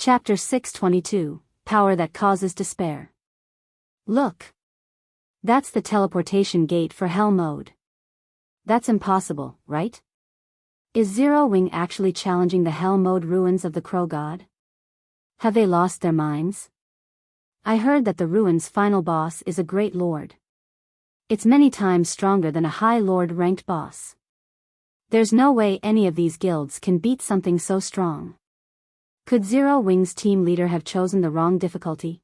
Chapter 622, Power That Causes Despair. Look. That's the teleportation gate for Hell Mode. That's impossible, right? Is Zero Wing actually challenging the Hell Mode ruins of the Crow God? Have they lost their minds? I heard that the ruins' final boss is a great lord. It's many times stronger than a high lord-ranked boss. There's no way any of these guilds can beat something so strong. Could Zero Wing's team leader have chosen the wrong difficulty?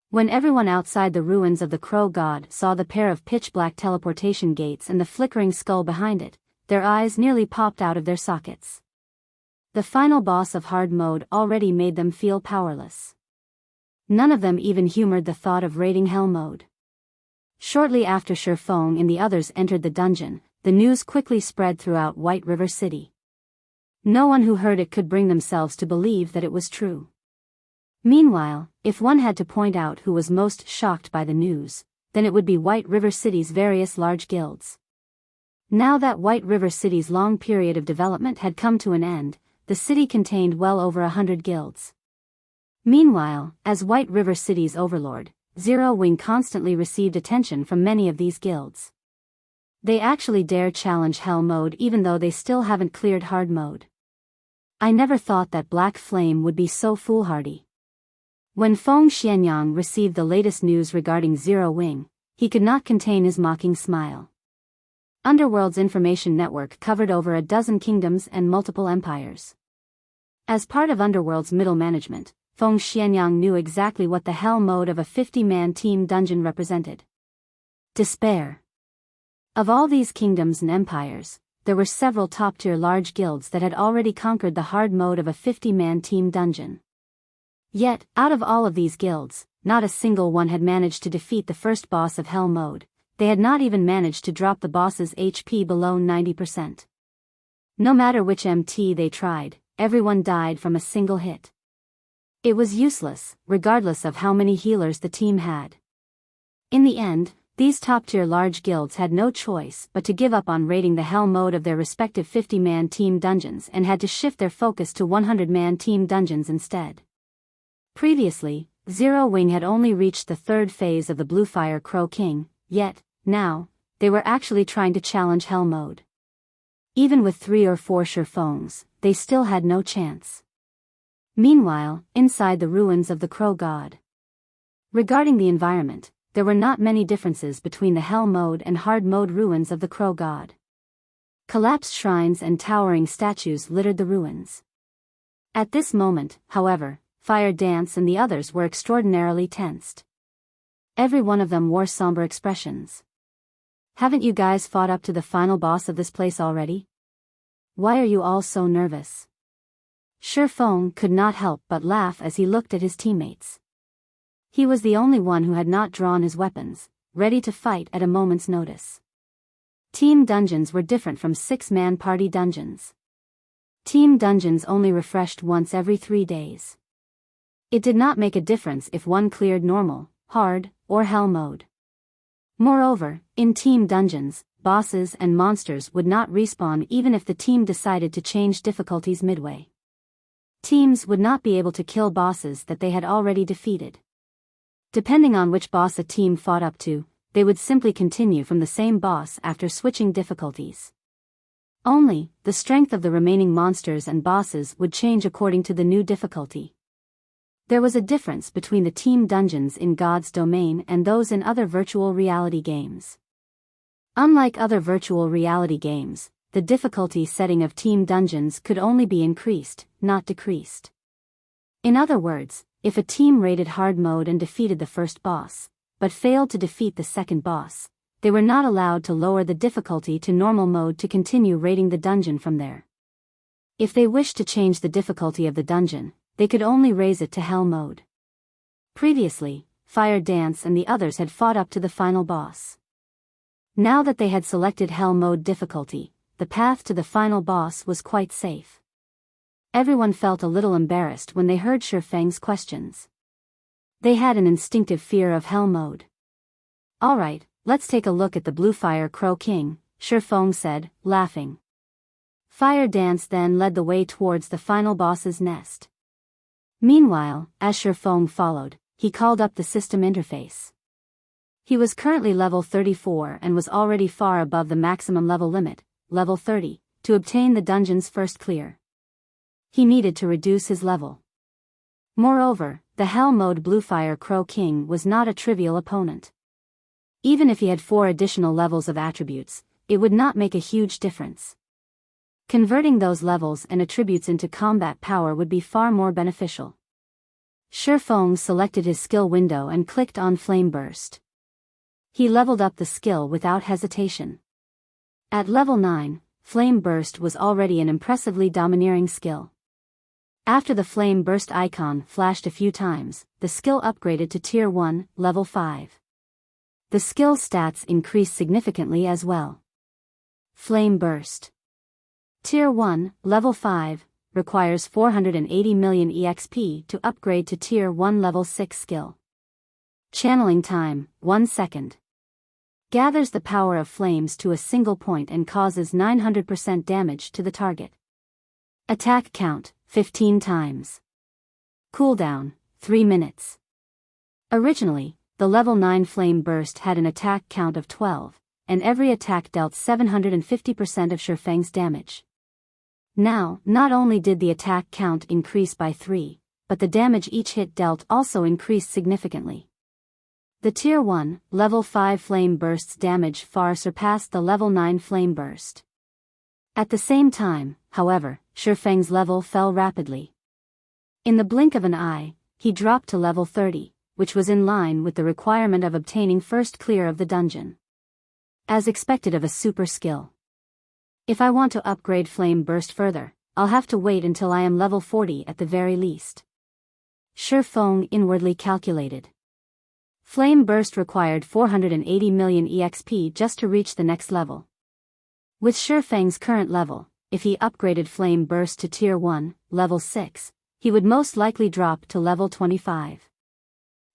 When everyone outside the ruins of the Crow God saw the pair of pitch-black teleportation gates and the flickering skull behind it, their eyes nearly popped out of their sockets. The final boss of hard mode already made them feel powerless. None of them even humored the thought of raiding Hell Mode. Shortly after Shifeng and the others entered the dungeon, the news quickly spread throughout White River City. No one who heard it could bring themselves to believe that it was true. Meanwhile, if one had to point out who was most shocked by the news, then it would be White River City's various large guilds. Now that White River City's long period of development had come to an end, the city contained well over 100 guilds. Meanwhile, as White River City's overlord, Zero Wing constantly received attention from many of these guilds. They actually dare challenge Hell Mode even though they still haven't cleared Hard Mode. I never thought that Black Flame would be so foolhardy. When Feng Xianyang received the latest news regarding Zero Wing, he could not contain his mocking smile. Underworld's information network covered over a dozen kingdoms and multiple empires. As part of Underworld's middle management, Feng Xianyang knew exactly what the Hell Mode of a 50-man team dungeon represented. Despair. Of all these kingdoms and empires, there were several top-tier large guilds that had already conquered the hard mode of a 50-man team dungeon. Yet, out of all of these guilds, not a single one had managed to defeat the first boss of Hell Mode. They had not even managed to drop the boss's HP below 90%. No matter which MT they tried, everyone died from a single hit. It was useless, regardless of how many healers the team had. In the end, these top-tier large guilds had no choice but to give up on raiding the Hell Mode of their respective 50-man team dungeons and had to shift their focus to 100-man team dungeons instead. Previously, Zero Wing had only reached the third phase of the Bluefire Crow King, yet, now, they were actually trying to challenge Hell Mode. Even with 3 or 4 Shifengs, they still had no chance. Meanwhile, inside the ruins of the Crow God. Regarding the environment, there were not many differences between the Hell Mode and Hard Mode ruins of the Crow God. Collapsed shrines and towering statues littered the ruins. At this moment, however, Fire Dance and the others were extraordinarily tensed. Every one of them wore somber expressions. Haven't you guys fought up to the final boss of this place already? Why are you all so nervous? Shifeng could not help but laugh as he looked at his teammates. He was the only one who had not drawn his weapons, ready to fight at a moment's notice. Team dungeons were different from 6-man party dungeons. Team dungeons only refreshed once every 3 days. It did not make a difference if one cleared normal, hard, or Hell Mode. Moreover, in team dungeons, bosses and monsters would not respawn even if the team decided to change difficulties midway. Teams would not be able to kill bosses that they had already defeated. Depending on which boss a team fought up to, they would simply continue from the same boss after switching difficulties. Only, the strength of the remaining monsters and bosses would change according to the new difficulty. There was a difference between the team dungeons in God's domain and those in other virtual reality games. Unlike other virtual reality games, the difficulty setting of team dungeons could only be increased, not decreased. In other words, if a team raided hard mode and defeated the first boss, but failed to defeat the second boss, they were not allowed to lower the difficulty to normal mode to continue raiding the dungeon from there. If they wished to change the difficulty of the dungeon, they could only raise it to Hell Mode. Previously, Fire Dance and the others had fought up to the final boss. Now that they had selected Hell Mode difficulty, the path to the final boss was quite safe. Everyone felt a little embarrassed when they heard Shifeng's questions. They had an instinctive fear of Hell Mode. Alright, let's take a look at the Bluefire Crow King, Shifeng said, laughing. Fire Dance then led the way towards the final boss's nest. Meanwhile, as Shifeng followed, he called up the system interface. He was currently level 34 and was already far above the maximum level limit, level 30, to obtain the dungeon's first clear. He needed to reduce his level. Moreover, the Hell Mode Bluefire Crow King was not a trivial opponent. Even if he had 4 additional levels of attributes, it would not make a huge difference. Converting those levels and attributes into combat power would be far more beneficial. Shifeng selected his skill window and clicked on Flame Burst. He leveled up the skill without hesitation. At level 9, Flame Burst was already an impressively domineering skill. After the Flame Burst icon flashed a few times, the skill upgraded to Tier 1, level 5. The skill stats increased significantly as well. Flame Burst. Tier 1, level 5, requires 480 million EXP to upgrade to Tier 1 level 6 skill. Channeling time, 1 second. Gathers the power of flames to a single point and causes 900% damage to the target. Attack count, 15 times. Cooldown, 3 minutes. Originally, the level 9 Flame Burst had an attack count of 12, and every attack dealt 750% of Shifeng's damage. Now, not only did the attack count increase by 3, but the damage each hit dealt also increased significantly. The Tier 1, level 5 Flame Burst's damage far surpassed the level 9 Flame Burst. At the same time, however, Shifeng's level fell rapidly. In the blink of an eye, he dropped to level 30, which was in line with the requirement of obtaining first clear of the dungeon. As expected of a super skill. If I want to upgrade Flame Burst further, I'll have to wait until I am level 40 at the very least. Shifeng inwardly calculated. Flame Burst required 480 million EXP just to reach the next level. With Shifeng's current level, if he upgraded Flame Burst to Tier 1, level 6, he would most likely drop to level 25.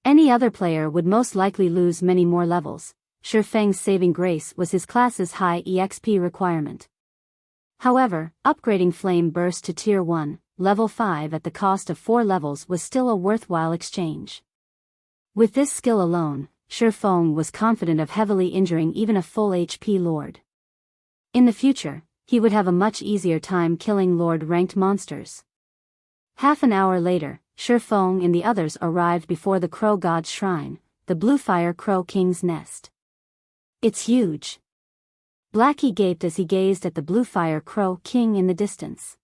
Any other player would most likely lose many more levels. Shifeng's saving grace was his class's high EXP requirement. However, upgrading Flame Burst to Tier 1, level 5 at the cost of 4 levels was still a worthwhile exchange. With this skill alone, Shifeng was confident of heavily injuring even a full HP Lord. In the future, he would have a much easier time killing Lord-ranked monsters. Half an hour later, Shifeng and the others arrived before the Crow God's shrine, the Bluefire Crow King's nest. It's huge. Blackie gaped as he gazed at the Bluefire Crow King in the distance.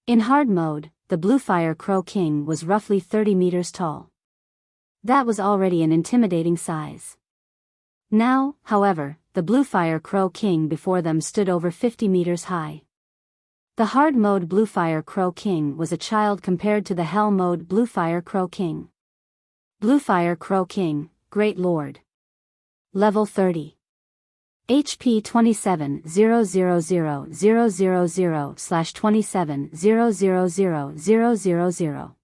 In hard mode, the Bluefire Crow King was roughly 30 meters tall. That was already an intimidating size. Now, however, the Bluefire Crow King before them stood over 50 meters high. The hard mode Bluefire Crow King was a child compared to the hell mode Bluefire Crow King. Bluefire Crow King, Great Lord. Level 30. HP 27,000,000/27,000,000.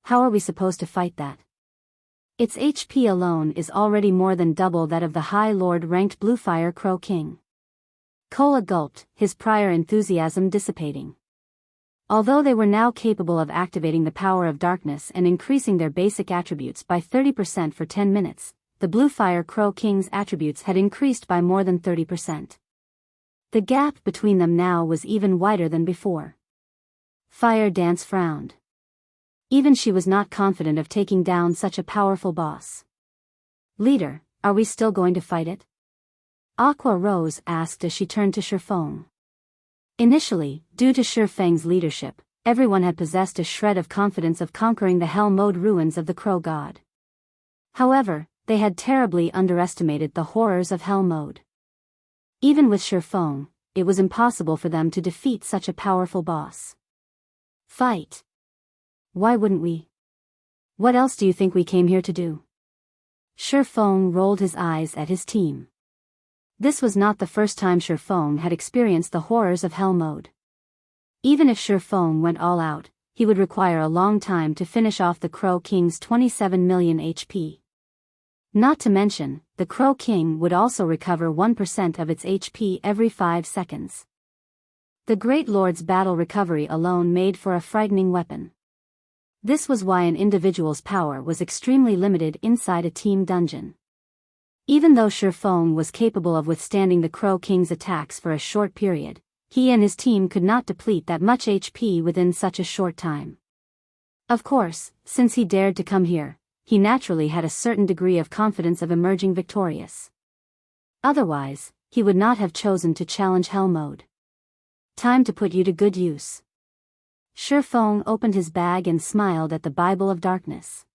How are we supposed to fight that? Its HP alone is already more than double that of the High Lord-ranked Bluefire Crow King. Kola gulped, his prior enthusiasm dissipating. Although they were now capable of activating the power of darkness and increasing their basic attributes by 30% for 10 minutes, the Bluefire Crow King's attributes had increased by more than 30%. The gap between them now was even wider than before. Fire Dance frowned. Even she was not confident of taking down such a powerful boss. Leader, are we still going to fight it? Aqua Rose asked as she turned to Shifeng. Initially, due to Shifeng's leadership, everyone had possessed a shred of confidence of conquering the hell mode ruins of the Crow God. However, they had terribly underestimated the horrors of hell mode. Even with Shifeng, it was impossible for them to defeat such a powerful boss. Fight. Why wouldn't we? What else do you think we came here to do? Shifeng rolled his eyes at his team. This was not the first time Shifeng had experienced the horrors of hell mode. Even if Shifeng went all out, he would require a long time to finish off the Crow King's 27 million HP. Not to mention, the Crow King would also recover 1% of its HP every 5 seconds. The Great Lord's battle recovery alone made for a frightening weapon. This was why an individual's power was extremely limited inside a team dungeon. Even though Shifeng was capable of withstanding the Crow King's attacks for a short period, he and his team could not deplete that much HP within such a short time. Of course, since he dared to come here, he naturally had a certain degree of confidence of emerging victorious. Otherwise, he would not have chosen to challenge Hell Mode. Time to put you to good use. Shifeng opened his bag and smiled at the Bible of Darkness.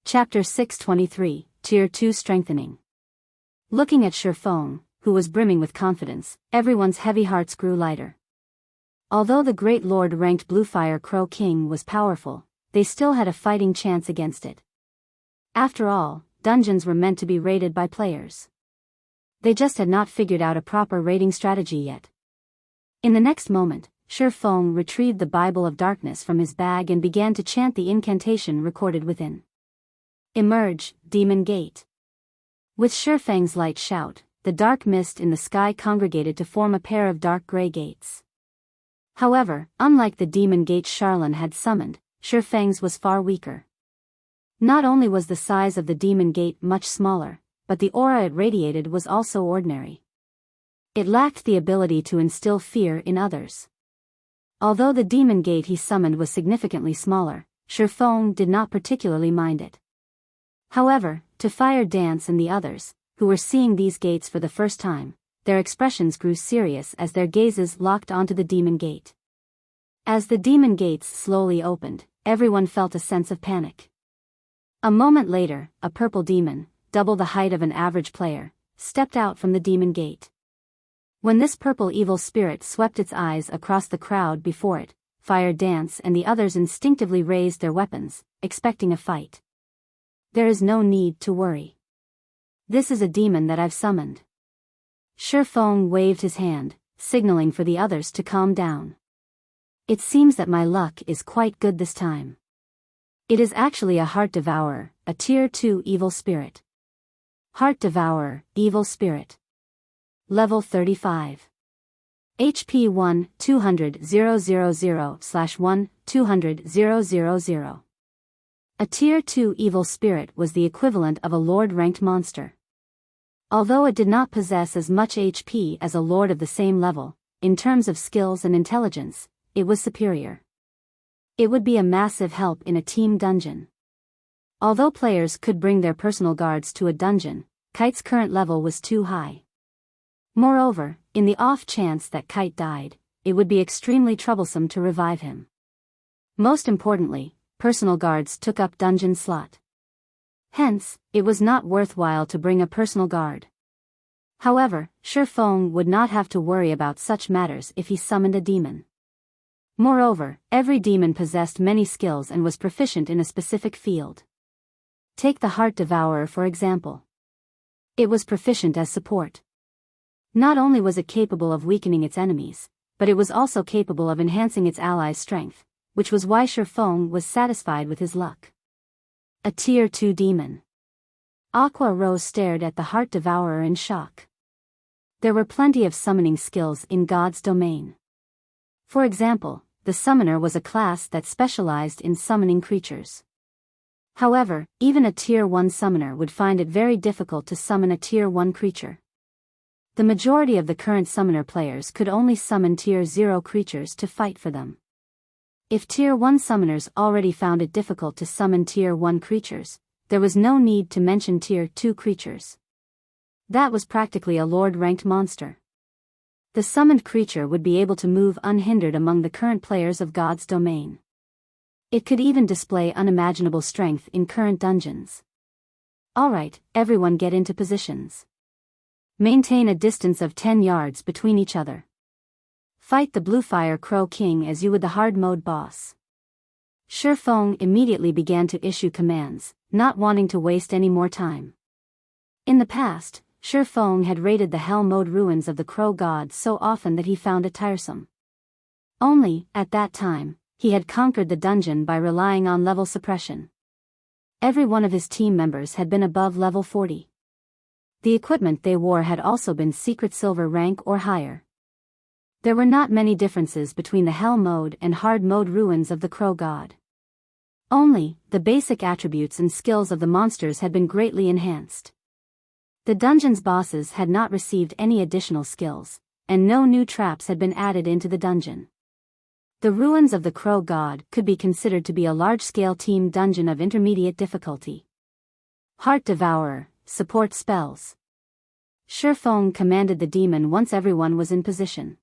Chapter 623, Tier 2 Strengthening. Looking at Shifeng, who was brimming with confidence, everyone's heavy hearts grew lighter. Although the great Lord-ranked Bluefire Crow King was powerful, they still had a fighting chance against it. After all, dungeons were meant to be raided by players. They just had not figured out a proper raiding strategy yet. In the next moment, Shifeng retrieved the Bible of Darkness from his bag and began to chant the incantation recorded within. Emerge, Demon Gate. With Shifeng's light shout, the dark mist in the sky congregated to form a pair of dark gray gates. However, unlike the demon gate Charlene had summoned, Shifeng's was far weaker. Not only was the size of the demon gate much smaller, but the aura it radiated was also ordinary. It lacked the ability to instill fear in others. Although the demon gate he summoned was significantly smaller, Shifeng did not particularly mind it. However, to Fire Dance and the others, who were seeing these gates for the first time, their expressions grew serious as their gazes locked onto the demon gate. As the demon gates slowly opened, everyone felt a sense of panic. A moment later, a purple demon, double the height of an average player, stepped out from the demon gate. When this purple evil spirit swept its eyes across the crowd before it, Fire Dance and the others instinctively raised their weapons, expecting a fight. There is no need to worry. This is a demon that I've summoned. Shifeng waved his hand, signaling for the others to calm down. It seems that my luck is quite good this time. It is actually a Heart Devourer, a Tier 2 evil spirit. Heart Devourer, evil spirit. Level 35. HP 1, 200,000/1, 200,000. A Tier 2 evil spirit was the equivalent of a Lord-ranked monster. Although it did not possess as much HP as a Lord of the same level, in terms of skills and intelligence, it was superior. It would be a massive help in a team dungeon. Although players could bring their personal guards to a dungeon, Kite's current level was too high. Moreover, in the off chance that Kite died, it would be extremely troublesome to revive him. Most importantly, personal guards took up dungeon slot. Hence, it was not worthwhile to bring a personal guard. However, Shifeng would not have to worry about such matters if he summoned a demon. Moreover, every demon possessed many skills and was proficient in a specific field. Take the Heart Devourer for example. It was proficient as support. Not only was it capable of weakening its enemies, but it was also capable of enhancing its allies' strength, which was why Shifeng was satisfied with his luck. A Tier 2 demon. Aqua Rose stared at the Heart Devourer in shock. There were plenty of summoning skills in God's domain. For example, the Summoner was a class that specialized in summoning creatures. However, even a Tier 1 Summoner would find it very difficult to summon a Tier 1 creature. The majority of the current Summoner players could only summon Tier 0 creatures to fight for them. If Tier 1 Summoners already found it difficult to summon Tier 1 creatures, there was no need to mention Tier 2 creatures. That was practically a Lord-ranked monster. The summoned creature would be able to move unhindered among the current players of God's domain. It could even display unimaginable strength in current dungeons. Alright, everyone get into positions. Maintain a distance of 10 yards between each other. Fight the Bluefire Crow King as you would the hard mode boss. Shifeng immediately began to issue commands, not wanting to waste any more time. In the past, Shifeng had raided the hell mode ruins of the Crow God so often that he found it tiresome. Only, at that time, he had conquered the dungeon by relying on level suppression. Every one of his team members had been above level 40. The equipment they wore had also been secret silver rank or higher. There were not many differences between the Hell mode and Hard mode ruins of the Crow God. Only, the basic attributes and skills of the monsters had been greatly enhanced. The dungeon's bosses had not received any additional skills, and no new traps had been added into the dungeon. The ruins of the Crow God could be considered to be a large-scale team dungeon of intermediate difficulty. Heart Devourer, support spells. Shifeng commanded the demon once everyone was in position.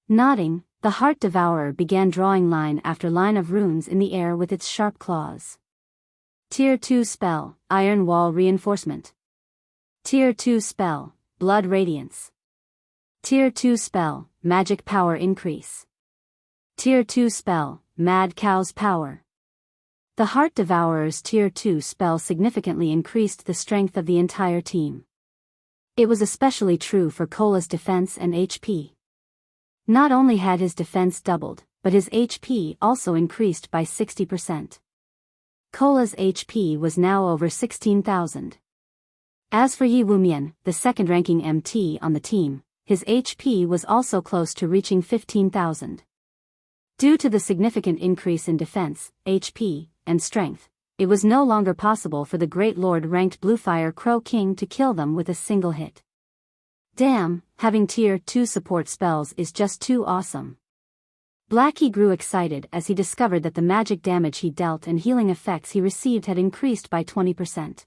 Nodding, the Heart Devourer began drawing line after line of runes in the air with its sharp claws. Tier 2 spell, Iron Wall Reinforcement. Tier 2 spell, Blood Radiance. Tier 2 spell, Magic Power Increase. Tier 2 spell, Mad Cow's Power. The Heart Devourer's Tier 2 spell significantly increased the strength of the entire team. It was especially true for Cola's defense and HP. Not only had his defense doubled, but his HP also increased by 60%. Cola's HP was now over 16,000. As for Yi Wumian, the second-ranking MT on the team, his HP was also close to reaching 15,000. Due to the significant increase in defense, HP, and strength, it was no longer possible for the Great Lord-ranked Bluefire Crow King to kill them with a single hit. Damn, having Tier 2 support spells is just too awesome. Blackie grew excited as he discovered that the magic damage he dealt and healing effects he received had increased by 20%.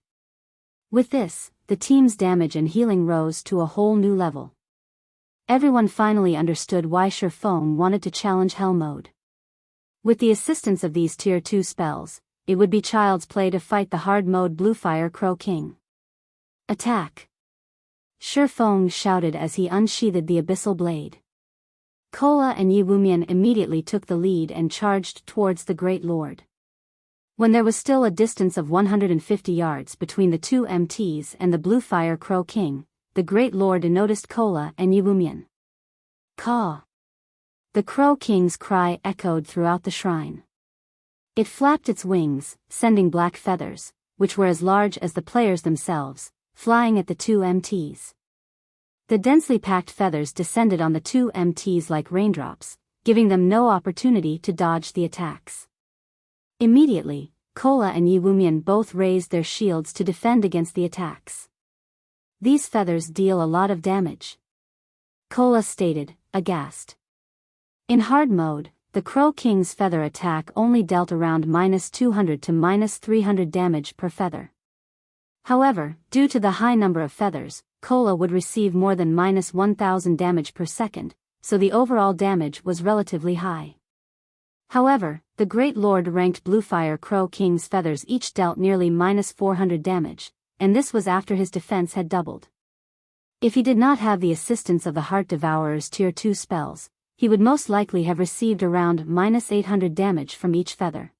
With this, the team's damage and healing rose to a whole new level. Everyone finally understood why Shifeng wanted to challenge Hell mode. With the assistance of these Tier 2 spells, it would be child's play to fight the hard mode Bluefire Crow King. Attack! Shifeng shouted as he unsheathed the abyssal blade. Cola and Yi Wumian immediately took the lead and charged towards the Great Lord. When there was still a distance of 150 yards between the two MTs and the Bluefire Crow King, the Great Lord noticed Cola and Yi Wumian. Caw! The Crow King's cry echoed throughout the shrine. It flapped its wings, sending black feathers, which were as large as the players themselves, flying at the two MTs. The densely packed feathers descended on the two MTs like raindrops, giving them no opportunity to dodge the attacks. Immediately, Cola and Yi Wumian both raised their shields to defend against the attacks. These feathers deal a lot of damage. Cola stated, aghast. In hard mode, the Crow King's feather attack only dealt around -200 to -300 damage per feather. However, due to the high number of feathers, Cola would receive more than -1000 damage per second, so the overall damage was relatively high. However, the Great Lord-ranked Bluefire Crow King's feathers each dealt nearly -400 damage, and this was after his defense had doubled. If he did not have the assistance of the Heart Devourer's Tier 2 spells, he would most likely have received around -800 damage from each feather.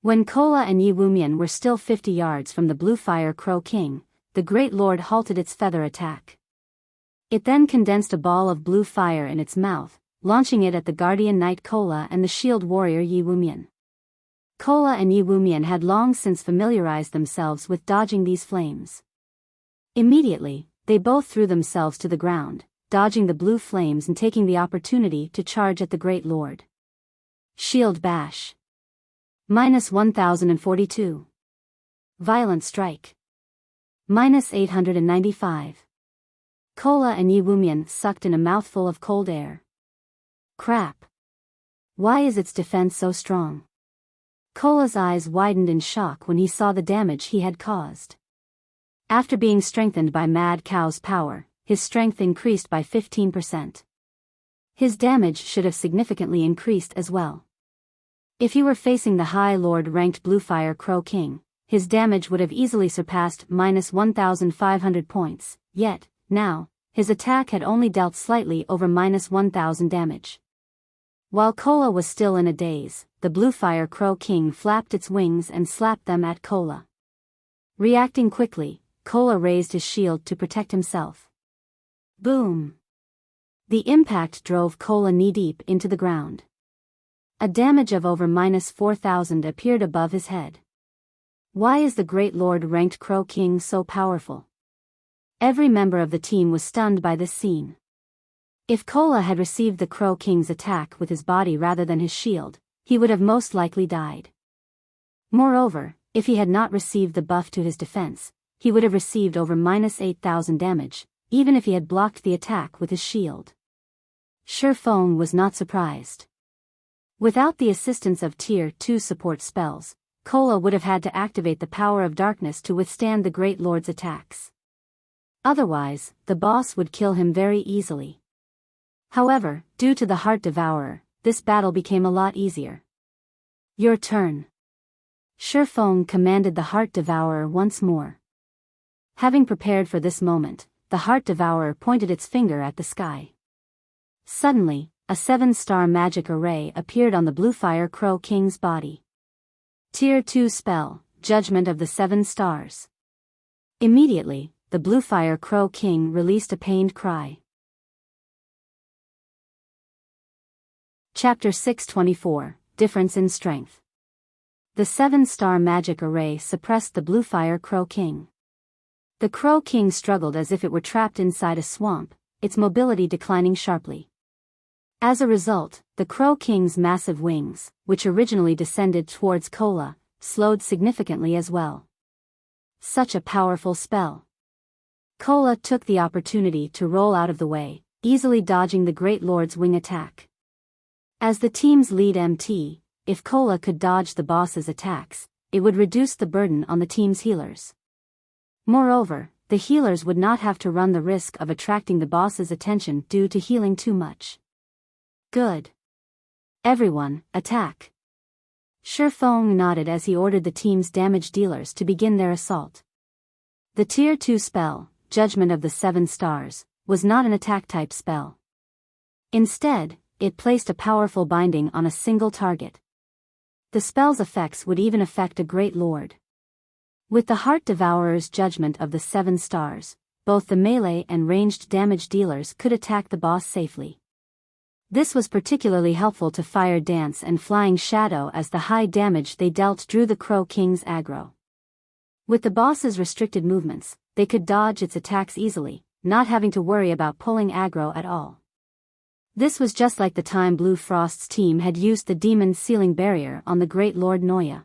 When Cola and Yi Wumian were still 50 yards from the Bluefire Crow King, the Great Lord halted its feather attack. It then condensed a ball of blue fire in its mouth, launching it at the Guardian Knight Cola and the Shield Warrior Yi Wumian. Cola and Yi Wumian had long since familiarized themselves with dodging these flames. Immediately, they both threw themselves to the ground, dodging the blue flames and taking the opportunity to charge at the Great Lord. Shield Bash. -1042. Violent Strike. -895. Cola and Yi Wumian sucked in a mouthful of cold air. Crap. Why is its defense so strong? Cola's eyes widened in shock when he saw the damage he had caused. After being strengthened by Mad Cow's power, his strength increased by 15%. His damage should have significantly increased as well. If he were facing the High Lord-ranked Bluefire Crow King, his damage would have easily surpassed -1500 points, yet, now, his attack had only dealt slightly over -1000 damage. While Cola was still in a daze, the Bluefire Crow King flapped its wings and slapped them at Cola. Reacting quickly, Cola raised his shield to protect himself. Boom! The impact drove Cola knee-deep into the ground. A damage of over -4000 appeared above his head. Why is the Great Lord-ranked Crow King so powerful? Every member of the team was stunned by this scene. If Kola had received the Crow King's attack with his body rather than his shield, he would have most likely died. Moreover, if he had not received the buff to his defense, he would have received over -8,000 damage, even if he had blocked the attack with his shield. Shifeng was not surprised. Without the assistance of Tier 2 support spells, Kola would have had to activate the power of darkness to withstand the Great Lord's attacks. Otherwise, the boss would kill him very easily. However, due to the Heart Devourer, this battle became a lot easier. Your turn. Shifeng commanded the Heart Devourer once more. Having prepared for this moment, the Heart Devourer pointed its finger at the sky. Suddenly, a 7-star magic array appeared on the Bluefire Crow King's body. Tier 2 spell, Judgment of the 7 Stars. Immediately, the Bluefire Crow King released a pained cry. Chapter 624, Difference in Strength. The 7-star magic array suppressed the Bluefire Crow King. The Crow King struggled as if it were trapped inside a swamp, its mobility declining sharply. As a result, the Crow King's massive wings, which originally descended towards Kola, slowed significantly as well. Such a powerful spell. Kola took the opportunity to roll out of the way, easily dodging the Great Lord's wing attack. As the team's lead MT, if Kola could dodge the boss's attacks, it would reduce the burden on the team's healers. Moreover, the healers would not have to run the risk of attracting the boss's attention due to healing too much. Good. Everyone, attack. Shifeng nodded as he ordered the team's damage dealers to begin their assault. The Tier 2 spell, Judgment of the 7 Stars, was not an attack-type spell. Instead, it placed a powerful binding on a single target. The spell's effects would even affect a Great Lord. With the Heart Devourer's Judgment of the 7 Stars, both the melee and ranged damage dealers could attack the boss safely. This was particularly helpful to Fire Dance and Flying Shadow as the high damage they dealt drew the Crow King's aggro. With the boss's restricted movements, they could dodge its attacks easily, not having to worry about pulling aggro at all. This was just like the time Blue Frost's team had used the Demon's Sealing Barrier on the Great Lord Noya.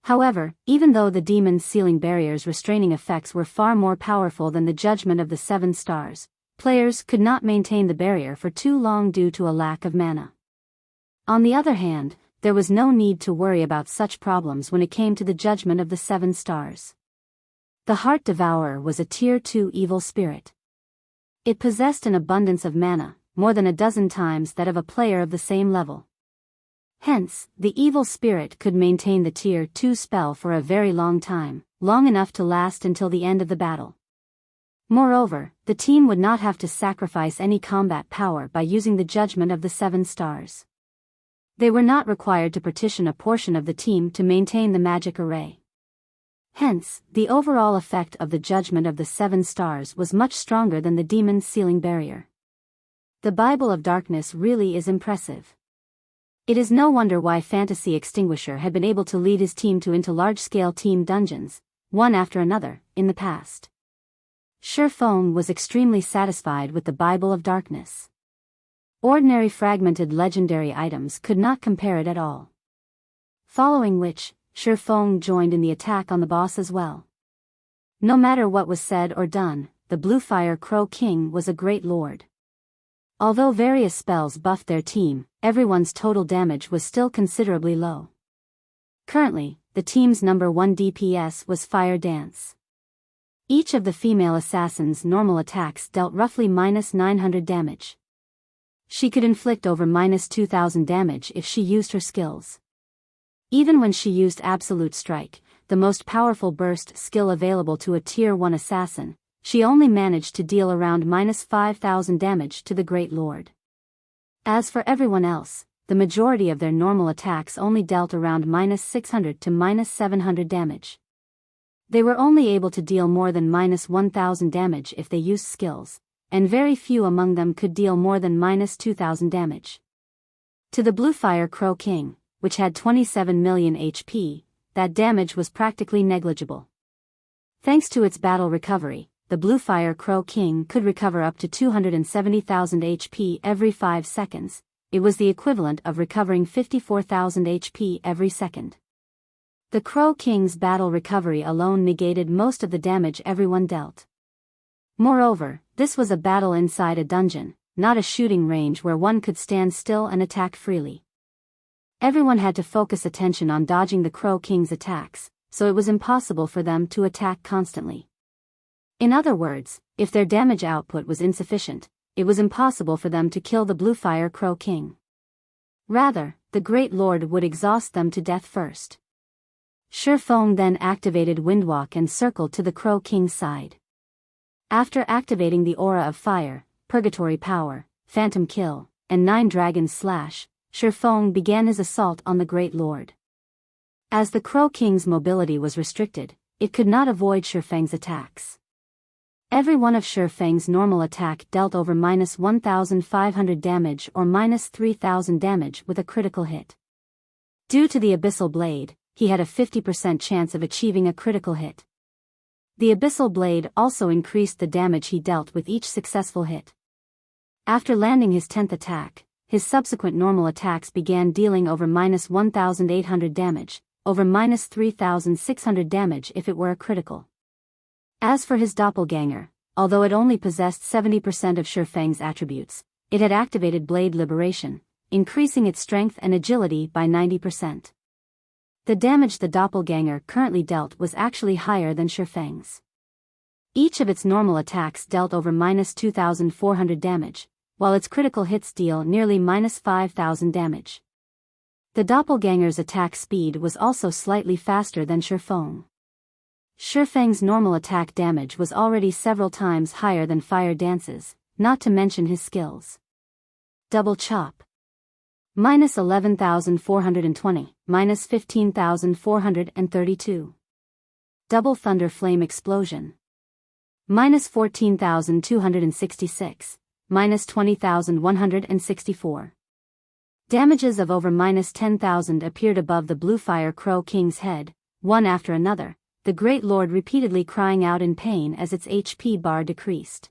However, even though the Demon's Sealing Barrier's restraining effects were far more powerful than the Judgment of the 7 Stars, players could not maintain the barrier for too long due to a lack of mana. On the other hand, there was no need to worry about such problems when it came to the Judgment of the 7 Stars. The Heart Devourer was a Tier 2 evil spirit. It possessed an abundance of mana, more than a dozen times that of a player of the same level. Hence, the evil spirit could maintain the Tier 2 spell for a very long time, long enough to last until the end of the battle. Moreover, the team would not have to sacrifice any combat power by using the Judgment of the 7 Stars. They were not required to partition a portion of the team to maintain the magic array. Hence, the overall effect of the Judgment of the 7 Stars was much stronger than the Demon's Sealing Barrier. The Bible of Darkness really is impressive. It is no wonder why Fantasy Extinguisher had been able to lead his team into large-scale team dungeons, one after another, in the past. Shifeng was extremely satisfied with the Bible of Darkness. Ordinary fragmented legendary items could not compare it at all. Following which, Shifeng joined in the attack on the boss as well. No matter what was said or done, the Bluefire Crow King was a great lord. Although various spells buffed their team, everyone's total damage was still considerably low. Currently, the team's number 1 DPS was Fire Dance. Each of the female assassins' normal attacks dealt roughly -900 damage. She could inflict over -2000 damage if she used her skills. Even when she used Absolute Strike, the most powerful burst skill available to a Tier 1 assassin, she only managed to deal around -5000 damage to the Great Lord. As for everyone else, the majority of their normal attacks only dealt around -600 to -700 damage. They were only able to deal more than -1000 damage if they used skills, and very few among them could deal more than -2000 damage. To the Bluefire Crow King, which had 27 million HP, that damage was practically negligible. Thanks to its battle recovery, the Bluefire Crow King could recover up to 270,000 HP every 5 seconds. It was the equivalent of recovering 54,000 HP every second. The Crow King's battle recovery alone negated most of the damage everyone dealt. Moreover, this was a battle inside a dungeon, not a shooting range where one could stand still and attack freely. Everyone had to focus attention on dodging the Crow King's attacks, so it was impossible for them to attack constantly. In other words, if their damage output was insufficient, it was impossible for them to kill the Bluefire Crow King. Rather, the Great Lord would exhaust them to death first. Shifeng then activated Windwalk and circled to the Crow King's side. After activating the Aura of Fire, Purgatory Power, Phantom Kill, and 9 Dragons Slash, Shifeng began his assault on the Great Lord. As the Crow King's mobility was restricted, it could not avoid Shifeng's attacks. Every one of Shifeng's normal attack dealt over -1,500 damage or -3,000 damage with a critical hit. Due to the Abyssal Blade, he had a 50% chance of achieving a critical hit. The Abyssal Blade also increased the damage he dealt with each successful hit. After landing his 10th attack, his subsequent normal attacks began dealing over -1,800 damage, over -3,600 damage if it were a critical. As for his doppelganger, although it only possessed 70% of Shifeng's attributes, it had activated Blade Liberation, increasing its strength and agility by 90%. The damage the doppelganger currently dealt was actually higher than Shifeng's. Each of its normal attacks dealt over -2,400 damage, while its critical hits deal nearly -5,000 damage. The doppelganger's attack speed was also slightly faster than Shifeng. Shifeng's normal attack damage was already several times higher than Fire Dance's, not to mention his skills. Double Chop. -11,420, -15,432. Double Thunder Flame Explosion. -14,266, -20,164. Damages of over -10,000 appeared above the Bluefire Crow King's head, one after another, the Great Lord repeatedly crying out in pain as its HP bar decreased.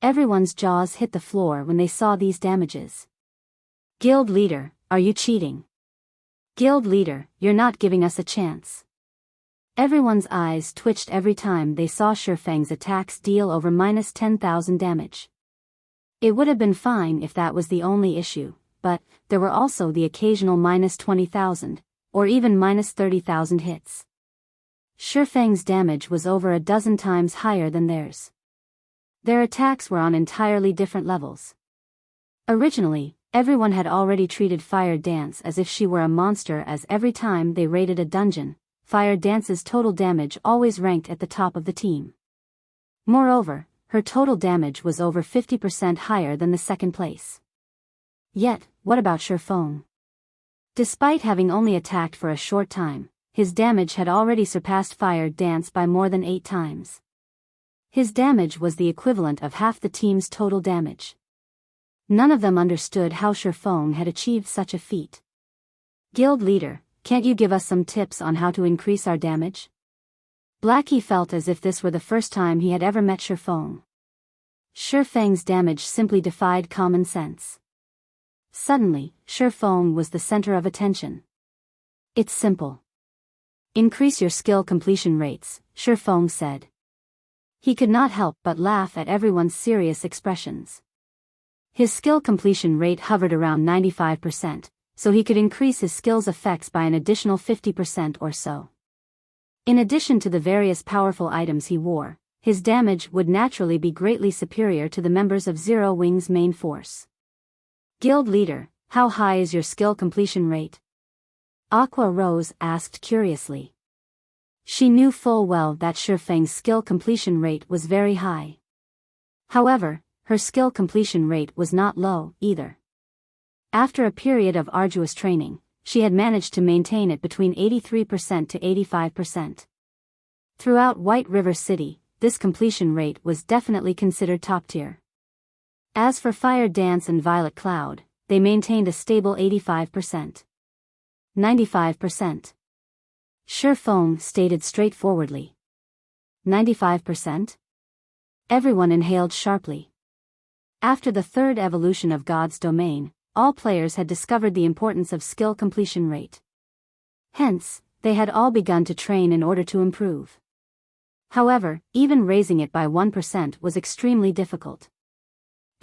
Everyone's jaws hit the floor when they saw these damages. Guild Leader, are you cheating? Guild Leader, you're not giving us a chance. Everyone's eyes twitched every time they saw Shifeng's attacks deal over -10,000 damage. It would have been fine if that was the only issue, but there were also the occasional -20,000, or even -30,000 hits. Shifeng's damage was over a dozen times higher than theirs. Their attacks were on entirely different levels. Originally, everyone had already treated Fire Dance as if she were a monster, as every time they raided a dungeon, Fire Dance's total damage always ranked at the top of the team. Moreover, her total damage was over 50% higher than the second place. Yet, what about Shifeng? Despite having only attacked for a short time, his damage had already surpassed Fire Dance by more than 8 times. His damage was the equivalent of half the team's total damage. None of them understood how Shifeng had achieved such a feat. Guild Leader, can't you give us some tips on how to increase our damage? Blackie felt as if this were the first time he had ever met Shifeng. Shifeng's damage simply defied common sense. Suddenly, Shifeng was the center of attention. It's simple. Increase your skill completion rates, Shifeng said. He could not help but laugh at everyone's serious expressions. His skill completion rate hovered around 95%, so he could increase his skill's effects by an additional 50% or so. In addition to the various powerful items he wore, his damage would naturally be greatly superior to the members of Zero Wing's main force. Guild Leader, how high is your skill completion rate? Aqua Rose asked curiously. She knew full well that Shifeng's skill completion rate was very high. However, her skill completion rate was not low, either. After a period of arduous training, she had managed to maintain it between 83% to 85%. Throughout White River City, this completion rate was definitely considered top tier. As for Fire Dance and Violet Cloud, they maintained a stable 85%. 95%. Shifeng stated straightforwardly. 95%? Everyone inhaled sharply. After the third evolution of God's domain, all players had discovered the importance of skill completion rate. Hence, they had all begun to train in order to improve. However, even raising it by 1% was extremely difficult.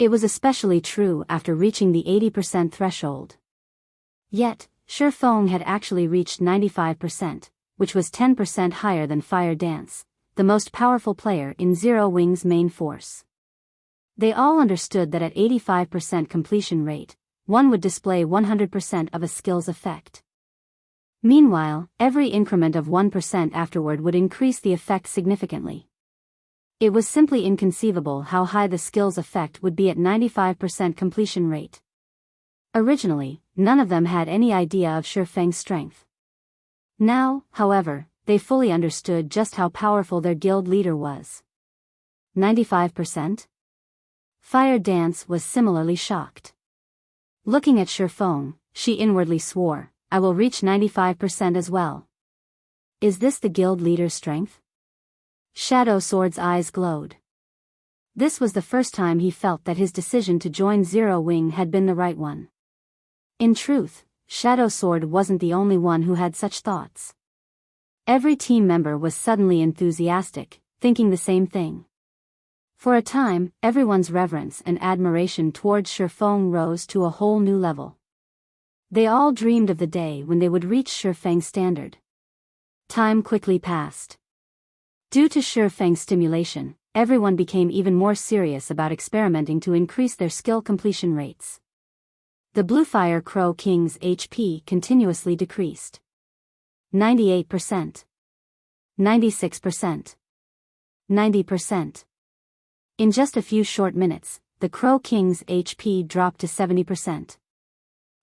It was especially true after reaching the 80% threshold. Yet, Shifeng had actually reached 95%, which was 10% higher than Fire Dance, the most powerful player in Zero Wing's main force. They all understood that at 85% completion rate, one would display 100% of a skill's effect. Meanwhile, every increment of 1% afterward would increase the effect significantly. It was simply inconceivable how high the skill's effect would be at 95% completion rate. Originally, none of them had any idea of Shifeng's strength. Now, however, they fully understood just how powerful their guild leader was. 95%? Fire Dance was similarly shocked. Looking at Shifeng, she inwardly swore, I will reach 95% as well. Is this the guild leader's strength? Shadow Sword's eyes glowed. This was the first time he felt that his decision to join Zero Wing had been the right one. In truth, Shadow Sword wasn't the only one who had such thoughts. Every team member was suddenly enthusiastic, thinking the same thing. For a time, everyone's reverence and admiration towards Shifeng rose to a whole new level. They all dreamed of the day when they would reach Shifeng's standard. Time quickly passed. Due to Shifeng's stimulation, everyone became even more serious about experimenting to increase their skill completion rates. The Bluefire Crow King's HP continuously decreased. 98%. 96%. 90%. In just a few short minutes, the Crow King's HP dropped to 70%.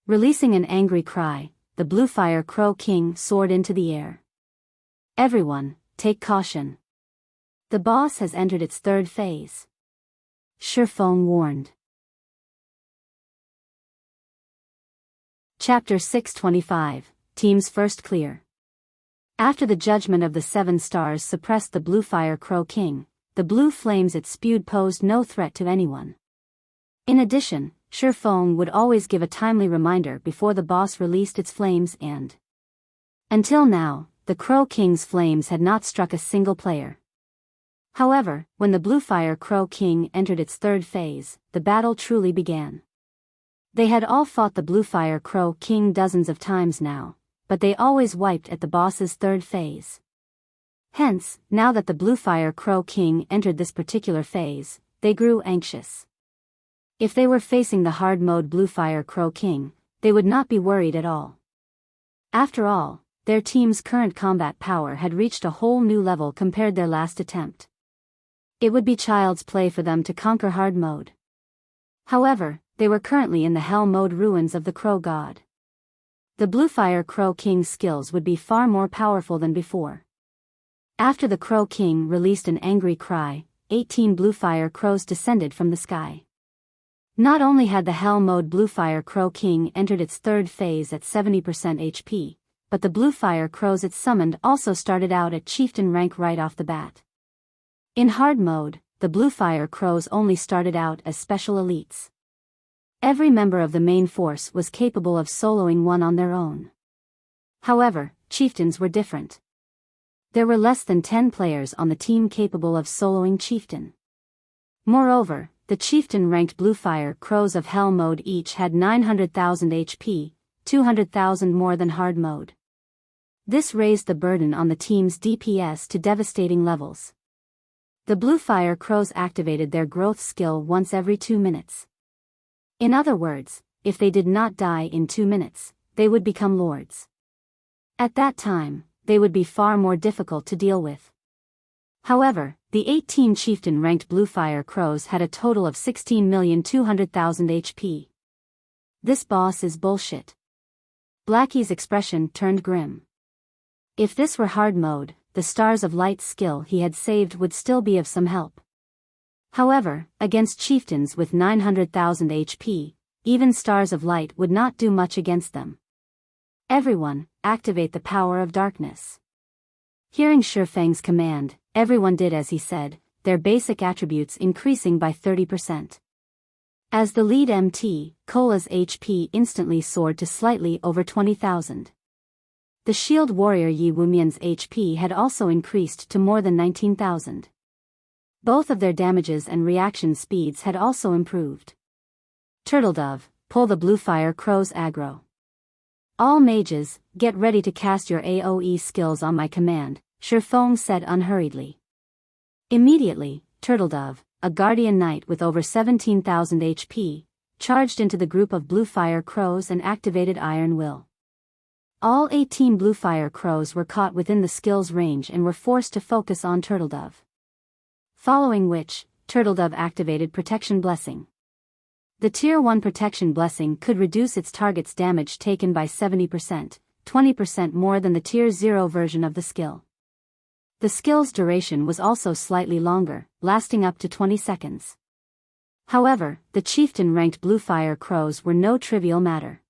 Releasing an angry cry, the Bluefire Crow King soared into the air. Everyone, take caution. The boss has entered its third phase. Shifeng warned. Chapter 625, Team's First Clear. After the judgment of the 7 stars suppressed the Bluefire Crow King, the blue flames it spewed posed no threat to anyone. In addition, Shifeng would always give a timely reminder before the boss released its flames and... Until now, the Crow King's flames had not struck a single player. However, when the Bluefire Crow King entered its third phase, the battle truly began. They had all fought the Bluefire Crow King dozens of times now, but they always wiped at the boss's third phase. Hence, now that the Bluefire Crow King entered this particular phase, they grew anxious. If they were facing the hard-mode Bluefire Crow King, they would not be worried at all. After all, their team's current combat power had reached a whole new level compared their last attempt. It would be child's play for them to conquer hard mode. However, they were currently in the hell mode ruins of the Crow God. The Bluefire Crow King's skills would be far more powerful than before. After the Crow King released an angry cry, 18 Bluefire Crows descended from the sky. Not only had the Hell Mode Bluefire Crow King entered its third phase at 70% HP, but the Bluefire Crows it summoned also started out at Chieftain rank right off the bat. In Hard Mode, the Bluefire Crows only started out as special elites. Every member of the main force was capable of soloing one on their own. However, Chieftains were different. There were less than 10 players on the team capable of soloing Chieftain. Moreover, the Chieftain-ranked Bluefire Crows of Hell Mode each had 900,000 HP, 200,000 more than Hard Mode. This raised the burden on the team's DPS to devastating levels. The Bluefire Crows activated their growth skill once every 2 minutes. In other words, if they did not die in 2 minutes, they would become lords. At that time, they would be far more difficult to deal with. However, the 18 Chieftain-ranked Bluefire Crows had a total of 16,200,000 HP. This boss is bullshit. Blackie's expression turned grim. If this were hard mode, the Stars of Light skill he had saved would still be of some help. However, against Chieftains with 900,000 HP, even Stars of Light would not do much against them. Everyone, activate the power of darkness. Hearing Shifeng's command, everyone did as he said, their basic attributes increasing by 30%. As the lead MT, Cola's HP instantly soared to slightly over 20,000. The shield warrior Yi Wumian's HP had also increased to more than 19,000. Both of their damages and reaction speeds had also improved. Turtledove, pull the Bluefire Crow's aggro. All mages, get ready to cast your AoE skills on my command, Shifeng said unhurriedly. Immediately, Turtledove, a guardian knight with over 17,000 HP, charged into the group of Bluefire Crows and activated Iron Will. All 18 Bluefire Crows were caught within the skill's range and were forced to focus on Turtledove. Following which, Turtledove activated Protection Blessing. The Tier 1 Protection Blessing could reduce its target's damage taken by 70%, 20% more than the Tier 0 version of the skill. The skill's duration was also slightly longer, lasting up to 20 seconds. However, the chieftain-ranked Bluefire Crows were no trivial matter.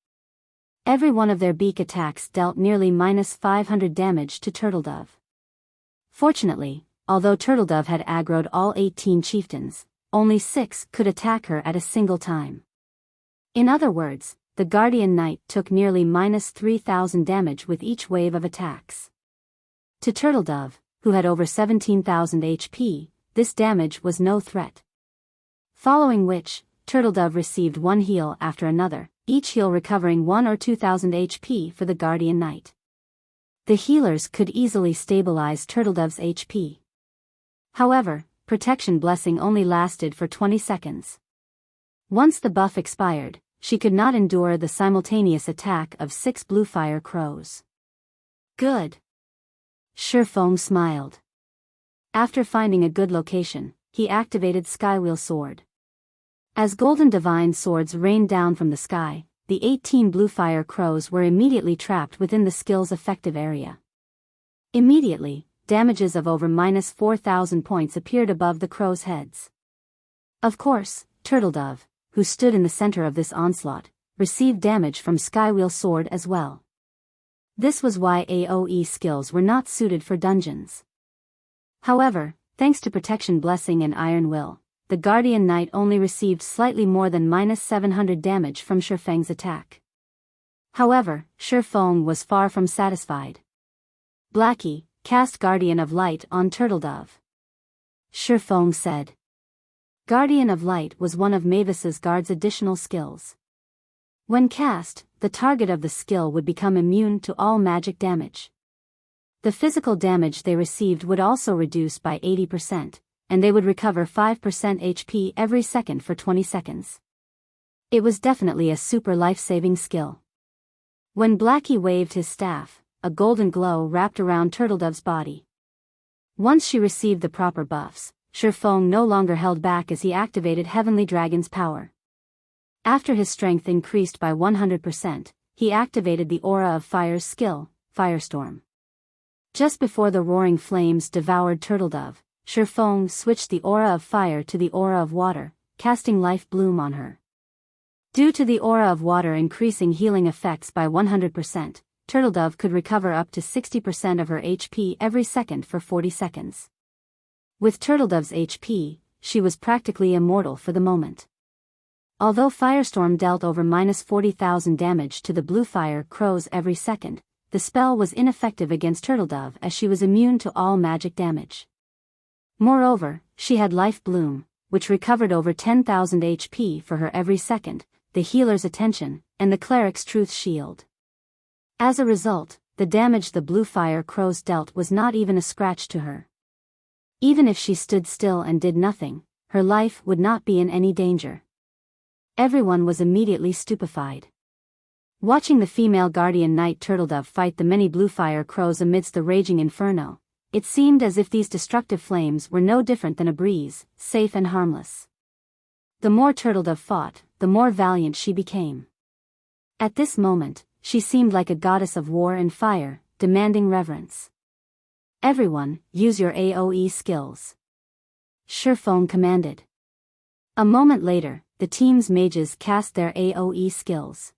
Every one of their beak attacks dealt nearly -500 damage to Turtledove. Fortunately, although Turtledove had aggroed all 18 chieftains, only 6 could attack her at a single time. In other words, the Guardian Knight took nearly -3,000 damage with each wave of attacks. To Turtledove, who had over 17,000 HP, this damage was no threat. Following which, Turtledove received one heal after another, each heal recovering 1 or 2,000 HP for the Guardian Knight. The healers could easily stabilize Turtledove's HP. However, Protection Blessing only lasted for 20 seconds. Once the buff expired, she could not endure the simultaneous attack of 6 Bluefire Crows. Good. Shifeng smiled. After finding a good location, he activated Skywheel Sword. As golden divine swords rained down from the sky, the 18 Bluefire Crows were immediately trapped within the skill's effective area. Immediately, damages of over -4,000 points appeared above the crows' heads. Of course, Turtledove, who stood in the center of this onslaught, received damage from Skywheel Sword as well. This was why AoE skills were not suited for dungeons. However, thanks to Protection Blessing and Iron Will, the Guardian Knight only received slightly more than -700 damage from Shifeng's attack. However, Shifeng was far from satisfied. Blackie, cast Guardian of Light on Turtledove. Shifeng said. Guardian of Light was one of Mavis's guard's additional skills. When cast, the target of the skill would become immune to all magic damage. The physical damage they received would also reduce by 80%, and they would recover 5% HP every second for 20 seconds. It was definitely a super life-saving skill. When Blackie waved his staff, a golden glow wrapped around Turtledove's body. Once she received the proper buffs, Shifeng no longer held back as he activated Heavenly Dragon's power. After his strength increased by 100%, he activated the Aura of Fire's skill, Firestorm. Just before the roaring flames devoured Turtledove, Shifeng switched the Aura of Fire to the Aura of Water, casting Life Bloom on her. Due to the Aura of Water increasing healing effects by 100%, Turtledove could recover up to 60% of her HP every second for 40 seconds. With Turtledove's HP, she was practically immortal for the moment. Although Firestorm dealt over -40,000 damage to the Bluefire Crows every second, the spell was ineffective against Turtledove as she was immune to all magic damage. Moreover, she had Life Bloom, which recovered over 10,000 HP for her every second, the healer's attention, and the cleric's truth shield. As a result, the damage the Bluefire Crows dealt was not even a scratch to her. Even if she stood still and did nothing, her life would not be in any danger. Everyone was immediately stupefied. Watching the female Guardian Knight Turtledove fight the many Bluefire Crows amidst the raging inferno, it seemed as if these destructive flames were no different than a breeze, safe and harmless. The more Turtledove fought, the more valiant she became. At this moment, she seemed like a goddess of war and fire, demanding reverence. Everyone, use your AoE skills. Shifeng commanded. A moment later, the team's mages cast their AoE skills.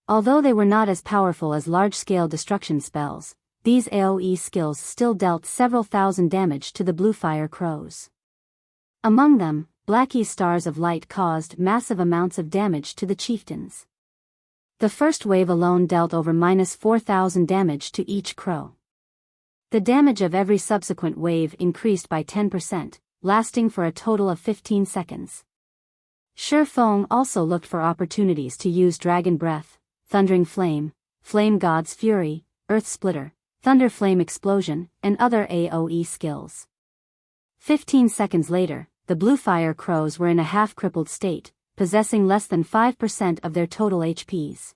Although they were not as powerful as large-scale destruction spells, these AoE skills still dealt several thousand damage to the Bluefire Crows. Among them, Blackie's stars of light caused massive amounts of damage to the chieftains. The first wave alone dealt over -4,000 damage to each crow. The damage of every subsequent wave increased by 10%, lasting for a total of 15 seconds. Shi Feng also looked for opportunities to use Dragon Breath, Thundering Flame, Flame God's Fury, Earth Splitter, Thunder Flame Explosion, and other AoE skills. 15 seconds later, the Bluefire crows were in a half-crippled state, possessing less than 5% of their total HPs.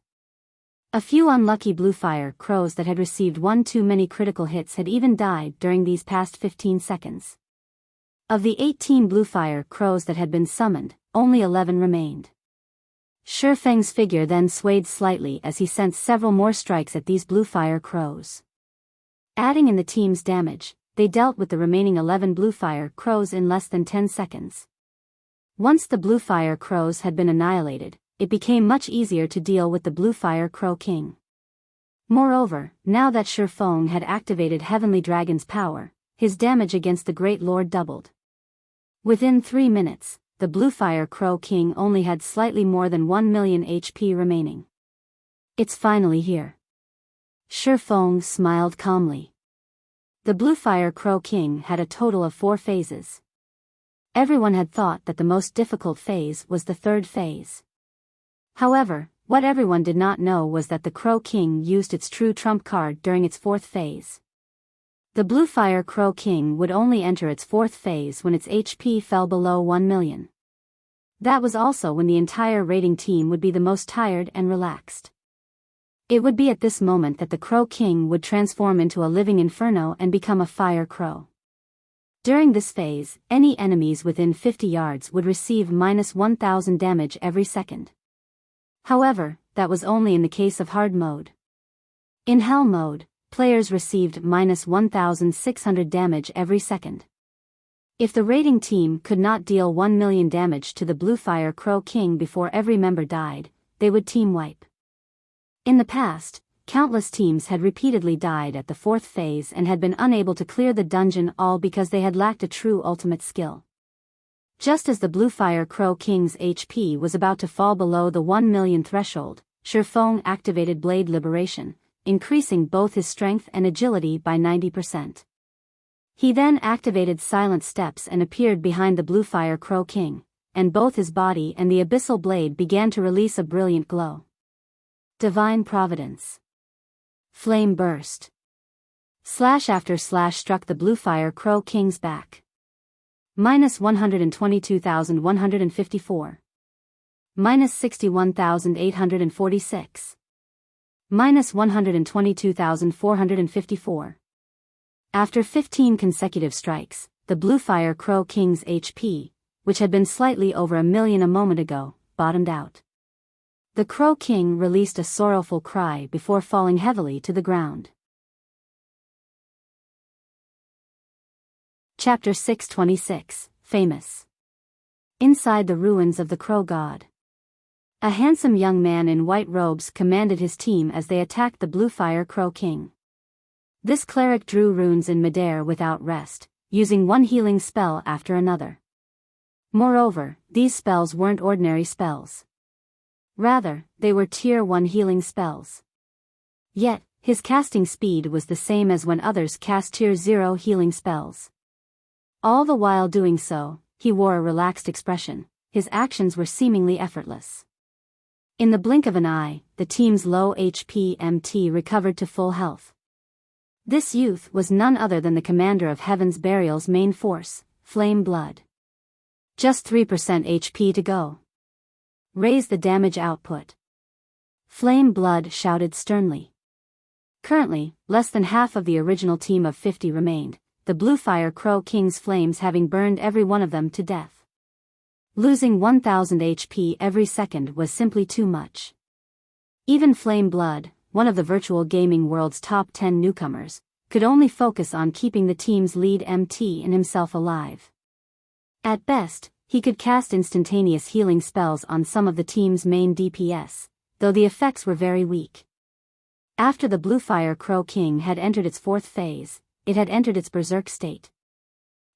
A few unlucky Bluefire crows that had received one too many critical hits had even died during these past 15 seconds. Of the 18 Bluefire crows that had been summoned, only 11 remained. Shi Feng's figure then swayed slightly as he sent several more strikes at these Bluefire crows. Adding in the team's damage, they dealt with the remaining 11 Bluefire crows in less than 10 seconds. Once the Bluefire crows had been annihilated, it became much easier to deal with the Bluefire Crow King. Moreover, now that Shi Feng had activated Heavenly Dragon's power, his damage against the Great Lord doubled. Within 3 minutes, the Bluefire Crow King only had slightly more than 1 million HP remaining. It's finally here. Shi Feng smiled calmly. The Bluefire Crow King had a total of 4 phases. Everyone had thought that the most difficult phase was the 3rd phase. However, what everyone did not know was that the Crow King used its true trump card during its 4th phase. The Bluefire Crow King would only enter its 4th phase when its HP fell below 1 million. That was also when the entire raiding team would be the most tired and relaxed. It would be at this moment that the Crow King would transform into a living inferno and become a fire crow. During this phase, any enemies within 50 yards would receive -1,000 damage every second. However, that was only in the case of hard mode. In hell mode, players received -1,600 damage every second. If the raiding team could not deal 1 million damage to the Bluefire Crow King before every member died, they would team wipe. In the past, countless teams had repeatedly died at the 4th phase and had been unable to clear the dungeon, all because they had lacked a true ultimate skill. Just as the Bluefire Crow King's HP was about to fall below the 1 million threshold, Shi Feng activated Blade Liberation, increasing both his strength and agility by 90%. He then activated Silent Steps and appeared behind the Bluefire Crow King, and both his body and the Abyssal Blade began to release a brilliant glow. Divine Providence. Flame Burst. Slash after slash struck the Bluefire Crow King's back. -122,154. -61,846. -122,454. After 15 consecutive strikes, the Bluefire Crow King's HP, which had been slightly over 1 million a moment ago, bottomed out. The Crow King released a sorrowful cry before falling heavily to the ground. Chapter 626, Famous. Inside the ruins of the Crow God. A handsome young man in white robes commanded his team as they attacked the Bluefire Crow King. This cleric drew runes in midair without rest, using one healing spell after another. Moreover, these spells weren't ordinary spells. Rather, they were Tier 1 healing spells. Yet, his casting speed was the same as when others cast Tier 0 healing spells. All the while doing so, he wore a relaxed expression, his actions were seemingly effortless. In the blink of an eye, the team's low HP MT recovered to full health. This youth was none other than the commander of Heaven's Burial's main force, Flame Blood. Just 3% HP to go. Raise the damage output. Flame Blood shouted sternly. Currently, less than half of the original team of 50 remained, the Bluefire Crow King's flames having burned every one of them to death. Losing 1,000 HP every second was simply too much. Even Flame Blood, one of the virtual gaming world's top 10 newcomers, could only focus on keeping the team's lead MT and himself alive. At best, he could cast instantaneous healing spells on some of the team's main DPS, though the effects were very weak. After the Bluefire Crow King had entered its 4th phase, it had entered its berserk state.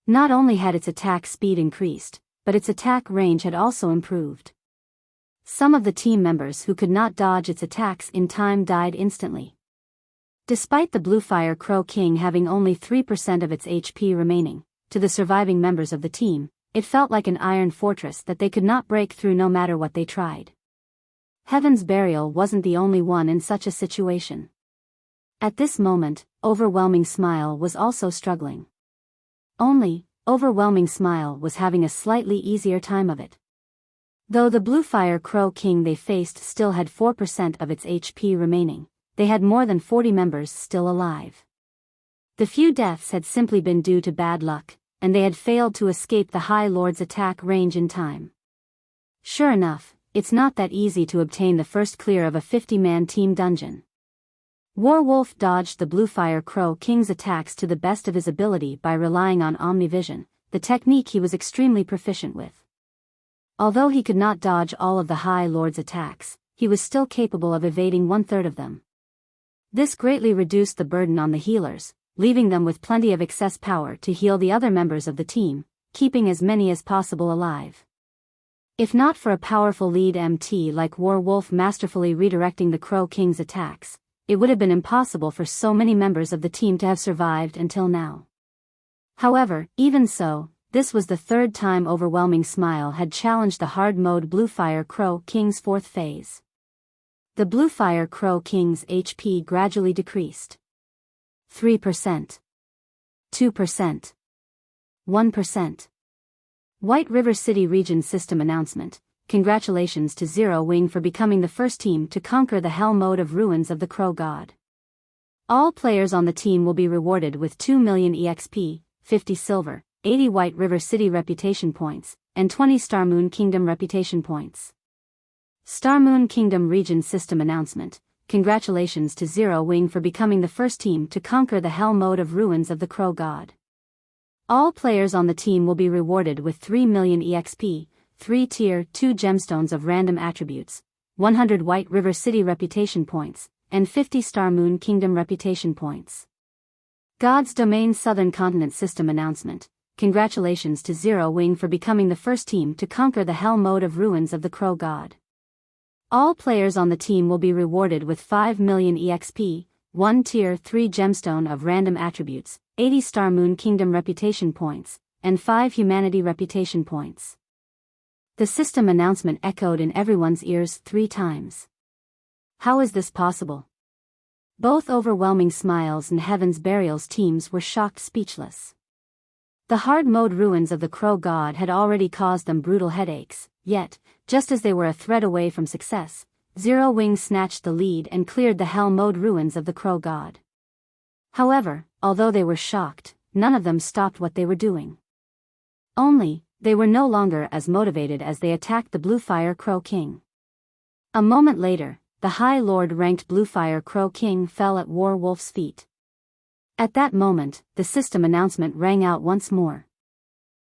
Not only had its attack speed increased, but its attack range had also improved. Some of the team members who could not dodge its attacks in time died instantly. Despite the Bluefire Crow King having only 3% of its HP remaining, to the surviving members of the team, it felt like an iron fortress that they could not break through no matter what they tried. Heaven's Burial wasn't the only one in such a situation. At this moment, Overwhelming Smile was also struggling. Only, Overwhelming Smile was having a slightly easier time of it. Though the Bluefire Crow King they faced still had 4% of its HP remaining, they had more than 40 members still alive. The few deaths had simply been due to bad luck, and they had failed to escape the High Lord's attack range in time. Sure enough, it's not that easy to obtain the first clear of a 50-man team dungeon. Warwolf dodged the Bluefire Crow King's attacks to the best of his ability by relying on Omnivision, the technique he was extremely proficient with. Although he could not dodge all of the High Lord's attacks, he was still capable of evading 1/3 of them. This greatly reduced the burden on the healers, leaving them with plenty of excess power to heal the other members of the team, keeping as many as possible alive. If not for a powerful lead MT like Warwolf masterfully redirecting the Crow King's attacks, it would have been impossible for so many members of the team to have survived until now. However, even so, this was the third time Overwhelming Smile had challenged the hard mode Bluefire Crow King's fourth phase. The Bluefire Crow King's HP gradually decreased. 3%. 2%. 1%. White River City Region System Announcement. Congratulations to Zero Wing for becoming the first team to conquer the Hell Mode of Ruins of the Crow God. All players on the team will be rewarded with 2 million EXP, 50 silver, 80 White River City reputation points, and 20 Star Moon Kingdom reputation points. Star Moon Kingdom Region System Announcement. Congratulations to Zero Wing for becoming the first team to conquer the Hell Mode of Ruins of the Crow God. All players on the team will be rewarded with 3 million EXP, 3 Tier 2 gemstones of random attributes, 100 White River City reputation points, and 50 Star Moon Kingdom reputation points. God's Domain Southern Continent System Announcement. Congratulations to Zero Wing for becoming the first team to conquer the Hell Mode of Ruins of the Crow God. All players on the team will be rewarded with 5 million EXP, 1 Tier 3 gemstone of random attributes, 80 Star Moon Kingdom reputation points, and 5 Humanity reputation points. The system announcement echoed in everyone's ears 3 times. How is this possible? Both Overwhelming Smiles and Heaven's Burial's teams were shocked speechless. The hard mode ruins of the Crow God had already caused them brutal headaches, yet, just as they were a thread away from success, Zero Wing snatched the lead and cleared the Hell Mode ruins of the Crow God. However, although they were shocked, none of them stopped what they were doing. Only, they were no longer as motivated as they attacked the Bluefire Crow King. A moment later, the High Lord-ranked Bluefire Crow King fell at Warwolf's feet. At that moment, the system announcement rang out once more.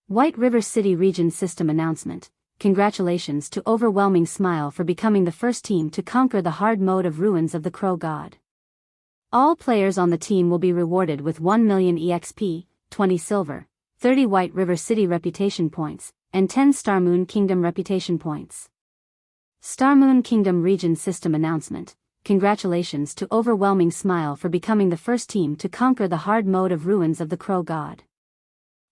White River City Region System Announcement. Congratulations to Overwhelming Smile for becoming the first team to conquer the hard mode of Ruins of the Crow God. All players on the team will be rewarded with 1 million EXP, 20 silver, 30 White River City reputation points, and 10 Star Moon Kingdom reputation points. Star Moon Kingdom Region System Announcement. Congratulations to Overwhelming Smile for becoming the first team to conquer the hard mode of Ruins of the Crow God.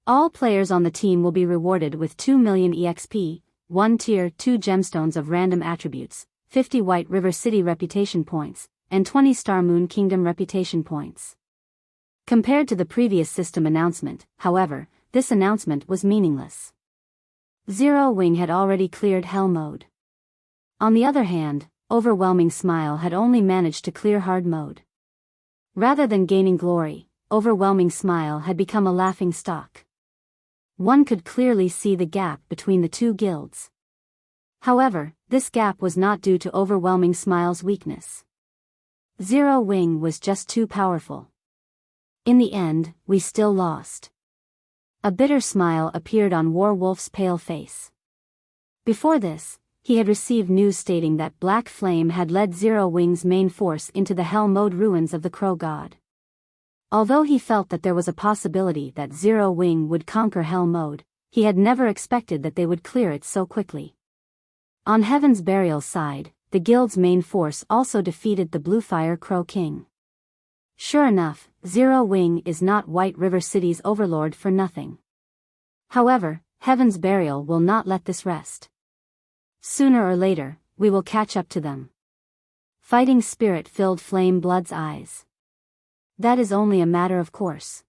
All players on the team will be rewarded with 2 million EXP, 1 Tier 2 gemstones of random attributes, 50 White River City reputation points, and 20 Star Moon Kingdom reputation points. Compared to the previous system announcement, however, this announcement was meaningless. Zero Wing had already cleared Hell Mode. On the other hand, Overwhelming Smile had only managed to clear Hard Mode. Rather than gaining glory, Overwhelming Smile had become a laughing stock. One could clearly see the gap between the two guilds. However, this gap was not due to Overwhelming Smile's weakness. Zero Wing was just too powerful. In the end, we still lost. A bitter smile appeared on Warwolf's pale face. Before this, he had received news stating that Black Flame had led Zero Wing's main force into the Hell Mode ruins of the Crow God. Although he felt that there was a possibility that Zero Wing would conquer Hell Mode, he had never expected that they would clear it so quickly. On Heaven's Burial's side, the guild's main force also defeated the Bluefire Crow King. Sure enough, Zero Wing is not White River City's overlord for nothing. However, Heaven's Burial will not let this rest. Sooner or later, we will catch up to them. Fighting spirit filled Flame Blood's eyes. That is only a matter of course.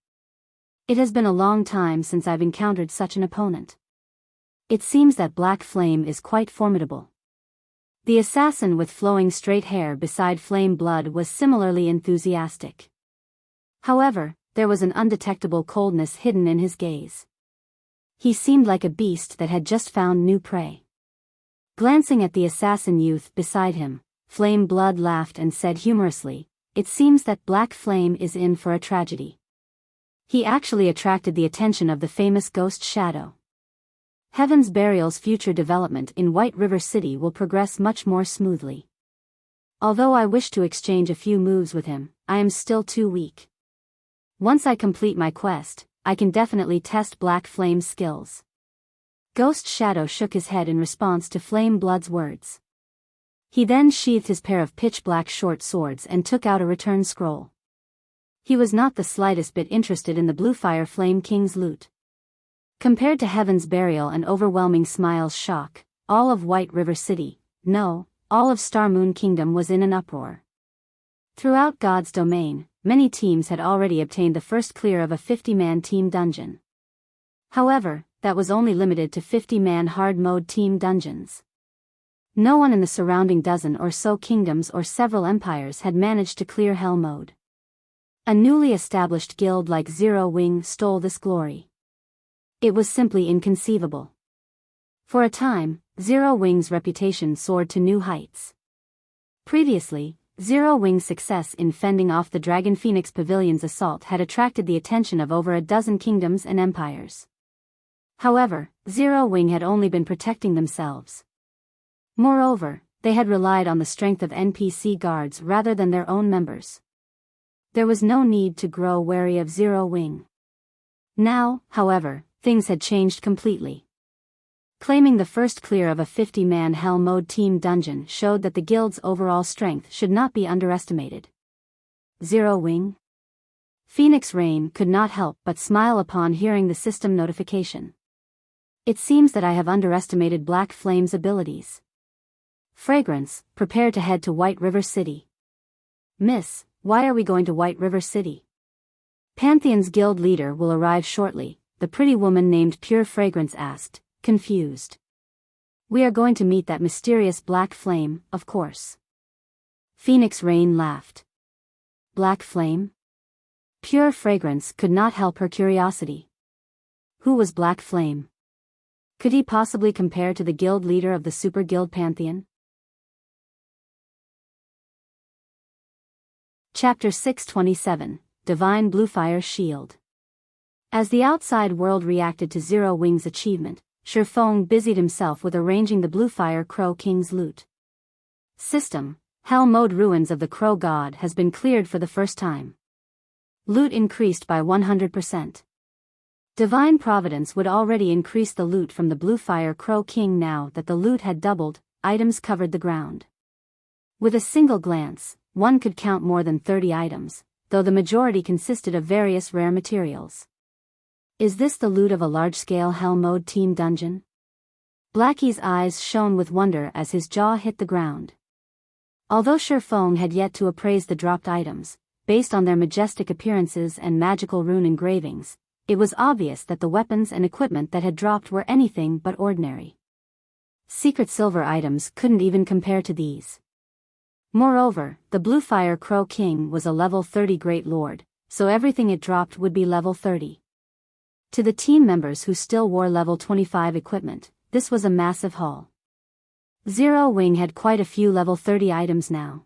It has been a long time since I've encountered such an opponent. It seems that Black Flame is quite formidable. The assassin with flowing straight hair beside Flame Blood was similarly enthusiastic. However, there was an undetectable coldness hidden in his gaze. He seemed like a beast that had just found new prey. Glancing at the assassin youth beside him, Flame Blood laughed and said humorously, "It seems that Black Flame is in for a tragedy." He actually attracted the attention of the famous Ghost Shadow. Heaven's Burial's future development in White River City will progress much more smoothly. Although I wish to exchange a few moves with him, I am still too weak. Once I complete my quest, I can definitely test Black Flame's skills. Ghost Shadow shook his head in response to Flame Blood's words. He then sheathed his pair of pitch-black short swords and took out a return scroll. He was not the slightest bit interested in the Bluefire Flame King's loot. Compared to Heaven's Burial and overwhelming Smile's shock, all of White River City, no, all of Star Moon Kingdom was in an uproar. Throughout God's domain, many teams had already obtained the first clear of a 50-man team dungeon. However, that was only limited to 50-man hard mode team dungeons. No one in the surrounding dozen or so kingdoms or several empires had managed to clear Hell Mode. A newly established guild like Zero Wing stole this glory. It was simply inconceivable. For a time, Zero Wing's reputation soared to new heights. Previously, Zero Wing's success in fending off the Dragon Phoenix Pavilion's assault had attracted the attention of over a dozen kingdoms and empires. However, Zero Wing had only been protecting themselves. Moreover, they had relied on the strength of NPC guards rather than their own members. There was no need to grow wary of Zero Wing. Now, however, things had changed completely. Claiming the first clear of a 50-man Hell Mode team dungeon showed that the guild's overall strength should not be underestimated. Zero Wing? Phoenix Rain could not help but smile upon hearing the system notification. It seems that I have underestimated Black Flame's abilities. Fragrance, prepare to head to White River City. Miss, why are we going to White River City? Pantheon's guild leader will arrive shortly, the pretty woman named Pure Fragrance asked, confused. We are going to meet that mysterious Black Flame, of course. Phoenix Rain laughed. Black Flame? Pure Fragrance could not help her curiosity. Who was Black Flame? Could he possibly compare to the guild leader of the Super Guild Pantheon? Chapter 627, Divine Bluefire Shield. As the outside world reacted to Zero Wing's achievement, Shifeng busied himself with arranging the Bluefire Crow King's loot. System, Hell Mode Ruins of the Crow God has been cleared for the first time. Loot increased by 100%. Divine Providence would already increase the loot from the Bluefire Crow King. Now that the loot had doubled, items covered the ground. With a single glance, one could count more than 30 items, though the majority consisted of various rare materials. Is this the loot of a large-scale Hell Mode team dungeon? Blackie's eyes shone with wonder as his jaw hit the ground. Although Shifeng had yet to appraise the dropped items, based on their majestic appearances and magical rune engravings, it was obvious that the weapons and equipment that had dropped were anything but ordinary. Secret silver items couldn't even compare to these. Moreover, the Bluefire Crow King was a level 30 Great Lord, so everything it dropped would be level 30. To the team members who still wore level 25 equipment, this was a massive haul. Zero Wing had quite a few level 30 items now.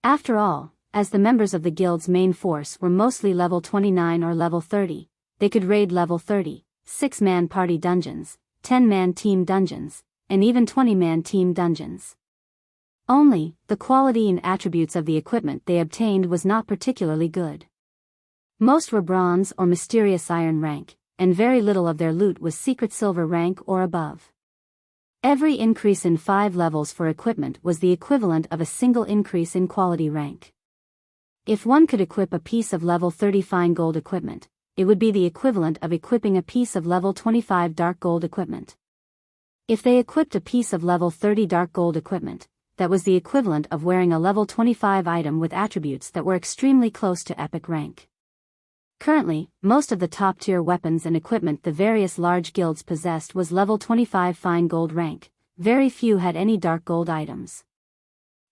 After all, as the members of the guild's main force were mostly level 29 or level 30, they could raid level 30, 6-man party dungeons, 10-man team dungeons, and even 20-man team dungeons. Only, the quality and attributes of the equipment they obtained was not particularly good. Most were bronze or mysterious iron rank, and very little of their loot was secret silver rank or above. Every increase in 5 levels for equipment was the equivalent of a single increase in quality rank. If one could equip a piece of level 30 fine gold equipment, it would be the equivalent of equipping a piece of level 25 dark gold equipment. If they equipped a piece of level 30 dark gold equipment, that was the equivalent of wearing a level 25 item with attributes that were extremely close to epic rank. Currently, most of the top-tier weapons and equipment the various large guilds possessed was level 25 fine gold rank. Very few had any dark gold items.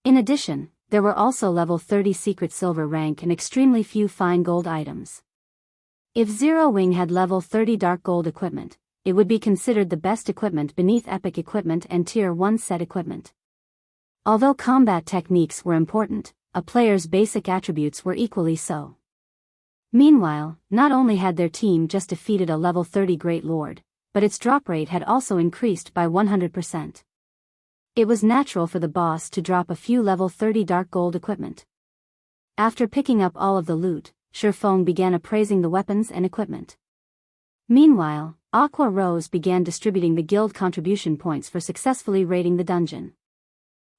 In addition, there were also level 30 secret silver rank and extremely few fine gold items. If Zero Wing had level 30 dark gold equipment, it would be considered the best equipment beneath epic equipment and tier 1 set equipment. Although combat techniques were important, a player's basic attributes were equally so. Meanwhile, not only had their team just defeated a level 30 Great Lord, but its drop rate had also increased by 100%. It was natural for the boss to drop a few level 30 dark gold equipment. After picking up all of the loot, Shifeng began appraising the weapons and equipment. Meanwhile, Aqua Rose began distributing the guild contribution points for successfully raiding the dungeon.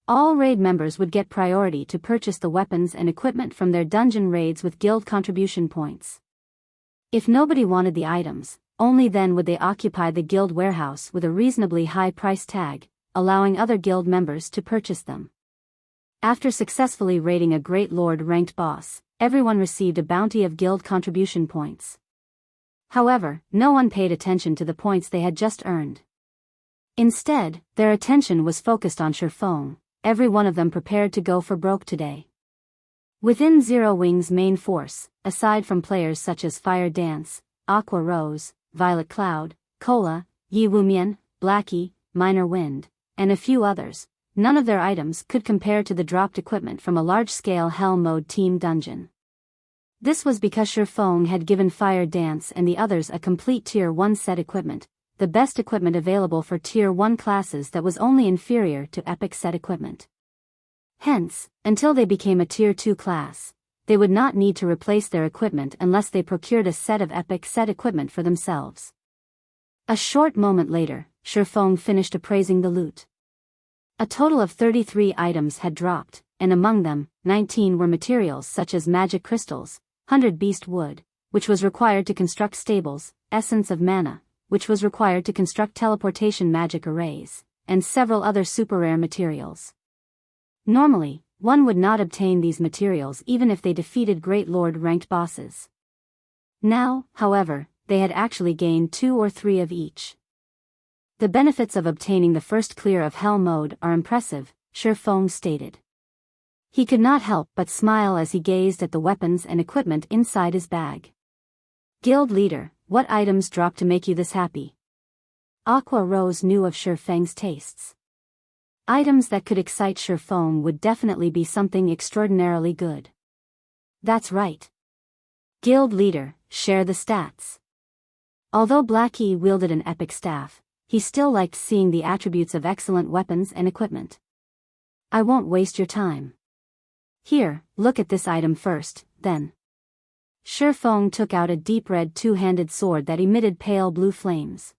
All raid members would get priority to purchase the weapons and equipment from their dungeon raids with guild contribution points. If nobody wanted the items, only then would they occupy the guild warehouse with a reasonably high price tag, allowing other guild members to purchase them. After successfully raiding a Great Lord ranked boss, everyone received a bounty of guild contribution points. However, no one paid attention to the points they had just earned. Instead, their attention was focused on Shifeng. Every one of them prepared to go for broke today. Within Zero Wing's main force, aside from players such as Fire Dance, Aqua Rose, Violet Cloud, Cola, Yi Wumian, Blackie, Minor Wind, and a few others, none of their items could compare to the dropped equipment from a large-scale Hell Mode team dungeon. This was because Shifeng had given Fire Dance and the others a complete Tier 1 set equipment, the best equipment available for Tier 1 classes that was only inferior to epic set equipment. Hence, until they became a Tier 2 class, they would not need to replace their equipment unless they procured a set of epic set equipment for themselves. A short moment later, Shifeng finished appraising the loot. A total of 33 items had dropped, and among them, 19 were materials such as magic crystals, 100 beast wood, which was required to construct stables, essence of mana, which was required to construct teleportation magic arrays, and several other super rare materials. Normally, one would not obtain these materials even if they defeated Great Lord ranked bosses. Now, however, they had actually gained 2 or 3 of each. The benefits of obtaining the first clear of Hell Mode are impressive, Shifeng stated. He could not help but smile as he gazed at the weapons and equipment inside his bag. Guild leader, what items dropped to make you this happy? Aqua Rose knew of Shifeng's tastes. Items that could excite Shifeng would definitely be something extraordinarily good. That's right. Guild leader, share the stats. Although Blackie wielded an epic staff, he still liked seeing the attributes of excellent weapons and equipment. I won't waste your time. Here, look at this item first, then. Shifeng took out a deep red two-handed sword that emitted pale blue flames.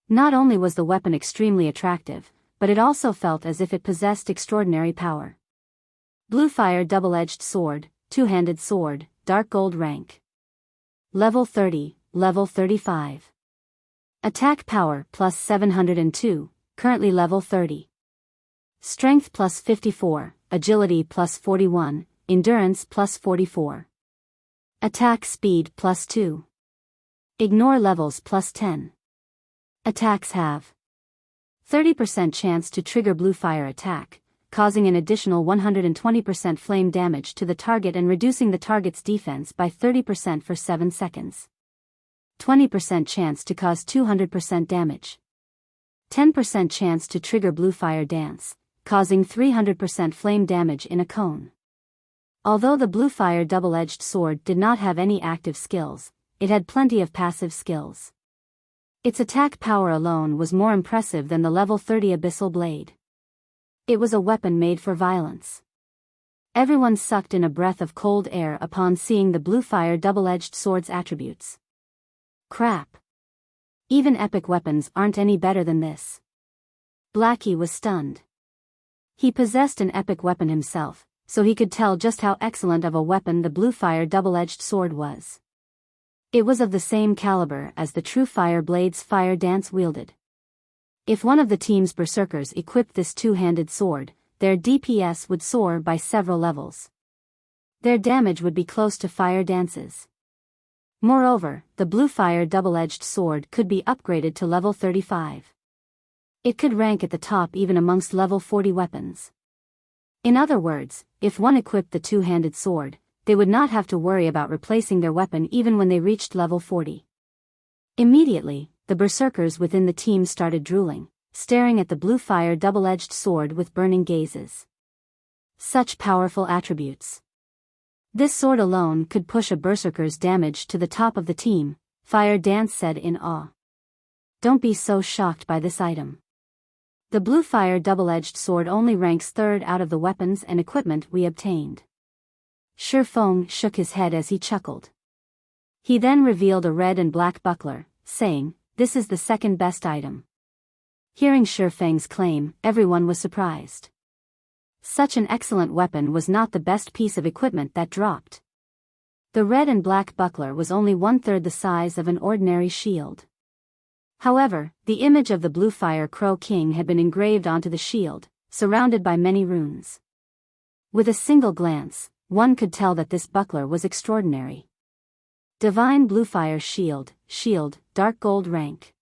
Not only was the weapon extremely attractive, but it also felt as if it possessed extraordinary power. Bluefire double-edged sword, two-handed sword, dark gold rank. Level 30, level 35. Attack power plus 702, currently level 30. Strength plus 54, agility plus 41, endurance plus 44. Attack speed plus 2. Ignore levels plus 10. Attacks have 30% chance to trigger Bluefire attack, causing an additional 120% flame damage to the target and reducing the target's defense by 30% for 7 seconds. 20% chance to cause 200% damage. 10% chance to trigger Bluefire dance, causing 300% flame damage in a cone. Although the Bluefire double-edged sword did not have any active skills, it had plenty of passive skills. Its attack power alone was more impressive than the level 30 Abyssal Blade. It was a weapon made for violence. Everyone sucked in a breath of cold air upon seeing the Bluefire double-edged sword's attributes. Crap. Even epic weapons aren't any better than this. Blackie was stunned. He possessed an epic weapon himself, so he could tell just how excellent of a weapon the Bluefire double-edged sword was. It was of the same caliber as the true Fire Blade's fire dance wielded. If one of the team's berserkers equipped this two-handed sword, their DPS would soar by several levels. Their damage would be close to Fire Dance's. Moreover, the Bluefire double-edged sword could be upgraded to level 35. It could rank at the top even amongst level 40 weapons. In other words, if one equipped the two-handed sword, they would not have to worry about replacing their weapon even when they reached level 40. Immediately, the berserkers within the team started drooling, staring at the Bluefire double-edged sword with burning gazes. Such powerful attributes. This sword alone could push a berserker's damage to the top of the team, Fire Dance said in awe. Don't be so shocked by this item. The Bluefire double-edged sword only ranks third out of the weapons and equipment we obtained. Shifeng shook his head as he chuckled. He then revealed a red and black buckler, saying, "This is the second best item." Hearing Shifeng's claim, everyone was surprised. Such an excellent weapon was not the best piece of equipment that dropped. The red and black buckler was only 1/3 the size of an ordinary shield. However, the image of the Bluefire Crow King had been engraved onto the shield, surrounded by many runes. With a single glance, one could tell that this buckler was extraordinary. Divine Bluefire Shield, Dark Gold rank.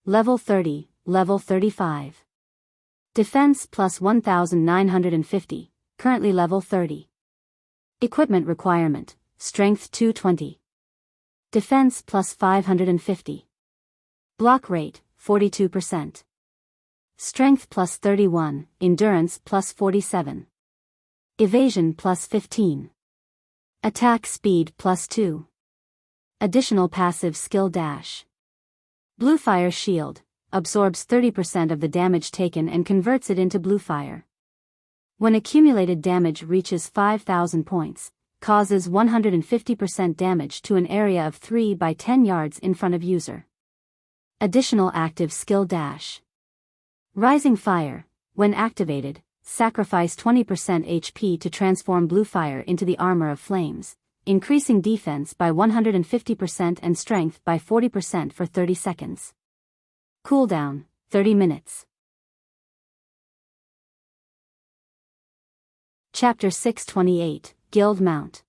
Level 30, Level 35. Defense plus 1950, currently level 30. Equipment requirement, Strength 220. Defense plus 550. Block rate, 42%. Strength plus 31, Endurance plus 47. Evasion plus 15. Attack speed plus 2. Additional passive skill dash. Bluefire Shield absorbs 30% of the damage taken and converts it into Bluefire. When accumulated damage reaches 5,000 points, causes 150% damage to an area of 3 by 10 yards in front of user. Additional active skill dash. Rising Fire, when activated, sacrifice 20% HP to transform Bluefire into the Armor of Flames, increasing defense by 150% and strength by 40% for 30 seconds. Cooldown, 30 minutes. Chapter 628, Guild Mount.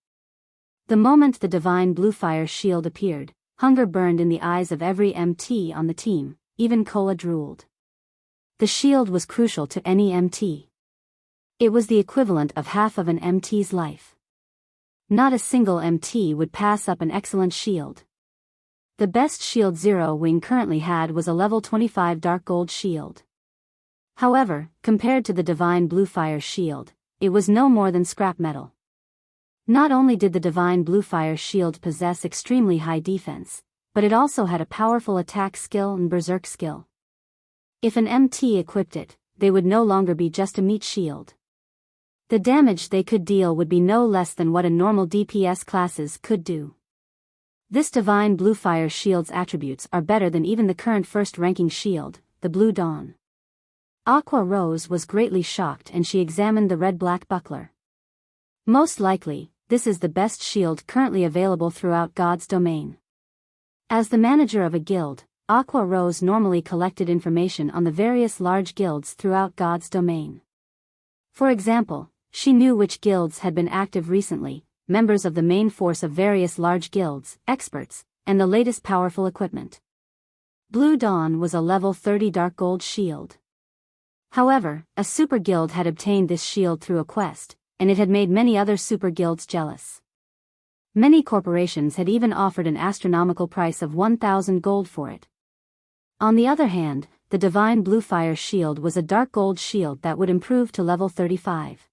The moment the Divine Bluefire Shield appeared, hunger burned in the eyes of every MT on the team, even Kola drooled. The shield was crucial to any MT. It was the equivalent of half of an MT's life. Not a single MT would pass up an excellent shield. The best shield Zero Wing currently had was a level 25 Dark Gold shield. However, compared to the Divine Bluefire Shield, it was no more than scrap metal. Not only did the Divine Bluefire Shield possess extremely high defense, but it also had a powerful attack skill and berserk skill. If an MT equipped it, they would no longer be just a meat shield. The damage they could deal would be no less than what a normal DPS classes could do. This Divine Bluefire Shield's attributes are better than even the current first-ranking shield, the Blue Dawn. Aqua Rose was greatly shocked and she examined the red-black buckler. Most likely, this is the best shield currently available throughout God's domain. As the manager of a guild, Aqua Rose normally collected information on the various large guilds throughout God's domain. For example, she knew which guilds had been active recently, members of the main force of various large guilds, experts, and the latest powerful equipment. Blue Dawn was a level 30 Dark Gold shield. However, a super guild had obtained this shield through a quest, and it had made many other super guilds jealous. Many corporations had even offered an astronomical price of 1,000 gold for it. On the other hand, the Divine Bluefire Shield was a Dark Gold shield that would improve to level 35.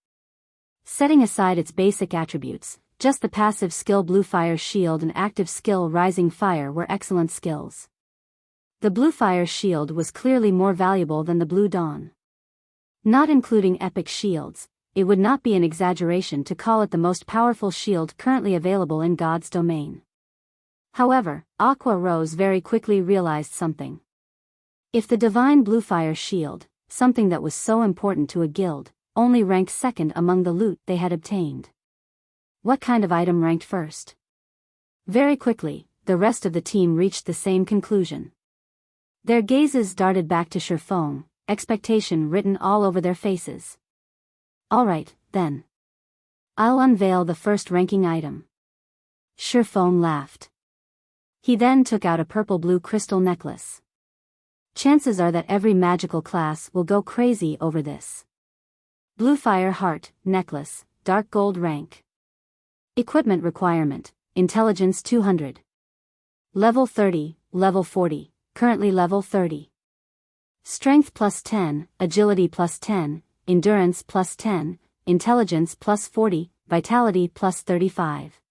Setting aside its basic attributes, just the passive skill Bluefire Shield and active skill Rising Fire were excellent skills. The Bluefire Shield was clearly more valuable than the Blue Dawn. Not including epic shields, it would not be an exaggeration to call it the most powerful shield currently available in God's domain. However, Aqua Rose very quickly realized something. If the divine Bluefire shield, something that was so important to a guild, only ranked second among the loot they had obtained, what kind of item ranked first? Very quickly, the rest of the team reached the same conclusion. Their gazes darted back to Shifeng, expectation written all over their faces. Alright, then. I'll unveil the first ranking item. Shifeng laughed. He then took out a purple-blue crystal necklace. Chances are that every magical class will go crazy over this. Bluefire Heart, Necklace, Dark Gold Rank. Equipment requirement, Intelligence 200. Level 30, Level 40, currently Level 30. Strength plus 10, Agility plus 10, Endurance plus 10, Intelligence plus 40, Vitality plus 35.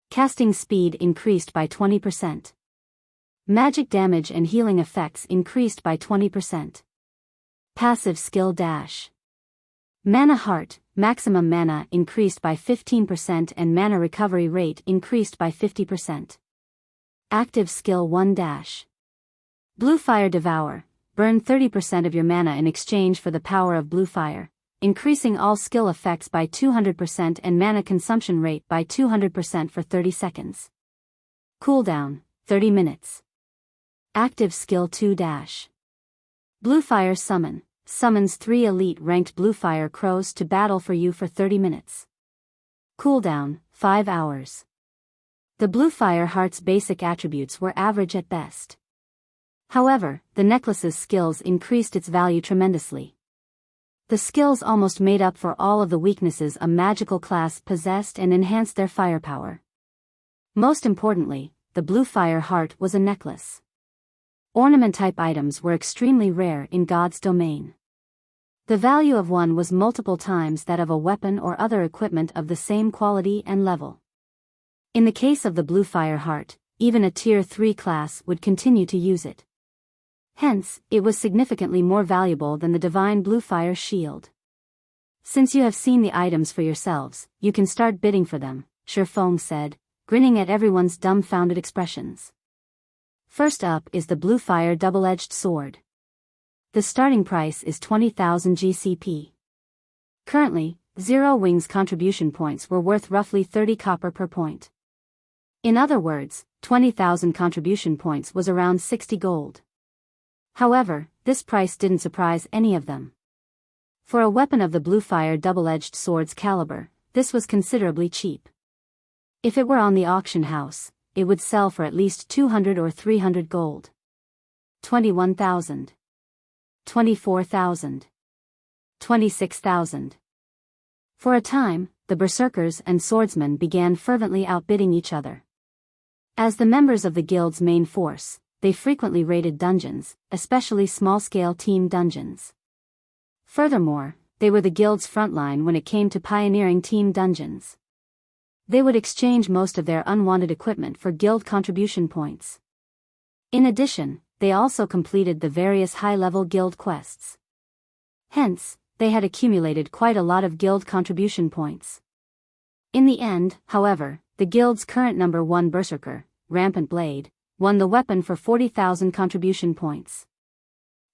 Casting speed increased by 20%. Magic damage and healing effects increased by 20%. Passive skill dash. Mana Heart, maximum mana increased by 15% and mana recovery rate increased by 50%. Active skill 1 dash. Bluefire Devour, burn 30% of your mana in exchange for the power of Bluefire, increasing all skill effects by 200% and mana consumption rate by 200% for 30 seconds. Cooldown, 30 minutes. Active skill 2 dash. Bluefire Summon, summons 3 elite ranked Bluefire crows to battle for you for 30 minutes. Cooldown, 5 hours. The Bluefire Heart's basic attributes were average at best. However, the necklace's skills increased its value tremendously. The skills almost made up for all of the weaknesses a magical class possessed and enhanced their firepower. Most importantly, the Bluefire Heart was a necklace. Ornament-type items were extremely rare in God's domain. The value of one was multiple times that of a weapon or other equipment of the same quality and level. In the case of the Bluefire Heart, even a Tier 3 class would continue to use it. Hence, it was significantly more valuable than the divine Bluefire shield. Since you have seen the items for yourselves, you can start bidding for them, Shifeng said, grinning at everyone's dumbfounded expressions. First up is the Bluefire double-edged sword. The starting price is 20,000 GCP. Currently, Zero Wings contribution points were worth roughly 30 copper per point. In other words, 20,000 contribution points was around 60 gold. However, this price didn't surprise any of them. For a weapon of the Bluefire double-edged sword's caliber, this was considerably cheap. If it were on the auction house, it would sell for at least 200 or 300 gold. 21,000. 24,000. 26,000. For a time, the berserkers and swordsmen began fervently outbidding each other. As the members of the guild's main force, they frequently raided dungeons, especially small-scale team dungeons. Furthermore, they were the guild's frontline when it came to pioneering team dungeons. They would exchange most of their unwanted equipment for guild contribution points. In addition, they also completed the various high-level guild quests. Hence, they had accumulated quite a lot of guild contribution points. In the end, however, the guild's current number 1 berserker, Rampant Blade, won the weapon for 40,000 contribution points.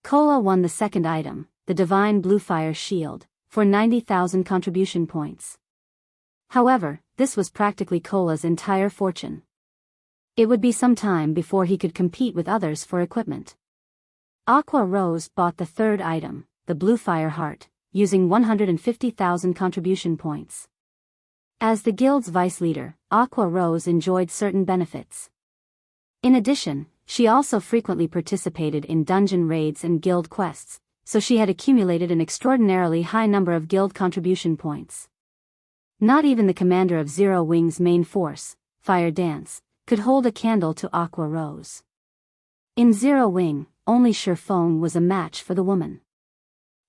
Kola won the second item, the Divine Bluefire Shield, for 90,000 contribution points. However, this was practically Kola's entire fortune. It would be some time before he could compete with others for equipment. Aqua Rose bought the third item, the Bluefire Heart, using 150,000 contribution points. As the guild's vice leader, Aqua Rose enjoyed certain benefits. In addition, she also frequently participated in dungeon raids and guild quests, so she had accumulated an extraordinarily high number of guild contribution points. Not even the commander of Zero Wing's main force, Fire Dance, could hold a candle to Aqua Rose. In Zero Wing, only Shifeng was a match for the woman.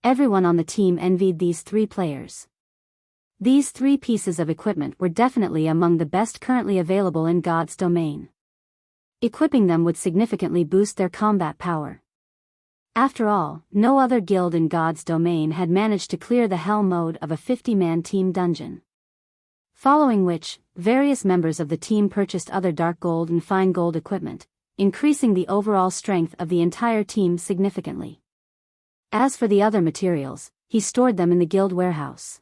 Everyone on the team envied these 3 players. These 3 pieces of equipment were definitely among the best currently available in God's domain. Equipping them would significantly boost their combat power. After all, no other guild in God's domain had managed to clear the hell mode of a 50-man team dungeon. Following which, various members of the team purchased other dark gold and fine gold equipment, increasing the overall strength of the entire team significantly. As for the other materials, he stored them in the guild warehouse.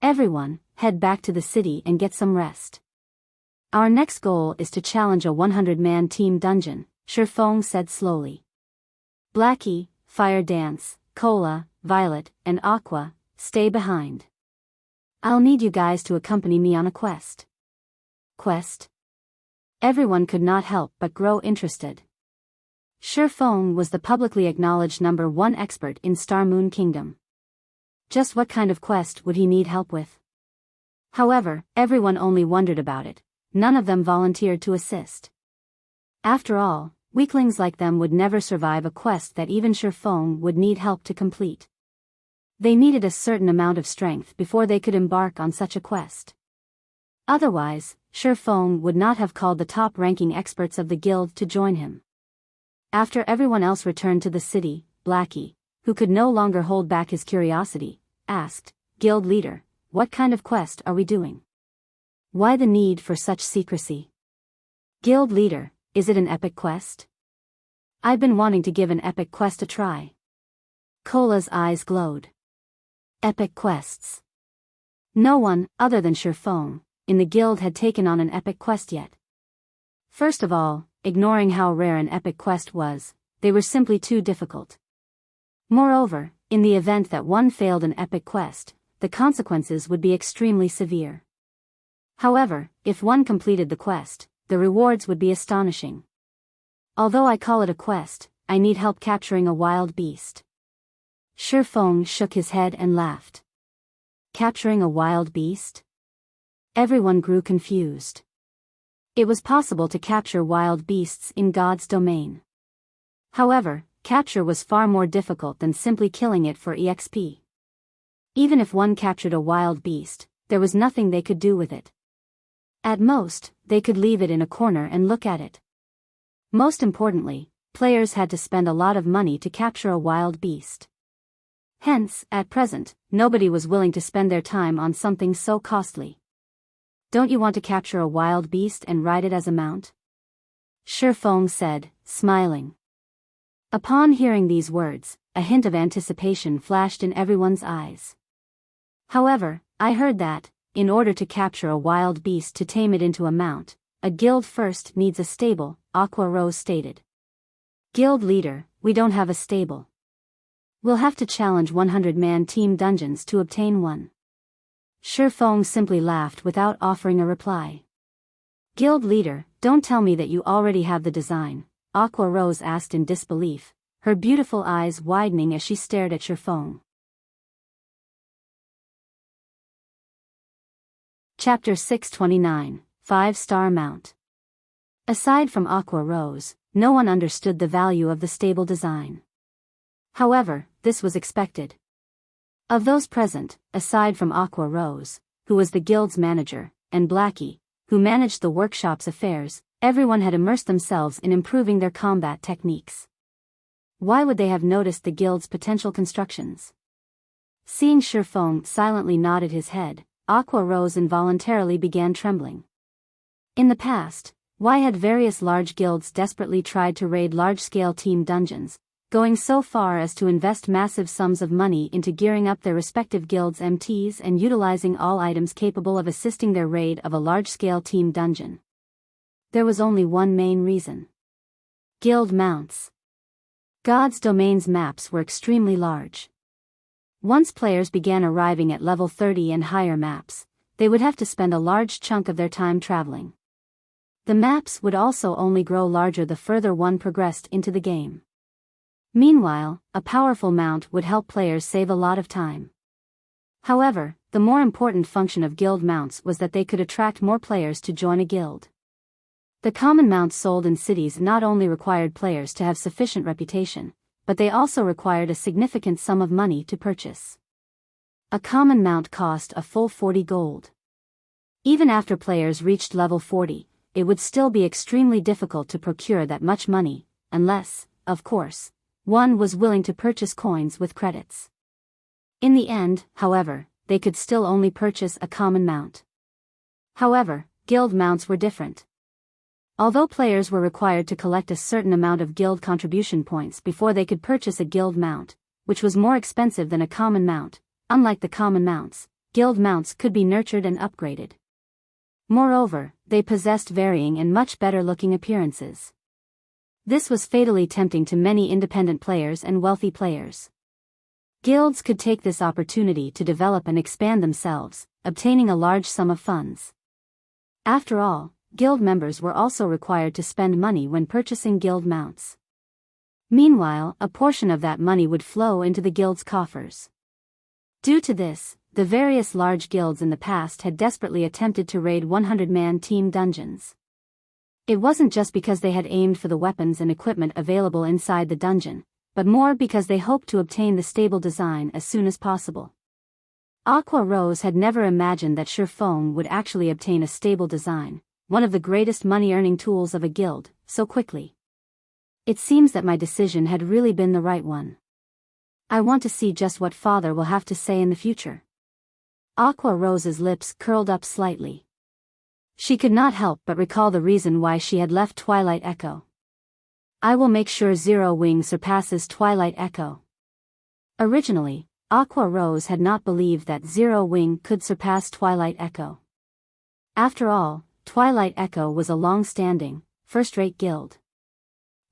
Everyone, head back to the city and get some rest. Our next goal is to challenge a 100-man team dungeon, Shifeng said slowly. Blackie, Fire Dance, Cola, Violet, and Aqua, stay behind. I'll need you guys to accompany me on a quest. Quest? Everyone could not help but grow interested. Shifeng was the publicly acknowledged #1 expert in Star Moon Kingdom. Just what kind of quest would he need help with? However, everyone only wondered about it. None of them volunteered to assist. After all, weaklings like them would never survive a quest that even Shifeng would need help to complete. They needed a certain amount of strength before they could embark on such a quest. Otherwise, Shifeng would not have called the top-ranking experts of the guild to join him. After everyone else returned to the city, Blackie, who could no longer hold back his curiosity, asked, "Guild leader, what kind of quest are we doing? Why the need for such secrecy?" "Guild leader, is it an epic quest? I've been wanting to give an epic quest a try." Cola's eyes glowed. Epic quests. No one, other than Shifeng, in the guild had taken on an epic quest yet. First of all, ignoring how rare an epic quest was, they were simply too difficult. Moreover, in the event that one failed an epic quest, the consequences would be extremely severe. However, if one completed the quest, the rewards would be astonishing. Although I call it a quest, I need help capturing a wild beast. Shifeng shook his head and laughed. Capturing a wild beast? Everyone grew confused. It was possible to capture wild beasts in God's domain. However, capture was far more difficult than simply killing it for EXP. Even if one captured a wild beast, there was nothing they could do with it. At most, they could leave it in a corner and look at it. Most importantly, players had to spend a lot of money to capture a wild beast. Hence, at present, nobody was willing to spend their time on something so costly. "Don't you want to capture a wild beast and ride it as a mount?" Shifeng said, smiling. Upon hearing these words, a hint of anticipation flashed in everyone's eyes. "However, I heard that, in order to capture a wild beast to tame it into a mount, a guild first needs a stable," Aqua Rose stated. "Guild leader, we don't have a stable. We'll have to challenge 100-man team dungeons to obtain one." Shifeng simply laughed without offering a reply. "Guild leader, don't tell me that you already have the design," Aqua Rose asked in disbelief, her beautiful eyes widening as she stared at Shifeng. Chapter 629, 5-Star Mount. Aside from Aqua Rose, no one understood the value of the stable design. However, this was expected. Of those present, aside from Aqua Rose, who was the guild's manager, and Blackie, who managed the workshop's affairs, everyone had immersed themselves in improving their combat techniques. Why would they have noticed the guild's potential constructions? Seeing Shifeng silently nodded his head, Aqua Rose involuntarily began trembling. In the past, why had various large guilds desperately tried to raid large-scale team dungeons, going so far as to invest massive sums of money into gearing up their respective guilds' MTs and utilizing all items capable of assisting their raid of a large-scale team dungeon? There was only one main reason. Guild mounts. God's domain's maps were extremely large. Once players began arriving at level 30 and higher maps, they would have to spend a large chunk of their time traveling. The maps would also only grow larger the further one progressed into the game. Meanwhile, a powerful mount would help players save a lot of time. However, the more important function of guild mounts was that they could attract more players to join a guild. The common mounts sold in cities not only required players to have sufficient reputation, but they also required a significant sum of money to purchase. A common mount cost a full 40 gold. Even after players reached level 40, it would still be extremely difficult to procure that much money, unless, of course, one was willing to purchase coins with credits. In the end, however, they could still only purchase a common mount. However, guild mounts were different. Although players were required to collect a certain amount of guild contribution points before they could purchase a guild mount, which was more expensive than a common mount, unlike the common mounts, guild mounts could be nurtured and upgraded. Moreover, they possessed varying and much better-looking appearances. This was fatally tempting to many independent players and wealthy players. Guilds could take this opportunity to develop and expand themselves, obtaining a large sum of funds. After all, guild members were also required to spend money when purchasing guild mounts. Meanwhile, a portion of that money would flow into the guild's coffers. Due to this, the various large guilds in the past had desperately attempted to raid 100-man team dungeons. It wasn't just because they had aimed for the weapons and equipment available inside the dungeon, but more because they hoped to obtain the stable design as soon as possible. Aqua Rose had never imagined that Shifeng would actually obtain a stable design, one of the greatest money-earning tools of a guild, so quickly. It seems that my decision had really been the right one. I want to see just what father will have to say in the future. Aqua Rose's lips curled up slightly. She could not help but recall the reason why she had left Twilight Echo. I will make sure Zero Wing surpasses Twilight Echo. Originally, Aqua Rose had not believed that Zero Wing could surpass Twilight Echo. After all, Twilight Echo was a long-standing, first-rate guild.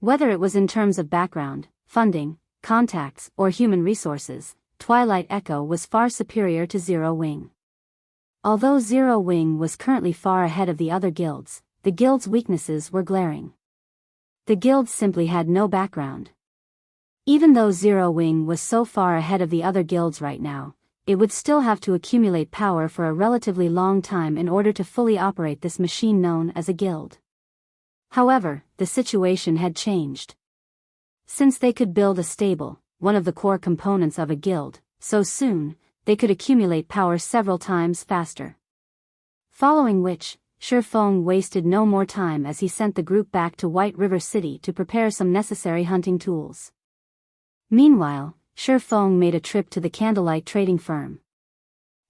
Whether it was in terms of background, funding, contacts, or human resources, Twilight Echo was far superior to Zero Wing. Although Zero Wing was currently far ahead of the other guilds, the guild's weaknesses were glaring. The guild simply had no background. Even though Zero Wing was so far ahead of the other guilds right now, it would still have to accumulate power for a relatively long time in order to fully operate this machine known as a guild. However, the situation had changed. Since they could build a stable, one of the core components of a guild, so soon, they could accumulate power several times faster. Following which, Shifeng wasted no more time as he sent the group back to White River City to prepare some necessary hunting tools. Meanwhile, Shifeng made a trip to the Candlelight trading firm.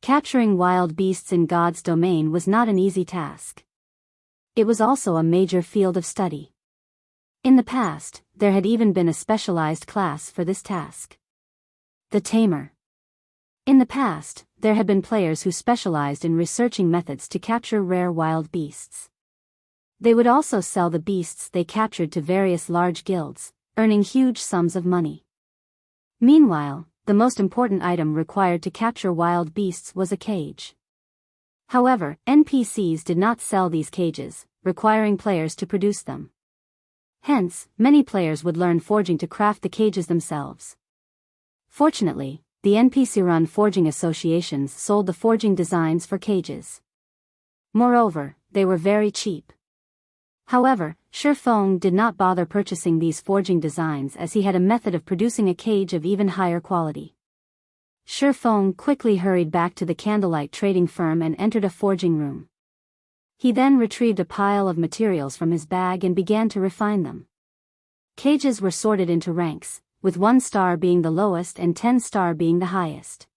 Capturing wild beasts in God's domain was not an easy task. It was also a major field of study. In the past, there had even been a specialized class for this task. The Tamer. In the past, there had been players who specialized in researching methods to capture rare wild beasts. They would also sell the beasts they captured to various large guilds, earning huge sums of money. Meanwhile, the most important item required to capture wild beasts was a cage. However, NPCs did not sell these cages, requiring players to produce them. Hence, many players would learn forging to craft the cages themselves. Fortunately, the NPC-run forging associations sold the forging designs for cages. Moreover, they were very cheap. However, Shifeng did not bother purchasing these forging designs as he had a method of producing a cage of even higher quality. Shifeng quickly hurried back to the Candlelight trading firm and entered a forging room. He then retrieved a pile of materials from his bag and began to refine them. Cages were sorted into ranks, with 1 star being the lowest and 10 star being the highest.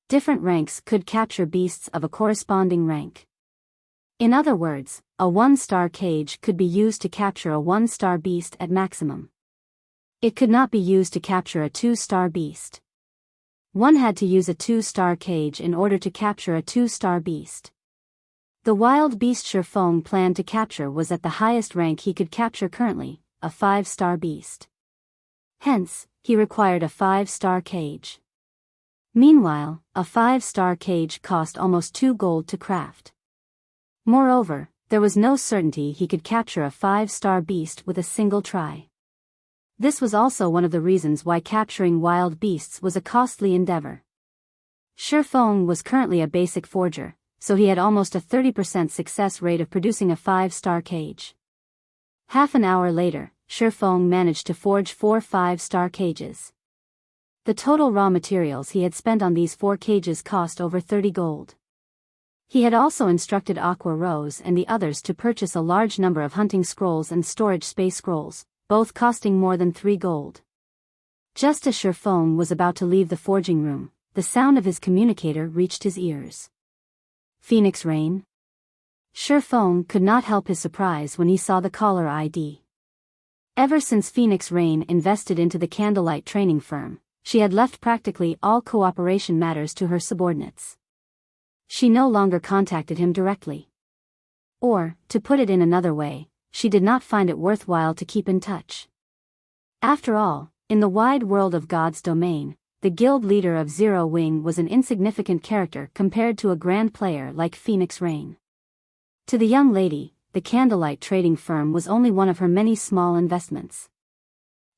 Different ranks could capture beasts of a corresponding rank. In other words, a 1-star cage could be used to capture a 1-star beast at maximum. It could not be used to capture a 2-star beast. One had to use a 2-star cage in order to capture a 2-star beast. The wild beast Shifeng planned to capture was at the highest rank he could capture currently, a 5-star beast. Hence, he required a 5-star cage. Meanwhile, a 5-star cage cost almost 2 gold to craft. Moreover, there was no certainty he could capture a 5-star beast with a single try. This was also one of the reasons why capturing wild beasts was a costly endeavor. Shifeng was currently a basic forger, so he had almost a 30% success rate of producing a 5-star cage. Half an hour later, Shifeng managed to forge 4 5-star cages. The total raw materials he had spent on these 4 cages cost over 30 gold. He had also instructed Aqua Rose and the others to purchase a large number of hunting scrolls and storage space scrolls, both costing more than 3 gold. Just as Shifeng was about to leave the forging room, the sound of his communicator reached his ears. Phoenix Rain? Shifeng could not help his surprise when he saw the caller ID. Ever since Phoenix Rain invested into the Candlelight training firm, she had left practically all cooperation matters to her subordinates. She no longer contacted him directly. Or, to put it in another way, she did not find it worthwhile to keep in touch. After all, in the wide world of God's domain, the guild leader of Zero Wing was an insignificant character compared to a grand player like Phoenix Rain. To the young lady, the Candlelight trading firm was only one of her many small investments.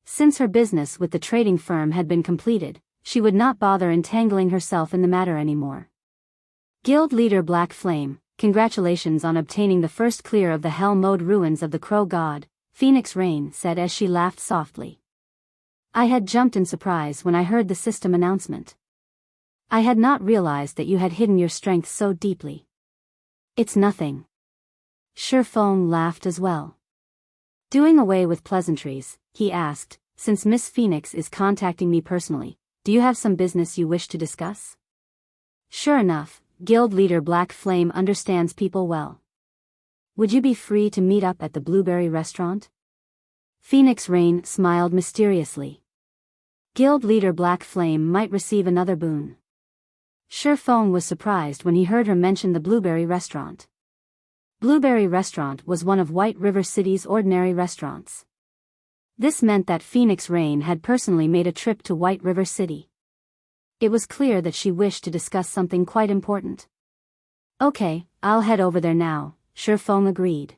Since her business with the trading firm had been completed, she would not bother entangling herself in the matter anymore. Guild leader Black Flame, congratulations on obtaining the first clear of the Hell Mode ruins of the Crow God, Phoenix Rain said as she laughed softly. I had jumped in surprise when I heard the system announcement. I had not realized that you had hidden your strength so deeply. It's nothing. Shifeng laughed as well. Doing away with pleasantries, he asked, since Miss Phoenix is contacting me personally, do you have some business you wish to discuss? Sure enough, Guild leader Black Flame understands people well. Would you be free to meet up at the Blueberry restaurant? Phoenix Rain smiled mysteriously. Guild leader Black Flame might receive another boon. Shifeng was surprised when he heard her mention the Blueberry restaurant. Blueberry restaurant was one of White River City's ordinary restaurants. This meant that Phoenix Rain had personally made a trip to White River City. It was clear that she wished to discuss something quite important. Okay, I'll head over there now, Shifeng agreed.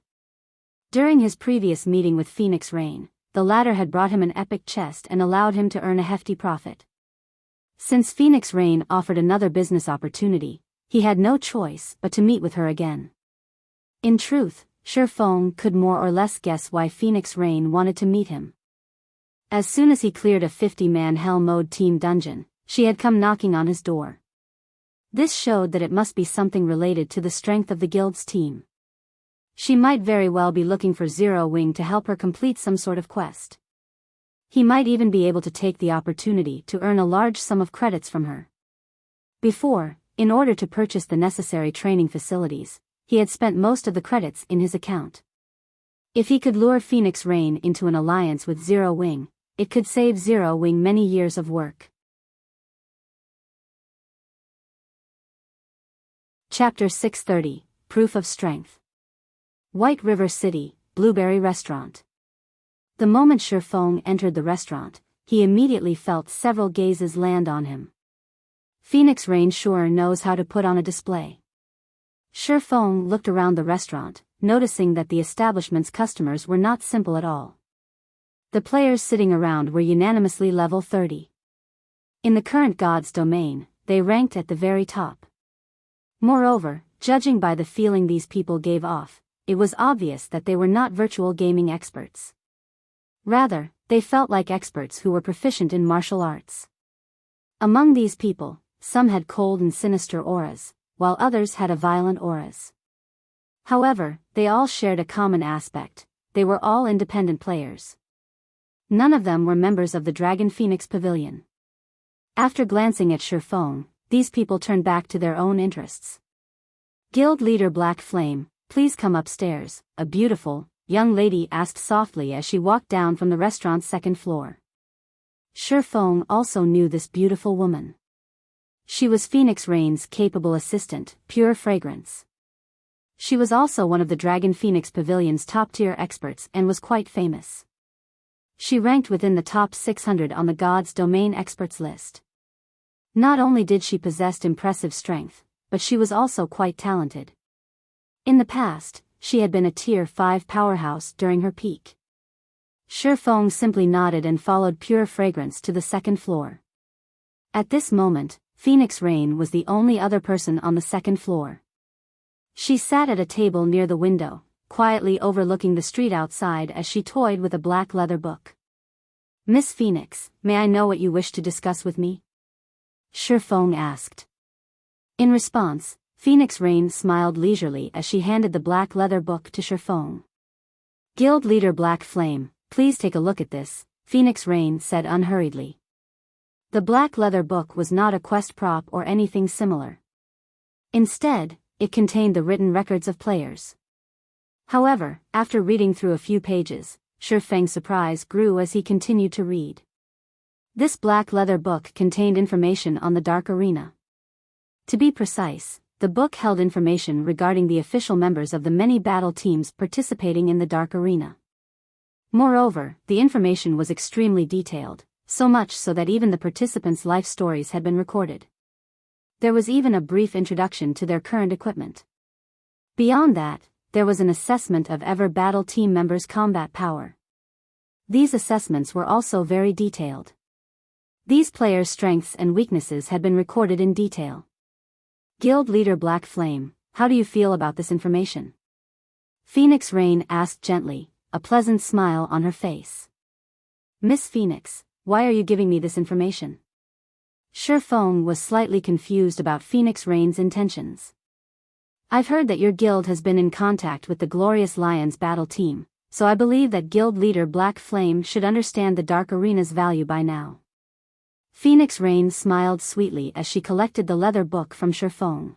During his previous meeting with Phoenix Rain, the latter had brought him an epic chest and allowed him to earn a hefty profit. Since Phoenix Rain offered another business opportunity, he had no choice but to meet with her again. In truth, Shifeng could more or less guess why Phoenix Rain wanted to meet him. As soon as he cleared a 50-man Hell Mode team dungeon, she had come knocking on his door. This showed that it must be something related to the strength of the guild's team. She might very well be looking for Zero Wing to help her complete some sort of quest. He might even be able to take the opportunity to earn a large sum of credits from her. Before, in order to purchase the necessary training facilities, he had spent most of the credits in his account. If he could lure Phoenix Rain into an alliance with Zero Wing, it could save Zero Wing many years of work. Chapter 630, Proof of Strength. White River City, Blueberry Restaurant. The moment Shifeng entered the restaurant, he immediately felt several gazes land on him. Phoenix Rain sure knows how to put on a display. Shifeng looked around the restaurant, noticing that the establishment's customers were not simple at all. The players sitting around were unanimously level 30. In the current God's domain, they ranked at the very top. Moreover, judging by the feeling these people gave off, it was obvious that they were not virtual gaming experts. Rather, they felt like experts who were proficient in martial arts. Among these people, some had cold and sinister auras, while others had a violent auras. However, they all shared a common aspect: they were all independent players. None of them were members of the Dragon Phoenix Pavilion. After glancing at Shifeng, these people turned back to their own interests. Guild leader Black Flame, please come upstairs, a beautiful, young lady asked softly as she walked down from the restaurant's second floor. Shifeng also knew this beautiful woman. She was Phoenix Rain's capable assistant, Pure Fragrance. She was also one of the Dragon Phoenix Pavilion's top-tier experts and was quite famous. She ranked within the top 600 on the God's Domain experts list. Not only did she possess impressive strength, but she was also quite talented. In the past, she had been a Tier 5 powerhouse during her peak. Shifeng simply nodded and followed Pure Fragrance to the second floor. At this moment, Phoenix Rain was the only other person on the second floor. She sat at a table near the window, quietly overlooking the street outside as she toyed with a black leather book. Miss Phoenix, may I know what you wish to discuss with me? Shifeng asked. In response, Phoenix Rain smiled leisurely as she handed the black leather book to Shifeng. Guild leader Black Flame, please take a look at this, Phoenix Rain said unhurriedly. The black leather book was not a quest prop or anything similar. Instead, it contained the written records of players. However, after reading through a few pages, Shi Feng's surprise grew as he continued to read. This black leather book contained information on the Dark Arena. To be precise, the book held information regarding the official members of the many battle teams participating in the Dark Arena. Moreover, the information was extremely detailed, so much so that even the participants' life stories had been recorded. There was even a brief introduction to their current equipment. Beyond that, there was an assessment of ever battle team members' combat power. These assessments were also very detailed. These players' strengths and weaknesses had been recorded in detail. Guild leader Black Flame, how do you feel about this information? Phoenix Rain asked gently, a pleasant smile on her face. Miss Phoenix, why are you giving me this information? Shi Feng was slightly confused about Phoenix Rain's intentions. I've heard that your guild has been in contact with the Glorious Lions battle team, so I believe that guild leader Black Flame should understand the Dark Arena's value by now. Phoenix Rain smiled sweetly as she collected the leather book from Shi Feng.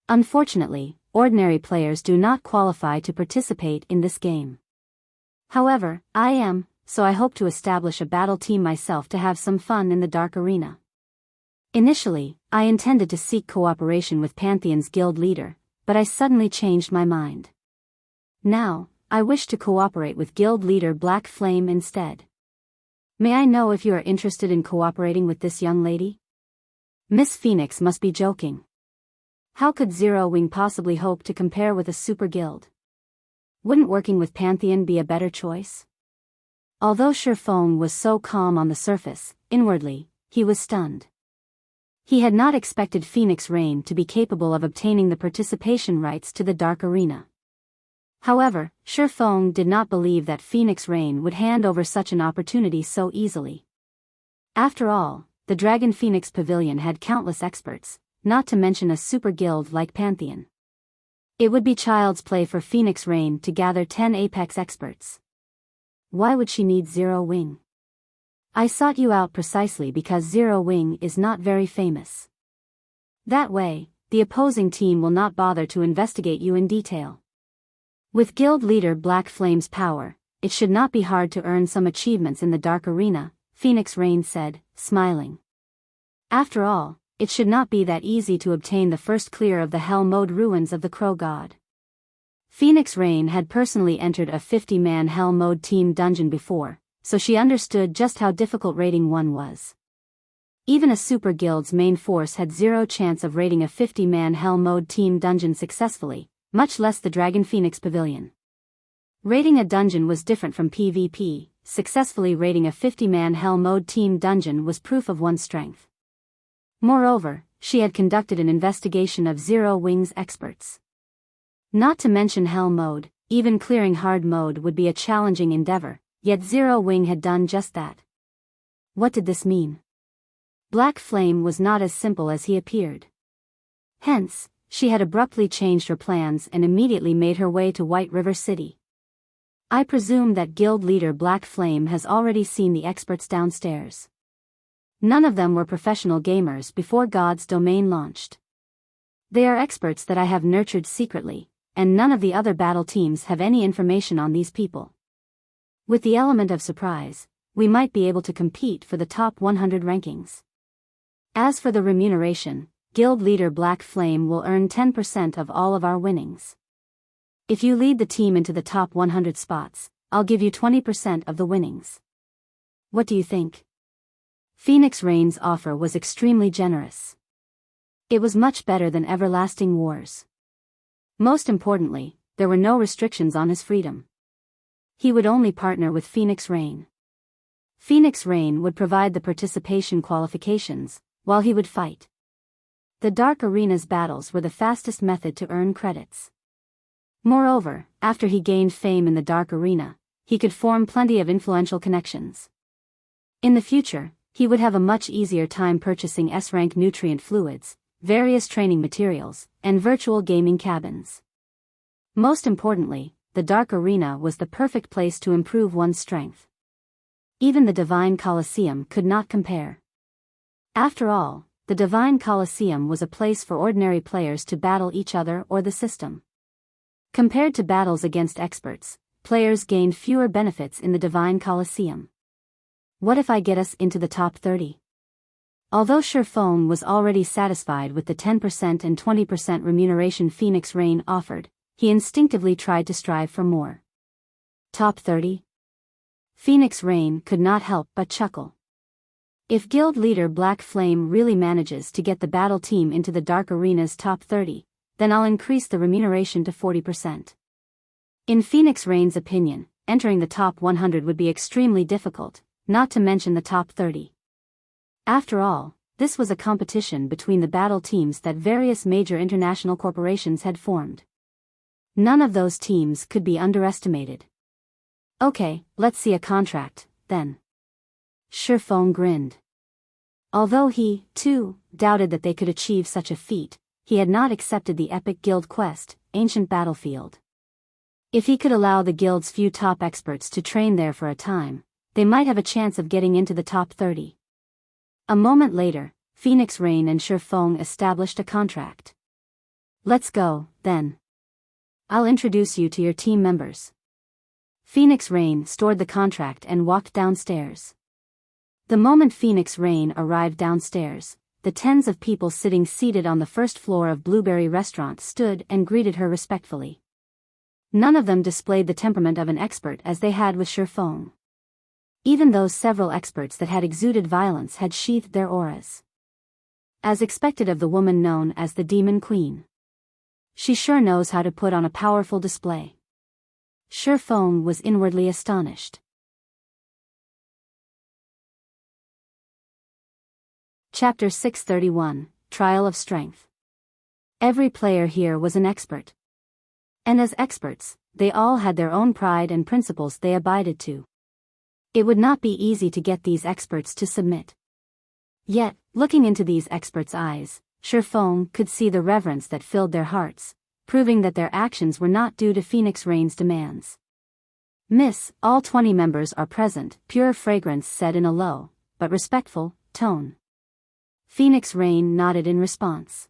Unfortunately, ordinary players do not qualify to participate in this game. However, I am, so I hope to establish a battle team myself to have some fun in the Dark Arena. Initially, I intended to seek cooperation with Pantheon's guild leader, but I suddenly changed my mind. Now, I wish to cooperate with guild leader Black Flame instead. May I know if you are interested in cooperating with this young lady? Miss Phoenix must be joking. How could Zero Wing possibly hope to compare with a super guild? Wouldn't working with Pantheon be a better choice? Although Shi Feng was so calm on the surface, inwardly, he was stunned. He had not expected Phoenix Rain to be capable of obtaining the participation rights to the Dark Arena. However, Shi Feng did not believe that Phoenix Rain would hand over such an opportunity so easily. After all, the Dragon Phoenix Pavilion had countless experts, not to mention a super guild like Pantheon. It would be child's play for Phoenix Rain to gather 10 Apex experts. Why would she need Zero Wing? I sought you out precisely because Zero Wing is not very famous. That way, the opposing team will not bother to investigate you in detail. With guild leader Black Flame's power, it should not be hard to earn some achievements in the Dark Arena, Phoenix Rain said, smiling. After all, it should not be that easy to obtain the first clear of the Hell Mode ruins of the Crow God. Phoenix Rain had personally entered a 50-man Hell Mode team dungeon before, so she understood just how difficult raiding one was. Even a super guild's main force had zero chance of raiding a 50-man Hell Mode team dungeon successfully, much less the Dragon Phoenix Pavilion. Raiding a dungeon was different from PvP, successfully raiding a 50-man Hell Mode team dungeon was proof of one's strength. Moreover, she had conducted an investigation of Zero Wing's experts. Not to mention Hell Mode, even clearing Hard Mode would be a challenging endeavor, yet Zero Wing had done just that. What did this mean? Black Flame was not as simple as he appeared. Hence, she had abruptly changed her plans and immediately made her way to White River City. I presume that guild leader Black Flame has already seen the experts downstairs. None of them were professional gamers before God's domain launched. They are experts that I have nurtured secretly, and none of the other battle teams have any information on these people. With the element of surprise, we might be able to compete for the top 100 rankings. As for the remuneration, guild leader Black Flame will earn 10% of all of our winnings. If you lead the team into the top 100 spots, I'll give you 20% of the winnings. What do you think? Phoenix Rain's offer was extremely generous. It was much better than Everlasting Wars. Most importantly, there were no restrictions on his freedom. He would only partner with Phoenix Rain. Phoenix Rain would provide the participation qualifications, while he would fight. The Dark Arena's battles were the fastest method to earn credits. Moreover, after he gained fame in the Dark Arena, he could form plenty of influential connections. In the future, he would have a much easier time purchasing S-rank nutrient fluids, various training materials, and virtual gaming cabins. Most importantly, the Dark Arena was the perfect place to improve one's strength. Even the Divine Colosseum could not compare. After all, the Divine Colosseum was a place for ordinary players to battle each other or the system. Compared to battles against experts, players gained fewer benefits in the Divine Colosseum. What if I get us into the top 30? Although Shifeng was already satisfied with the 10% and 20% remuneration Phoenix Rain offered, he instinctively tried to strive for more. Top 30? Phoenix Rain could not help but chuckle. If guild leader Black Flame really manages to get the battle team into the Dark Arena's top 30, then I'll increase the remuneration to 40%. In Phoenix Rain's opinion, entering the top 100 would be extremely difficult, not to mention the top 30. After all, this was a competition between the battle teams that various major international corporations had formed. None of those teams could be underestimated. Okay, let's see a contract, then. Shifeng grinned. Although he, too, doubted that they could achieve such a feat, he had not accepted the epic guild quest, Ancient Battlefield. If he could allow the guild's few top experts to train there for a time, they might have a chance of getting into the top 30. A moment later, Phoenix Rain and Shifeng established a contract. Let's go, then. I'll introduce you to your team members. Phoenix Rain stored the contract and walked downstairs. The moment Phoenix Rain arrived downstairs, the tens of people seated on the first floor of Blueberry Restaurant stood and greeted her respectfully. None of them displayed the temperament of an expert as they had with Shifeng. Even those several experts that had exuded violence had sheathed their auras. As expected of the woman known as the Demon Queen. She sure knows how to put on a powerful display. Shifeng was inwardly astonished. Chapter 631, Trial of Strength. Every player here was an expert. And as experts, they all had their own pride and principles they abided to. It would not be easy to get these experts to submit. Yet, looking into these experts' eyes, Shifeng could see the reverence that filled their hearts, proving that their actions were not due to Phoenix Rain's demands. Miss, all 20 members are present, Pure Fragrance said in a low, but respectful, tone. Phoenix Rain nodded in response.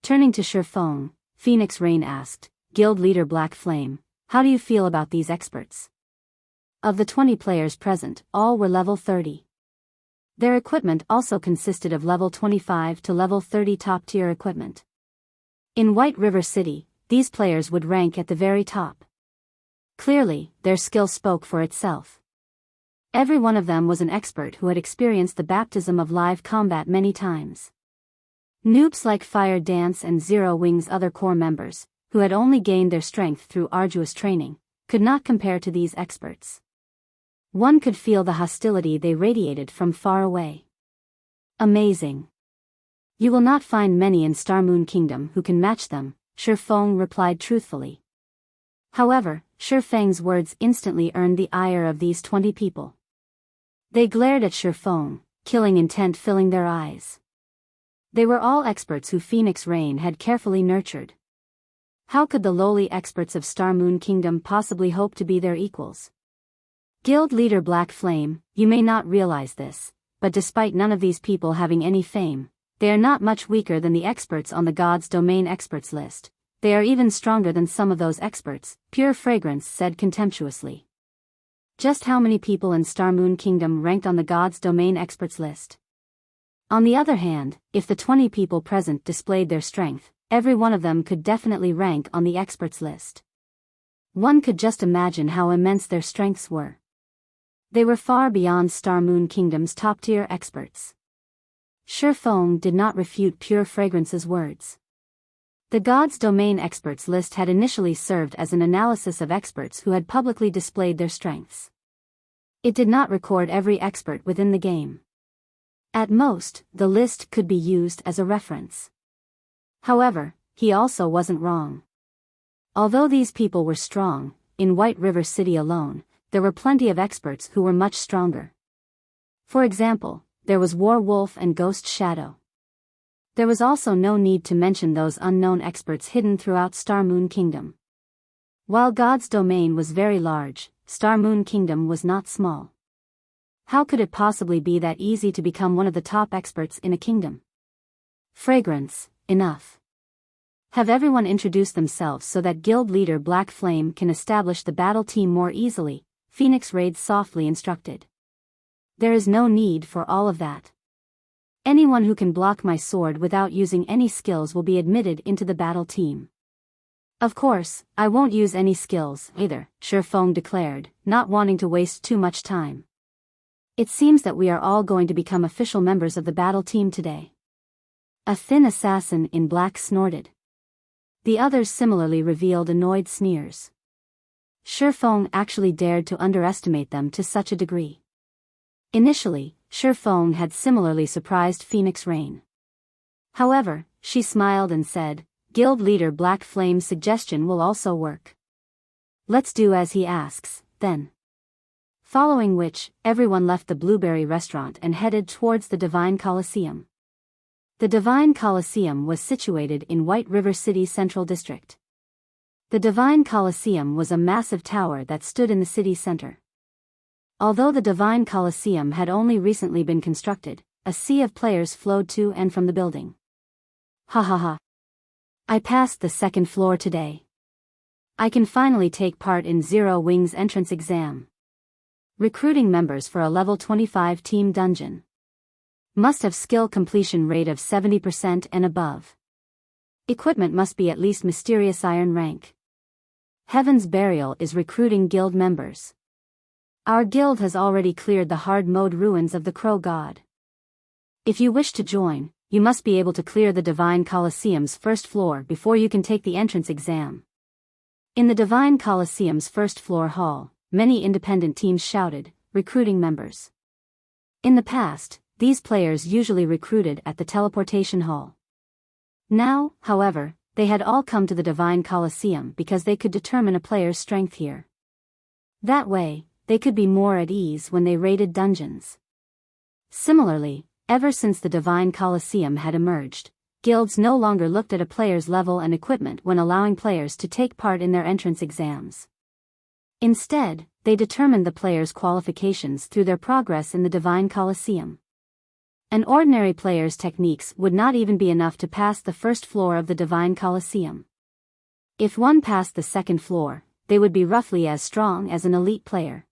Turning to Shifeng, Phoenix Rain asked, Guild Leader Black Flame, how do you feel about these experts? Of the 20 players present, all were level 30. Their equipment also consisted of level 25 to level 30 top-tier equipment. In White River City, these players would rank at the very top. Clearly, their skill spoke for itself. Every one of them was an expert who had experienced the baptism of live combat many times. Noobs like Fire Dance and Zero Wing's other core members, who had only gained their strength through arduous training, could not compare to these experts. One could feel the hostility they radiated from far away. Amazing. You will not find many in Starmoon Kingdom who can match them, Shifeng replied truthfully. However, Shifeng's words instantly earned the ire of these 20 people. They glared at Shifeng, killing intent filling their eyes. They were all experts who Phoenix Rain had carefully nurtured. How could the lowly experts of Starmoon Kingdom possibly hope to be their equals? Guild Leader Black Flame, you may not realize this, but despite none of these people having any fame, they are not much weaker than the experts on the God's Domain experts list. They are even stronger than some of those experts, Pure Fragrance said contemptuously. Just how many people in Starmoon Kingdom ranked on the God's Domain experts list? On the other hand, if the 20 people present displayed their strength, every one of them could definitely rank on the experts list. One could just imagine how immense their strengths were. They were far beyond Starmoon Kingdom's top-tier experts. Shifeng did not refute Pure Fragrance's words. The God's Domain experts list had initially served as an analysis of experts who had publicly displayed their strengths. It did not record every expert within the game. At most, the list could be used as a reference. However, he also wasn't wrong. Although these people were strong, in White River City alone, there were plenty of experts who were much stronger. For example, there was Warwolf and Ghost Shadow. There was also no need to mention those unknown experts hidden throughout Starmoon Kingdom. While God's Domain was very large, Starmoon Kingdom was not small. How could it possibly be that easy to become one of the top experts in a kingdom? Fragrance, enough. Have everyone introduce themselves so that guild leader Black Flame can establish the battle team more easily, Phoenix Raid softly instructed. There is no need for all of that. Anyone who can block my sword without using any skills will be admitted into the battle team. Of course, I won't use any skills either, Shifeng declared, not wanting to waste too much time. It seems that we are all going to become official members of the battle team today. A thin assassin in black snorted. The others similarly revealed annoyed sneers. Shifeng actually dared to underestimate them to such a degree. Initially, Shifeng had similarly surprised Phoenix Rain. However, she smiled and said, Guild leader Black Flame's suggestion will also work. Let's do as he asks, then. Following which, everyone left the Blueberry restaurant and headed towards the Divine Coliseum. The Divine Coliseum was situated in White River City's Central District. The Divine Coliseum was a massive tower that stood in the city center. Although the Divine Coliseum had only recently been constructed, a sea of players flowed to and from the building. Ha ha ha. I passed the second floor today. I can finally take part in Zero Wing's entrance exam. Recruiting members for a level 25 team dungeon. Must have skill completion rate of 70% and above. Equipment must be at least Mysterious Iron rank. Heaven's Burial is recruiting guild members. Our guild has already cleared the hard mode ruins of the Crow God. If you wish to join, you must be able to clear the Divine Coliseum's first floor before you can take the entrance exam. In the Divine Coliseum's first floor hall, many independent teams shouted, recruiting members. In the past, these players usually recruited at the teleportation hall. Now, however, they had all come to the Divine Coliseum because they could determine a player's strength here. That way, they could be more at ease when they raided dungeons. Similarly, ever since the Divine Coliseum had emerged, guilds no longer looked at a player's level and equipment when allowing players to take part in their entrance exams. Instead, they determined the player's qualifications through their progress in the Divine Coliseum. An ordinary player's techniques would not even be enough to pass the first floor of the Divine Coliseum. If one passed the second floor, they would be roughly as strong as an elite player.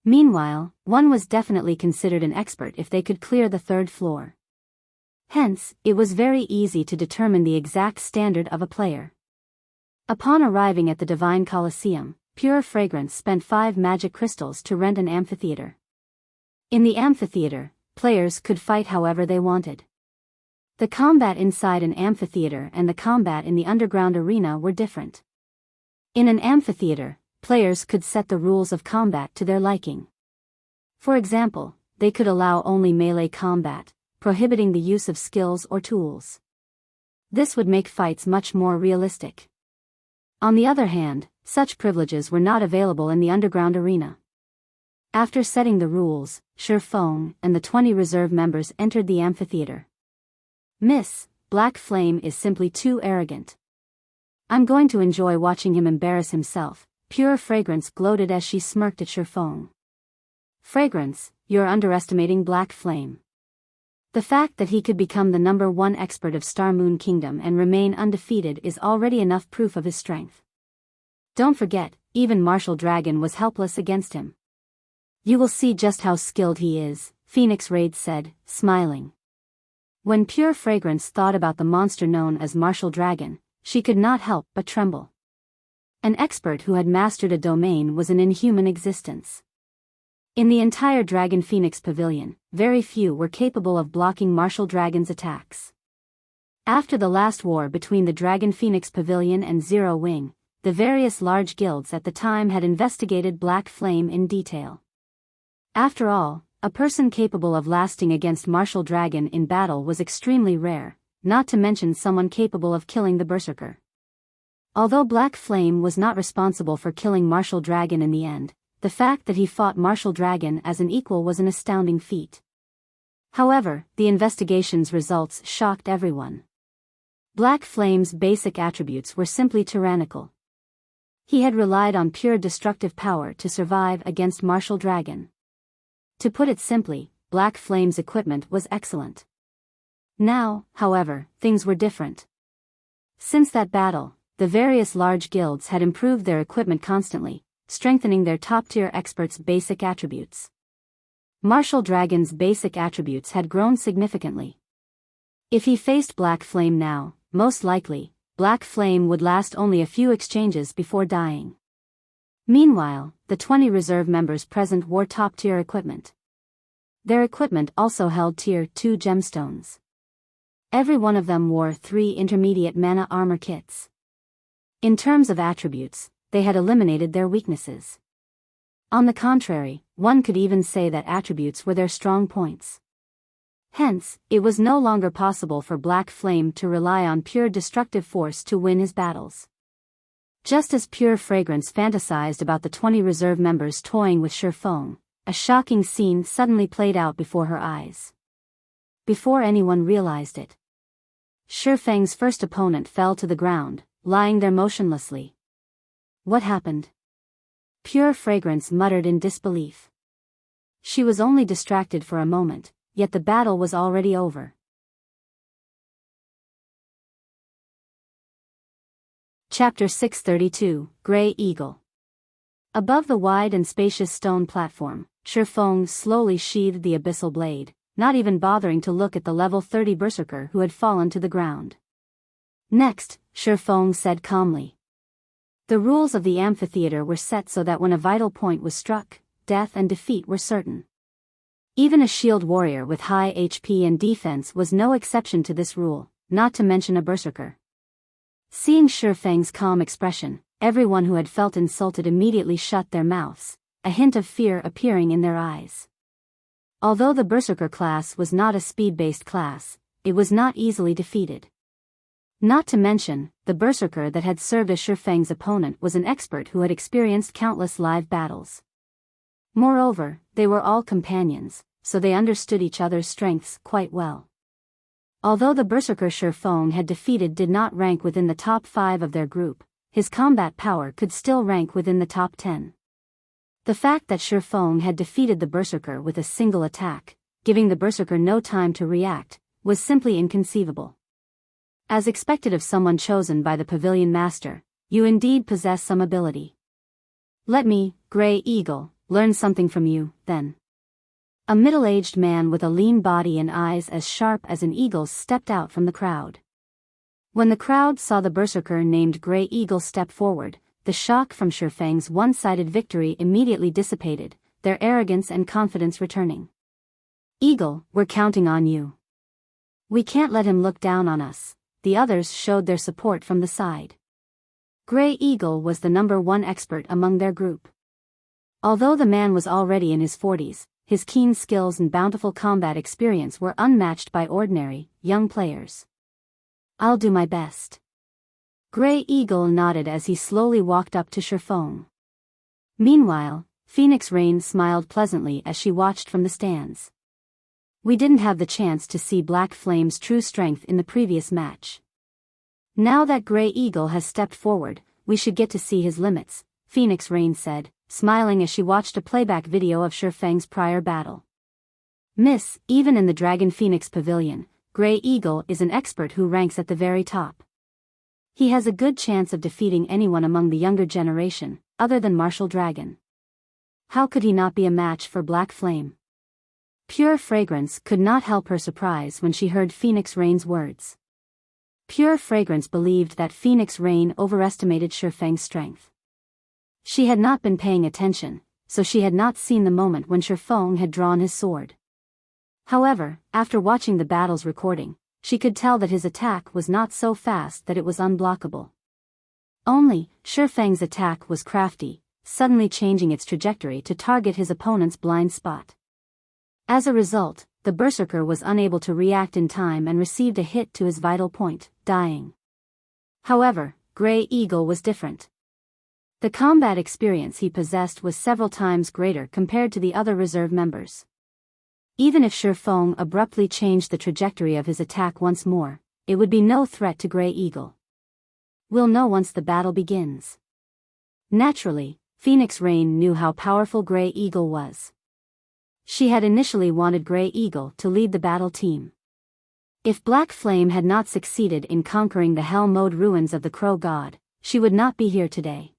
Meanwhile, one was definitely considered an expert if they could clear the third floor. Hence, it was very easy to determine the exact standard of a player. Upon arriving at the Divine Coliseum, Pure Fragrance spent 5 magic crystals to rent an amphitheater. In the amphitheater, players could fight however they wanted. The combat inside an amphitheater and the combat in the underground arena were different. In an amphitheater, players could set the rules of combat to their liking. For example, they could allow only melee combat, prohibiting the use of skills or tools. This would make fights much more realistic. On the other hand, such privileges were not available in the underground arena. After setting the rules, Shifeng and the 20 reserve members entered the amphitheater. Miss, Black Flame is simply too arrogant. I'm going to enjoy watching him embarrass himself, Pure Fragrance gloated as she smirked at Shifeng. Fragrance, you're underestimating Black Flame. The fact that he could become the #1 expert of Star Moon Kingdom and remain undefeated is already enough proof of his strength. Don't forget, even Martial Dragon was helpless against him. You will see just how skilled he is, Phoenix Raid said, smiling. When Pure Fragrance thought about the monster known as Martial Dragon, she could not help but tremble. An expert who had mastered a domain was an inhuman existence. In the entire Dragon Phoenix Pavilion, very few were capable of blocking Martial Dragon's attacks. After the last war between the Dragon Phoenix Pavilion and Zero Wing, the various large guilds at the time had investigated Black Flame in detail. After all, a person capable of lasting against Martial Dragon in battle was extremely rare, not to mention someone capable of killing the Berserker. Although Black Flame was not responsible for killing Martial Dragon in the end, the fact that he fought Martial Dragon as an equal was an astounding feat. However, the investigation's results shocked everyone. Black Flame's basic attributes were simply tyrannical. He had relied on pure destructive power to survive against Martial Dragon. To put it simply, Black Flame's equipment was excellent. Now, however, things were different. Since that battle, the various large guilds had improved their equipment constantly, strengthening their top-tier experts' basic attributes. Martial Dragon's basic attributes had grown significantly. If he faced Black Flame now, most likely, Black Flame would last only a few exchanges before dying. Meanwhile, the 20 reserve members present wore top-tier equipment. Their equipment also held Tier 2 gemstones. Every one of them wore 3 intermediate mana armor kits. In terms of attributes, they had eliminated their weaknesses. On the contrary, one could even say that attributes were their strong points. Hence, it was no longer possible for Black Flame to rely on pure destructive force to win his battles. Just as Pure Fragrance fantasized about the 20 reserve members toying with Shifeng, a shocking scene suddenly played out before her eyes. Before anyone realized it, Shifeng's first opponent fell to the ground, lying there motionlessly. What happened? Pure Fragrance muttered in disbelief. She was only distracted for a moment, yet the battle was already over. Chapter 632, Grey Eagle. Above the wide and spacious stone platform, Shifeng slowly sheathed the abyssal blade, not even bothering to look at the level 30 berserker who had fallen to the ground. Next, Shifeng said calmly. The rules of the amphitheater were set so that when a vital point was struck, death and defeat were certain. Even a shield warrior with high HP and defense was no exception to this rule, not to mention a berserker. Seeing Shifeng's calm expression, everyone who had felt insulted immediately shut their mouths, a hint of fear appearing in their eyes. Although the berserker class was not a speed-based class, it was not easily defeated. Not to mention, the berserker that had served as Shifeng's opponent was an expert who had experienced countless live battles. Moreover, they were all companions, so they understood each other's strengths quite well. Although the berserker Shifeng had defeated did not rank within the top 5 of their group, his combat power could still rank within the top 10. The fact that Shifeng had defeated the berserker with a single attack, giving the berserker no time to react, was simply inconceivable. As expected of someone chosen by the Pavilion Master, you indeed possess some ability. Let me, Grey Eagle, learn something from you, then. A middle-aged man with a lean body and eyes as sharp as an eagle's stepped out from the crowd. When the crowd saw the berserker named Grey Eagle step forward, the shock from Shifeng's one-sided victory immediately dissipated, their arrogance and confidence returning. Eagle, we're counting on you. We can't let him look down on us. The others showed their support from the side. Grey Eagle was the #1 expert among their group. Although the man was already in his 40s, his keen skills and bountiful combat experience were unmatched by ordinary, young players. I'll do my best. Grey Eagle nodded as he slowly walked up to Shifeng. Meanwhile, Phoenix Rain smiled pleasantly as she watched from the stands. We didn't have the chance to see Black Flame's true strength in the previous match. Now that Grey Eagle has stepped forward, we should get to see his limits, Phoenix Rain said, smiling as she watched a playback video of Shifeng's prior battle. Miss, even in the Dragon Phoenix Pavilion, Grey Eagle is an expert who ranks at the very top. He has a good chance of defeating anyone among the younger generation, other than Martial Dragon. How could he not be a match for Black Flame? Pure Fragrance could not help her surprise when she heard Phoenix Rain's words. Pure Fragrance believed that Phoenix Rain overestimated Shifeng's strength. She had not been paying attention, so she had not seen the moment when Shifeng had drawn his sword. However, after watching the battle's recording, she could tell that his attack was not so fast that it was unblockable. Only, Shifeng's attack was crafty, suddenly changing its trajectory to target his opponent's blind spot. As a result, the berserker was unable to react in time and received a hit to his vital point, dying. However, Grey Eagle was different. The combat experience he possessed was several times greater compared to the other reserve members. Even if Shifeng abruptly changed the trajectory of his attack once more, it would be no threat to Grey Eagle. We'll know once the battle begins. Naturally, Phoenix Rain knew how powerful Grey Eagle was. She had initially wanted Grey Eagle to lead the battle team. If Black Flame had not succeeded in conquering the Hell Mode ruins of the Crow God, she would not be here today.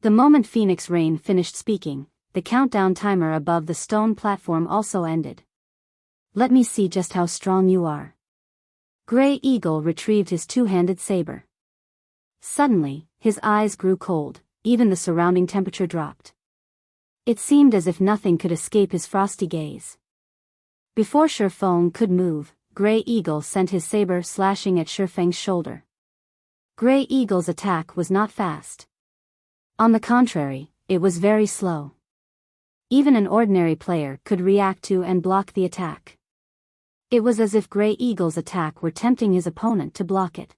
The moment Phoenix Rain finished speaking, the countdown timer above the stone platform also ended. Let me see just how strong you are. Grey Eagle retrieved his two-handed saber. Suddenly, his eyes grew cold, even the surrounding temperature dropped. It seemed as if nothing could escape his frosty gaze. Before Shifeng could move, Grey Eagle sent his saber slashing at Shifeng's shoulder. Grey Eagle's attack was not fast. On the contrary, it was very slow. Even an ordinary player could react to and block the attack. It was as if Grey Eagle's attack were tempting his opponent to block it.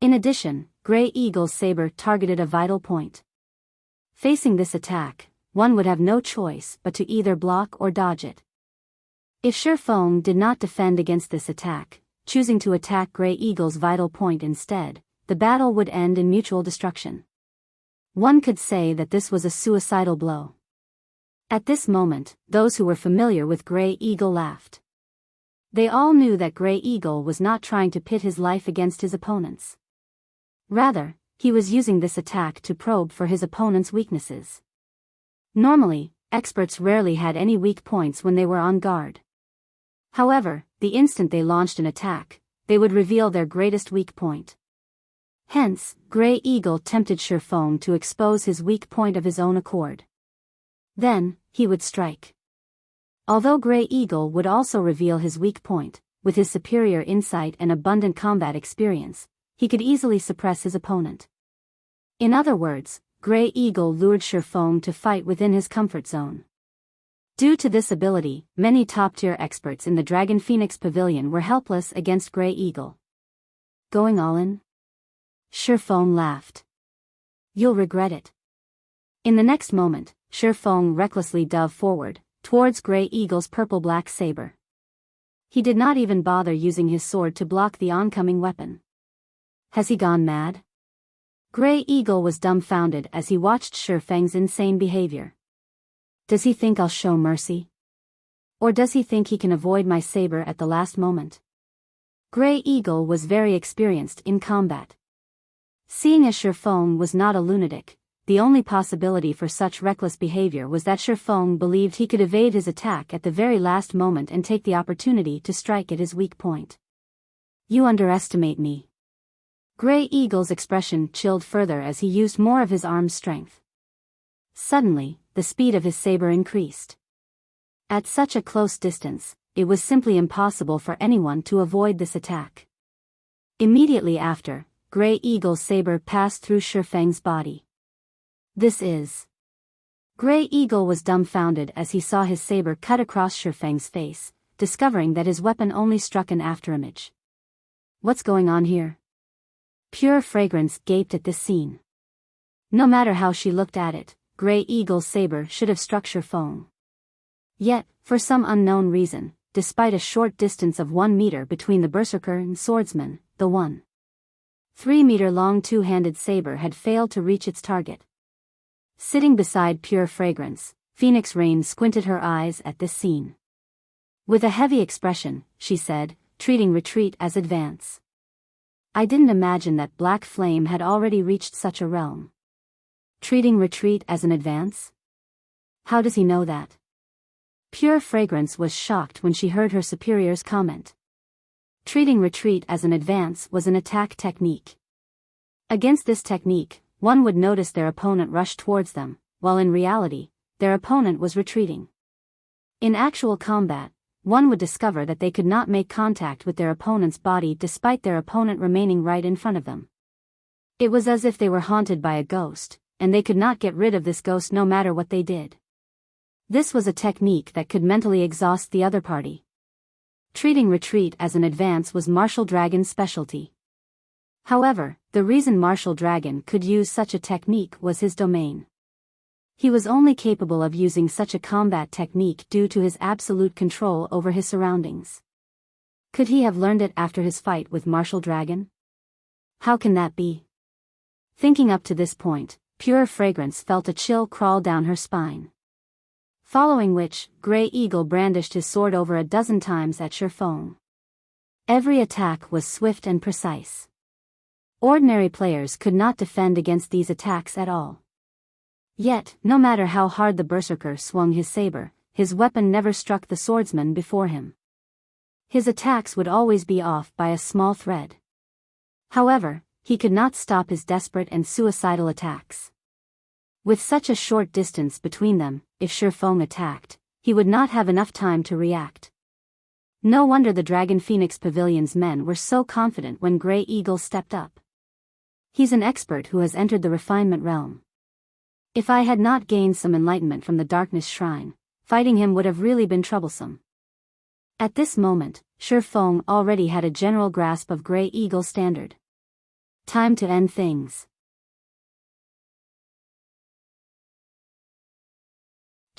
In addition, Grey Eagle's saber targeted a vital point. Facing this attack, one would have no choice but to either block or dodge it. If Shifeng did not defend against this attack, choosing to attack Grey Eagle's vital point instead, the battle would end in mutual destruction. One could say that this was a suicidal blow. At this moment, those who were familiar with Grey Eagle laughed. They all knew that Grey Eagle was not trying to pit his life against his opponent's. Rather, he was using this attack to probe for his opponent's weaknesses. Normally, experts rarely had any weak points when they were on guard. However, the instant they launched an attack, they would reveal their greatest weak point. Hence, Grey Eagle tempted Shifeng to expose his weak point of his own accord. Then, he would strike. Although Grey Eagle would also reveal his weak point, with his superior insight and abundant combat experience, he could easily suppress his opponent. In other words, Grey Eagle lured Shifeng to fight within his comfort zone. Due to this ability, many top-tier experts in the Dragon Phoenix Pavilion were helpless against Grey Eagle. Going all in? Shifeng laughed. You'll regret it. In the next moment, Shifeng recklessly dove forward, towards Grey Eagle's purple-black saber. He did not even bother using his sword to block the oncoming weapon. Has he gone mad? Grey Eagle was dumbfounded as he watched Shifeng's insane behavior. Does he think I'll show mercy? Or does he think he can avoid my saber at the last moment? Grey Eagle was very experienced in combat. Seeing as Shifeng was not a lunatic, the only possibility for such reckless behavior was that Shifeng believed he could evade his attack at the very last moment and take the opportunity to strike at his weak point. You underestimate me. Grey Eagle's expression chilled further as he used more of his arm's strength. Suddenly, the speed of his saber increased. At such a close distance, it was simply impossible for anyone to avoid this attack. Immediately after, Grey Eagle's saber passed through Shifeng's body. This is... Grey Eagle was dumbfounded as he saw his saber cut across Shifeng's face, discovering that his weapon only struck an afterimage. What's going on here? Pure Fragrance gaped at this scene. No matter how she looked at it, Grey Eagle's saber should have struck Shifeng. Yet, for some unknown reason, despite a short distance of 1 meter between the berserker and swordsman, the 1.3-meter-long two-handed saber had failed to reach its target. Sitting beside Pure Fragrance, Phoenix Rain squinted her eyes at this scene. With a heavy expression, she said, treating retreat as advance. I didn't imagine that Black Flame had already reached such a realm. Treating retreat as an advance? How does he know that? Pure Fragrance was shocked when she heard her superior's comment. Treating retreat as an advance was an attack technique. Against this technique, one would notice their opponent rush towards them, while in reality, their opponent was retreating. In actual combat, one would discover that they could not make contact with their opponent's body despite their opponent remaining right in front of them. It was as if they were haunted by a ghost, and they could not get rid of this ghost no matter what they did. This was a technique that could mentally exhaust the other party. Treating retreat as an advance was Martial Dragon's specialty. However, the reason Martial Dragon could use such a technique was his domain. He was only capable of using such a combat technique due to his absolute control over his surroundings. Could he have learned it after his fight with Martial Dragon? How can that be? Thinking up to this point, Pure Fragrance felt a chill crawl down her spine. Following which, Grey Eagle brandished his sword over a dozen times at Shifeng. Every attack was swift and precise. Ordinary players could not defend against these attacks at all. Yet, no matter how hard the berserker swung his saber, his weapon never struck the swordsman before him. His attacks would always be off by a small thread. However, he could not stop his desperate and suicidal attacks. With such a short distance between them, if Shifeng attacked, he would not have enough time to react. No wonder the Dragon Phoenix Pavilion's men were so confident when Grey Eagle stepped up. He's an expert who has entered the refinement realm. If I had not gained some enlightenment from the Darkness Shrine, fighting him would have really been troublesome. At this moment, Shifeng already had a general grasp of Grey Eagle's standard. Time to end things.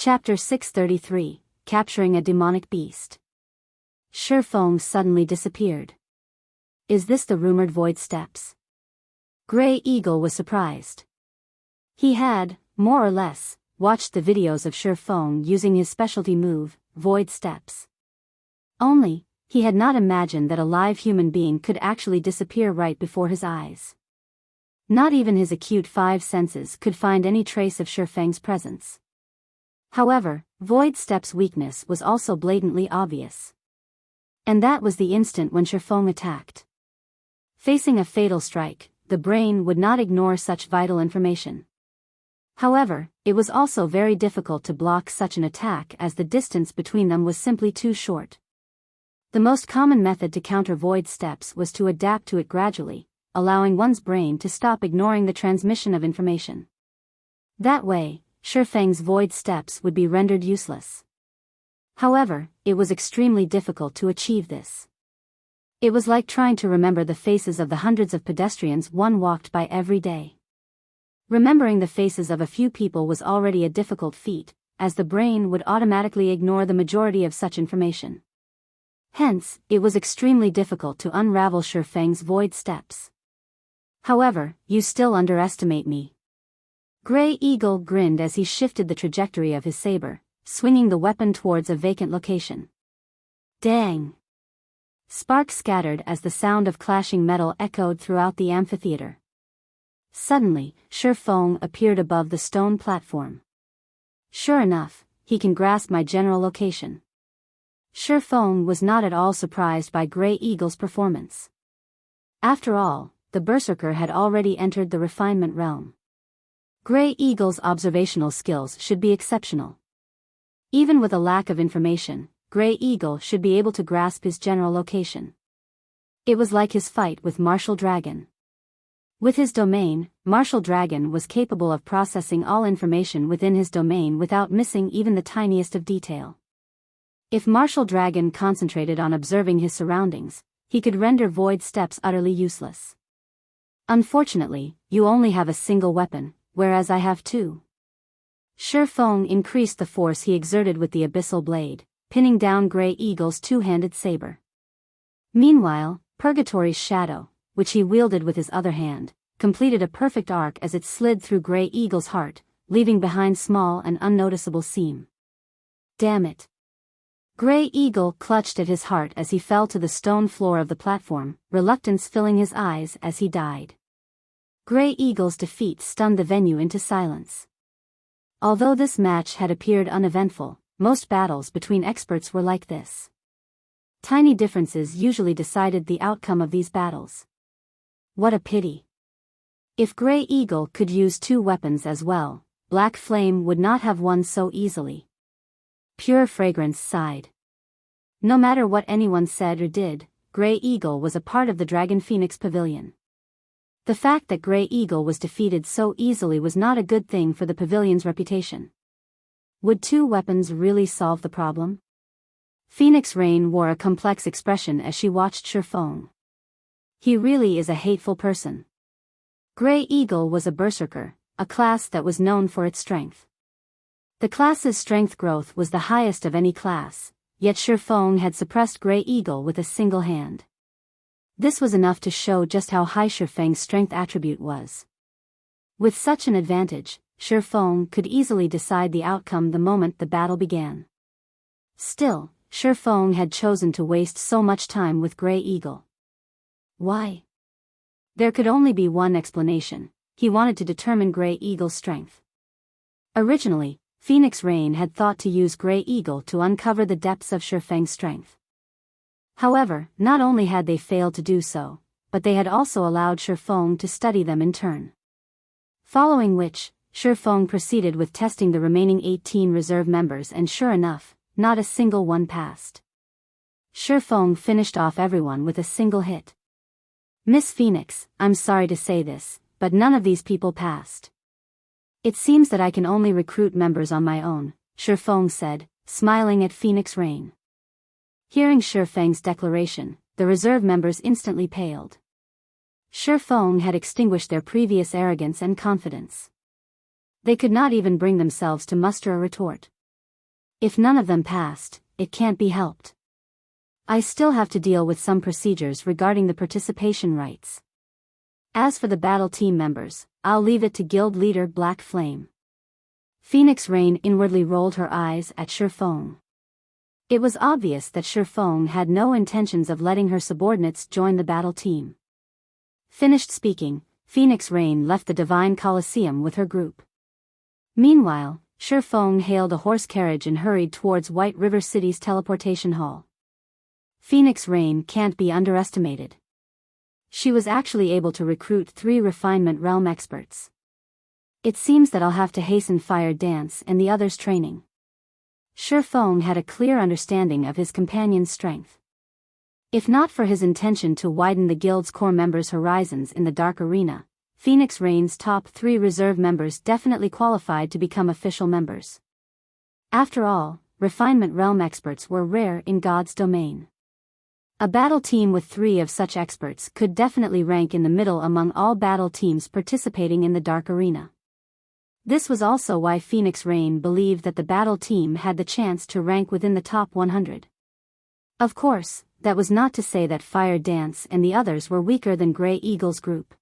Chapter 633, Capturing a Demonic Beast. Shifeng suddenly disappeared. Is this the rumored Void Steps? Grey Eagle was surprised. He had, more or less, watched the videos of Shifeng using his specialty move, Void Steps. Only, he had not imagined that a live human being could actually disappear right before his eyes. Not even his acute five senses could find any trace of Shifeng's presence. However, Void Steps' weakness was also blatantly obvious. And that was the instant when Shifeng attacked. Facing a fatal strike, the brain would not ignore such vital information. However, it was also very difficult to block such an attack as the distance between them was simply too short. The most common method to counter Void Steps was to adapt to it gradually, allowing one's brain to stop ignoring the transmission of information. That way, Shifeng's Void Steps would be rendered useless. However, it was extremely difficult to achieve this. It was like trying to remember the faces of the hundreds of pedestrians one walked by every day. Remembering the faces of a few people was already a difficult feat, as the brain would automatically ignore the majority of such information. Hence, it was extremely difficult to unravel Shifeng's Void Steps. However, you still underestimate me. Grey Eagle grinned as he shifted the trajectory of his saber, swinging the weapon towards a vacant location. Dang! Sparks scattered as the sound of clashing metal echoed throughout the amphitheater. Suddenly, Shifeng appeared above the stone platform. Sure enough, he can grasp my general location. Shifeng was not at all surprised by Grey Eagle's performance. After all, the berserker had already entered the refinement realm. Grey Eagle's observational skills should be exceptional. Even with a lack of information, Grey Eagle should be able to grasp his general location. It was like his fight with Martial Dragon. With his domain, Martial Dragon was capable of processing all information within his domain without missing even the tiniest of detail. If Martial Dragon concentrated on observing his surroundings, he could render Void Steps utterly useless. Unfortunately, you only have a single weapon, whereas I have two. Shifeng increased the force he exerted with the Abyssal Blade, pinning down Grey Eagle's two-handed saber. Meanwhile, Purgatory's shadow, which he wielded with his other hand, completed a perfect arc as it slid through Grey Eagle's heart, leaving behind small and unnoticeable seam. Damn it! Grey Eagle clutched at his heart as he fell to the stone floor of the platform, reluctance filling his eyes as he died. Grey Eagle's defeat stunned the venue into silence. Although this match had appeared uneventful, most battles between experts were like this. Tiny differences usually decided the outcome of these battles. What a pity. If Grey Eagle could use two weapons as well, Black Flame would not have won so easily. Pure Fragrance sighed. No matter what anyone said or did, Grey Eagle was a part of the Dragon Phoenix Pavilion. The fact that Grey Eagle was defeated so easily was not a good thing for the pavilion's reputation. Would two weapons really solve the problem? Phoenix Rain wore a complex expression as she watched Shifeng. He really is a hateful person. Grey Eagle was a berserker, a class that was known for its strength. The class's strength growth was the highest of any class, yet Shifeng had suppressed Grey Eagle with a single hand. This was enough to show just how high Shifeng's strength attribute was. With such an advantage, Feng could easily decide the outcome the moment the battle began. Still, Feng had chosen to waste so much time with Grey Eagle. Why? There could only be one explanation: he wanted to determine Grey Eagle's strength. Originally, Phoenix Rain had thought to use Grey Eagle to uncover the depths of Feng's strength. However, not only had they failed to do so, but they had also allowed Feng to study them in turn. Following which, Feng proceeded with testing the remaining 18 reserve members, and sure enough, not a single one passed. Feng finished off everyone with a single hit. "Miss Phoenix, I'm sorry to say this, but none of these people passed. It seems that I can only recruit members on my own," Feng said, smiling at Phoenix Rain. Hearing Feng's declaration, the reserve members instantly paled. Feng had extinguished their previous arrogance and confidence. They could not even bring themselves to muster a retort. "If none of them passed, it can't be helped. I still have to deal with some procedures regarding the participation rights. As for the battle team members, I'll leave it to guild leader Black Flame." Phoenix Rain inwardly rolled her eyes at Feng. It was obvious that Feng had no intentions of letting her subordinates join the battle team. Finished speaking, Phoenix Rain left the Divine Colosseum with her group. Meanwhile, Feng hailed a horse carriage and hurried towards White River City's teleportation hall. Phoenix Rain can't be underestimated. She was actually able to recruit 3 refinement realm experts. It seems that I'll have to hasten Fire Dance and the others' training. Feng had a clear understanding of his companion's strength. If not for his intention to widen the guild's core members' horizons in the Dark Arena, Phoenix Rain's top 3 reserve members definitely qualified to become official members. After all, refinement realm experts were rare in God's domain. A battle team with 3 of such experts could definitely rank in the middle among all battle teams participating in the Dark Arena. This was also why Phoenix Rain believed that the battle team had the chance to rank within the top 100. Of course, that was not to say that Fire Dance and the others were weaker than Grey Eagle's group.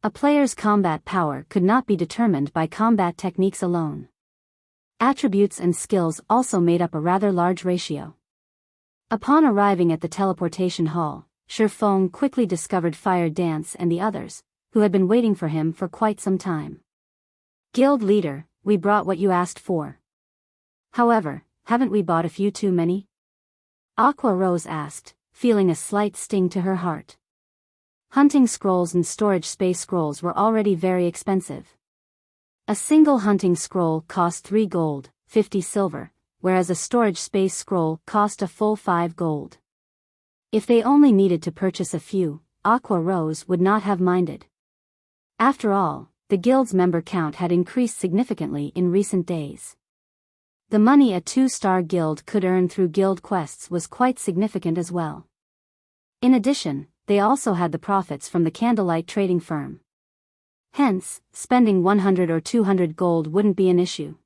A player's combat power could not be determined by combat techniques alone. Attributes and skills also made up a rather large ratio. Upon arriving at the teleportation hall, Feng quickly discovered Fire Dance and the others, who had been waiting for him for quite some time. "Guild leader, we brought what you asked for. However, haven't we bought a few too many?" Aqua Rose asked, feeling a slight sting to her heart. Hunting scrolls and storage space scrolls were already very expensive. A single hunting scroll cost 3 gold, 50 silver, whereas a storage space scroll cost a full 5 gold. If they only needed to purchase a few, Aqua Rose would not have minded. After all, the guild's member count had increased significantly in recent days. The money a 2-star guild could earn through guild quests was quite significant as well. In addition, they also had the profits from the candlelight trading firm. Hence, spending 100 or 200 gold wouldn't be an issue.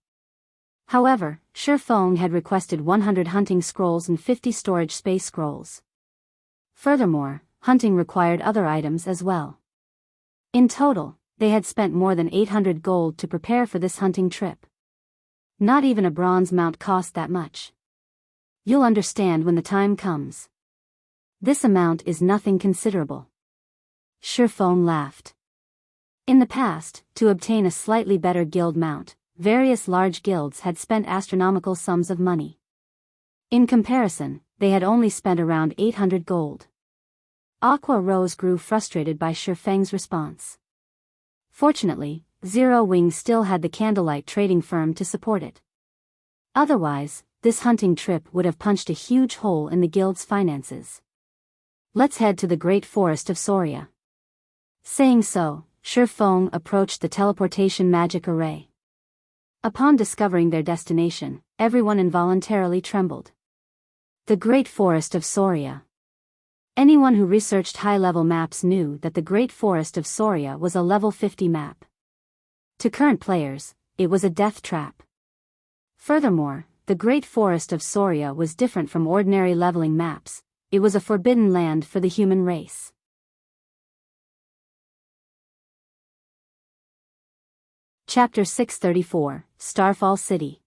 However, Feng had requested 100 hunting scrolls and 50 storage space scrolls. Furthermore, hunting required other items as well. In total, they had spent more than 800 gold to prepare for this hunting trip. Not even a bronze mount cost that much. You'll understand when the time comes. This amount is nothing considerable. Feng laughed. In the past, to obtain a slightly better guild mount, various large guilds had spent astronomical sums of money. In comparison, they had only spent around 800 gold. Aqua Rose grew frustrated by Feng's response. Fortunately, Zero Wing still had the candlelight trading firm to support it. Otherwise, this hunting trip would have punched a huge hole in the guild's finances. "Let's head to the Great Forest of Soria." Saying so, Feng approached the teleportation magic array. Upon discovering their destination, everyone involuntarily trembled. The Great Forest of Soria. Anyone who researched high-level maps knew that the Great Forest of Soria was a level 50 map. To current players, it was a death trap. Furthermore, the Great Forest of Soria was different from ordinary leveling maps. It was a forbidden land for the human race. Chapter 634, Starfall City.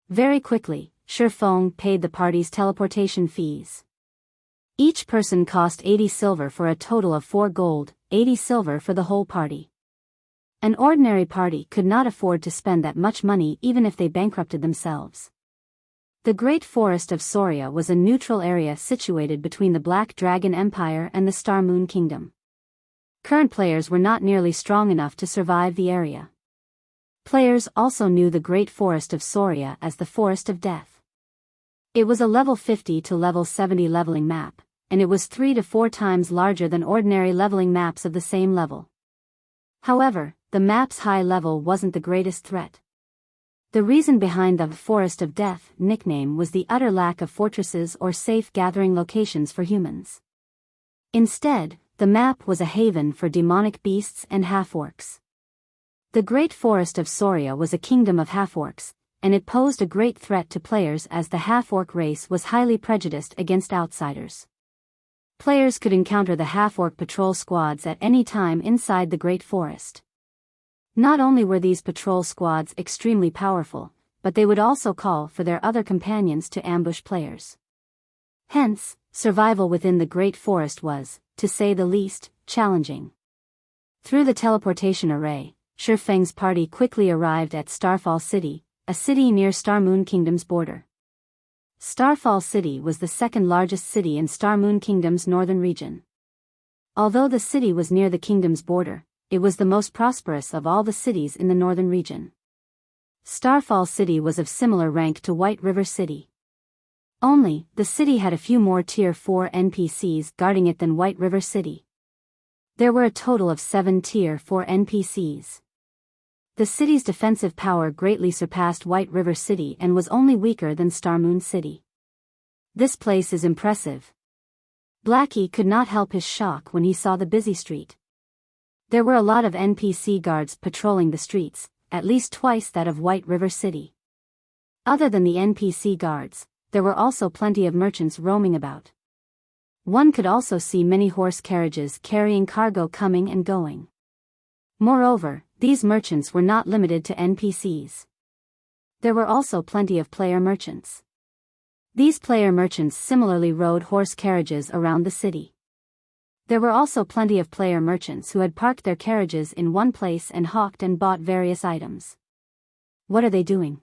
Very quickly, Shifeng paid the party's teleportation fees. Each person cost 80 silver for a total of 4 gold, 80 silver for the whole party. An ordinary party could not afford to spend that much money even if they bankrupted themselves. The Great Forest of Soria was a neutral area situated between the Black Dragon Empire and the Star Moon Kingdom. Current players were not nearly strong enough to survive the area. Players also knew the Great Forest of Soria as the Forest of Death. It was a level 50 to level 70 leveling map, and it was 3 to 4 times larger than ordinary leveling maps of the same level. However, the map's high level wasn't the greatest threat. The reason behind the Forest of Death nickname was the utter lack of fortresses or safe gathering locations for humans. Instead, the map was a haven for demonic beasts and half-orcs. The Great Forest of Soria was a kingdom of half-orcs, and it posed a great threat to players as the half-orc race was highly prejudiced against outsiders. Players could encounter the half-orc patrol squads at any time inside the Great Forest. Not only were these patrol squads extremely powerful, but they would also call for their other companions to ambush players. Hence, survival within the Great Forest was, to say the least, challenging. Through the teleportation array, Shifeng's party quickly arrived at Starfall City, a city near Star Moon Kingdom's border. Starfall City was the second largest city in Star Moon Kingdom's northern region. Although the city was near the kingdom's border, it was the most prosperous of all the cities in the northern region. Starfall City was of similar rank to White River City. Only, the city had a few more Tier 4 NPCs guarding it than White River City. There were a total of 7 Tier 4 NPCs. The city's defensive power greatly surpassed White River City and was only weaker than Star Moon City. This place is impressive. Blackie could not help his shock when he saw the busy street. There were a lot of NPC guards patrolling the streets, at least twice that of White River City. Other than the NPC guards, there were also plenty of merchants roaming about. One could also see many horse carriages carrying cargo coming and going. Moreover, these merchants were not limited to NPCs. There were also plenty of player merchants. These player merchants similarly rode horse carriages around the city. There were also plenty of player merchants who had parked their carriages in one place and hawked and bought various items. What are they doing?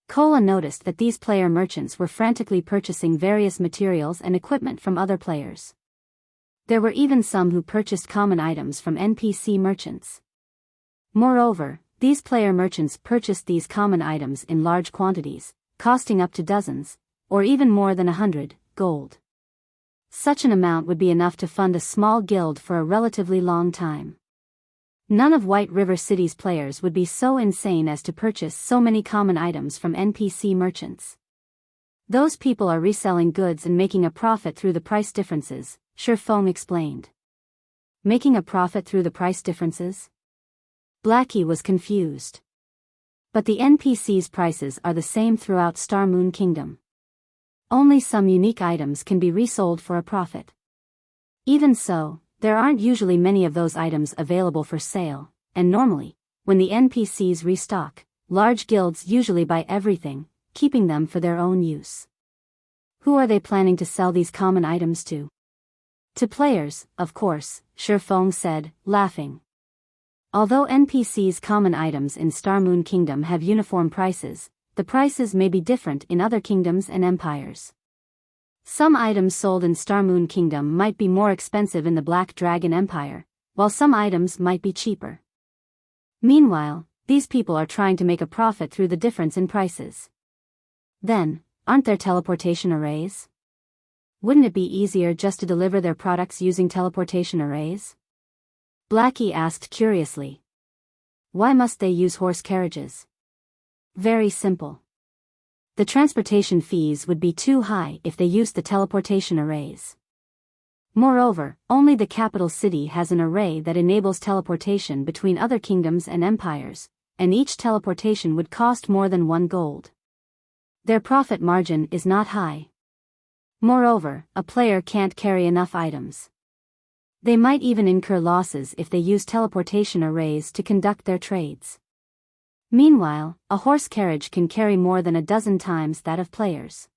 Kola noticed that these player merchants were frantically purchasing various materials and equipment from other players. There were even some who purchased common items from NPC merchants. Moreover, these player merchants purchased these common items in large quantities, costing up to dozens, or even more than 100, gold. Such an amount would be enough to fund a small guild for a relatively long time. None of White River City's players would be so insane as to purchase so many common items from NPC merchants. Those people are reselling goods and making a profit through the price differences, Shifeng explained. Making a profit through the price differences? Blackie was confused. But the NPC's prices are the same throughout Star Moon Kingdom. Only some unique items can be resold for a profit. Even so, there aren't usually many of those items available for sale, and normally, when the NPCs restock, large guilds usually buy everything, keeping them for their own use. Who are they planning to sell these common items to? To players, of course, Shifeng said, laughing. Although NPCs' common items in Star Moon Kingdom have uniform prices, the prices may be different in other kingdoms and empires. Some items sold in Star Moon Kingdom might be more expensive in the Black Dragon Empire, while some items might be cheaper. Meanwhile, these people are trying to make a profit through the difference in prices. Then, aren't there teleportation arrays? Wouldn't it be easier just to deliver their products using teleportation arrays? Blackie asked curiously. Why must they use horse carriages? Very simple. The transportation fees would be too high if they used the teleportation arrays. Moreover, only the capital city has an array that enables teleportation between other kingdoms and empires, and each teleportation would cost more than 1 gold. Their profit margin is not high. Moreover, a player can't carry enough items. They might even incur losses if they use teleportation arrays to conduct their trades. Meanwhile, a horse carriage can carry more than a dozen times that of players.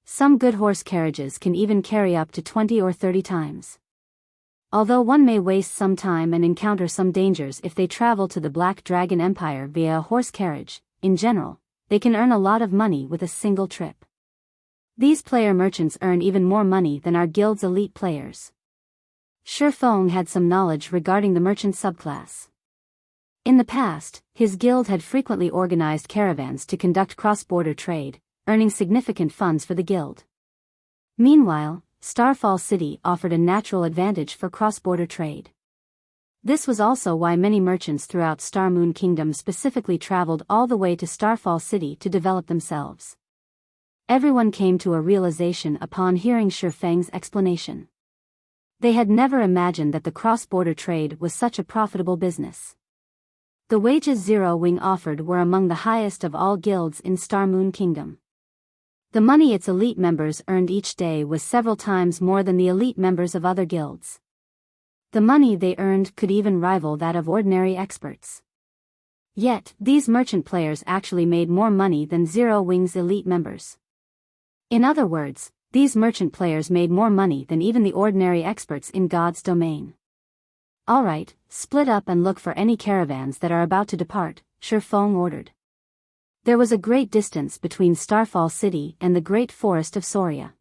Some good horse carriages can even carry up to 20 or 30 times. Although one may waste some time and encounter some dangers if they travel to the Black Dragon Empire via a horse carriage, in general, they can earn a lot of money with a single trip. These player merchants earn even more money than our guild's elite players. Shi Feng had some knowledge regarding the merchant subclass. In the past, his guild had frequently organized caravans to conduct cross-border trade, earning significant funds for the guild. Meanwhile, Starfall City offered a natural advantage for cross-border trade. This was also why many merchants throughout Star Moon Kingdom specifically traveled all the way to Starfall City to develop themselves. Everyone came to a realization upon hearing Shi Feng's explanation. They had never imagined that the cross-border trade was such a profitable business. The wages Zero Wing offered were among the highest of all guilds in Star Moon Kingdom. The money its elite members earned each day was several times more than the elite members of other guilds. The money they earned could even rival that of ordinary experts. Yet, these merchant players actually made more money than Zero Wing's elite members. In other words, these merchant players made more money than even the ordinary experts in God's domain. Alright, split up and look for any caravans that are about to depart, Shi Feng ordered. There was a great distance between Starfall City and the Great Forest of Soria.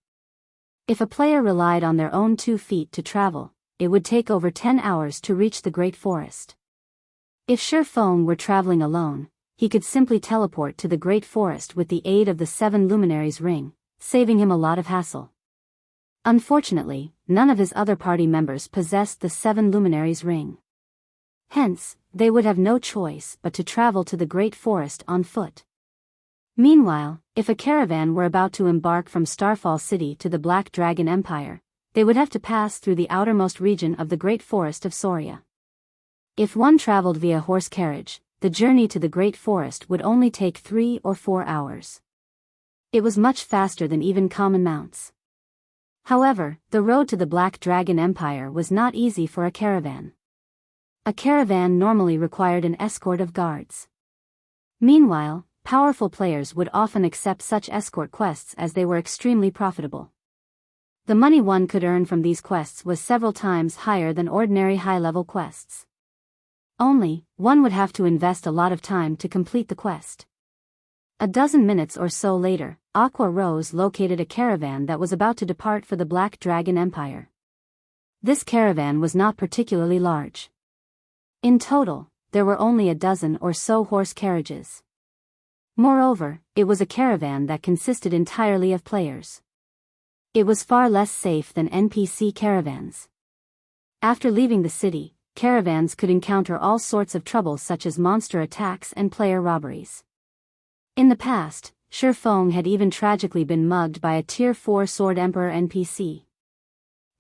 If a player relied on their own 2 feet to travel, it would take over 10 hours to reach the Great Forest. If Shi Feng were traveling alone, he could simply teleport to the Great Forest with the aid of the 7 Luminaries ring, saving him a lot of hassle. Unfortunately, none of his other party members possessed the 7 Luminaries ring. Hence, they would have no choice but to travel to the Great Forest on foot. Meanwhile, if a caravan were about to embark from Starfall City to the Black Dragon Empire, they would have to pass through the outermost region of the Great Forest of Soria. If one traveled via horse carriage, the journey to the Great Forest would only take 3 or 4 hours. It was much faster than even common mounts. However, the road to the Black Dragon Empire was not easy for a caravan. A caravan normally required an escort of guards. Meanwhile, powerful players would often accept such escort quests as they were extremely profitable. The money one could earn from these quests was several times higher than ordinary high-level quests. Only, one would have to invest a lot of time to complete the quest. A dozen minutes or so later, Aqua Rose located a caravan that was about to depart for the Black Dragon Empire. This caravan was not particularly large. In total, there were only a dozen or so horse carriages. Moreover, it was a caravan that consisted entirely of players. It was far less safe than NPC caravans. After leaving the city, caravans could encounter all sorts of trouble such as monster attacks and player robberies. In the past, Shi Feng had even tragically been mugged by a Tier 4 Sword Emperor NPC.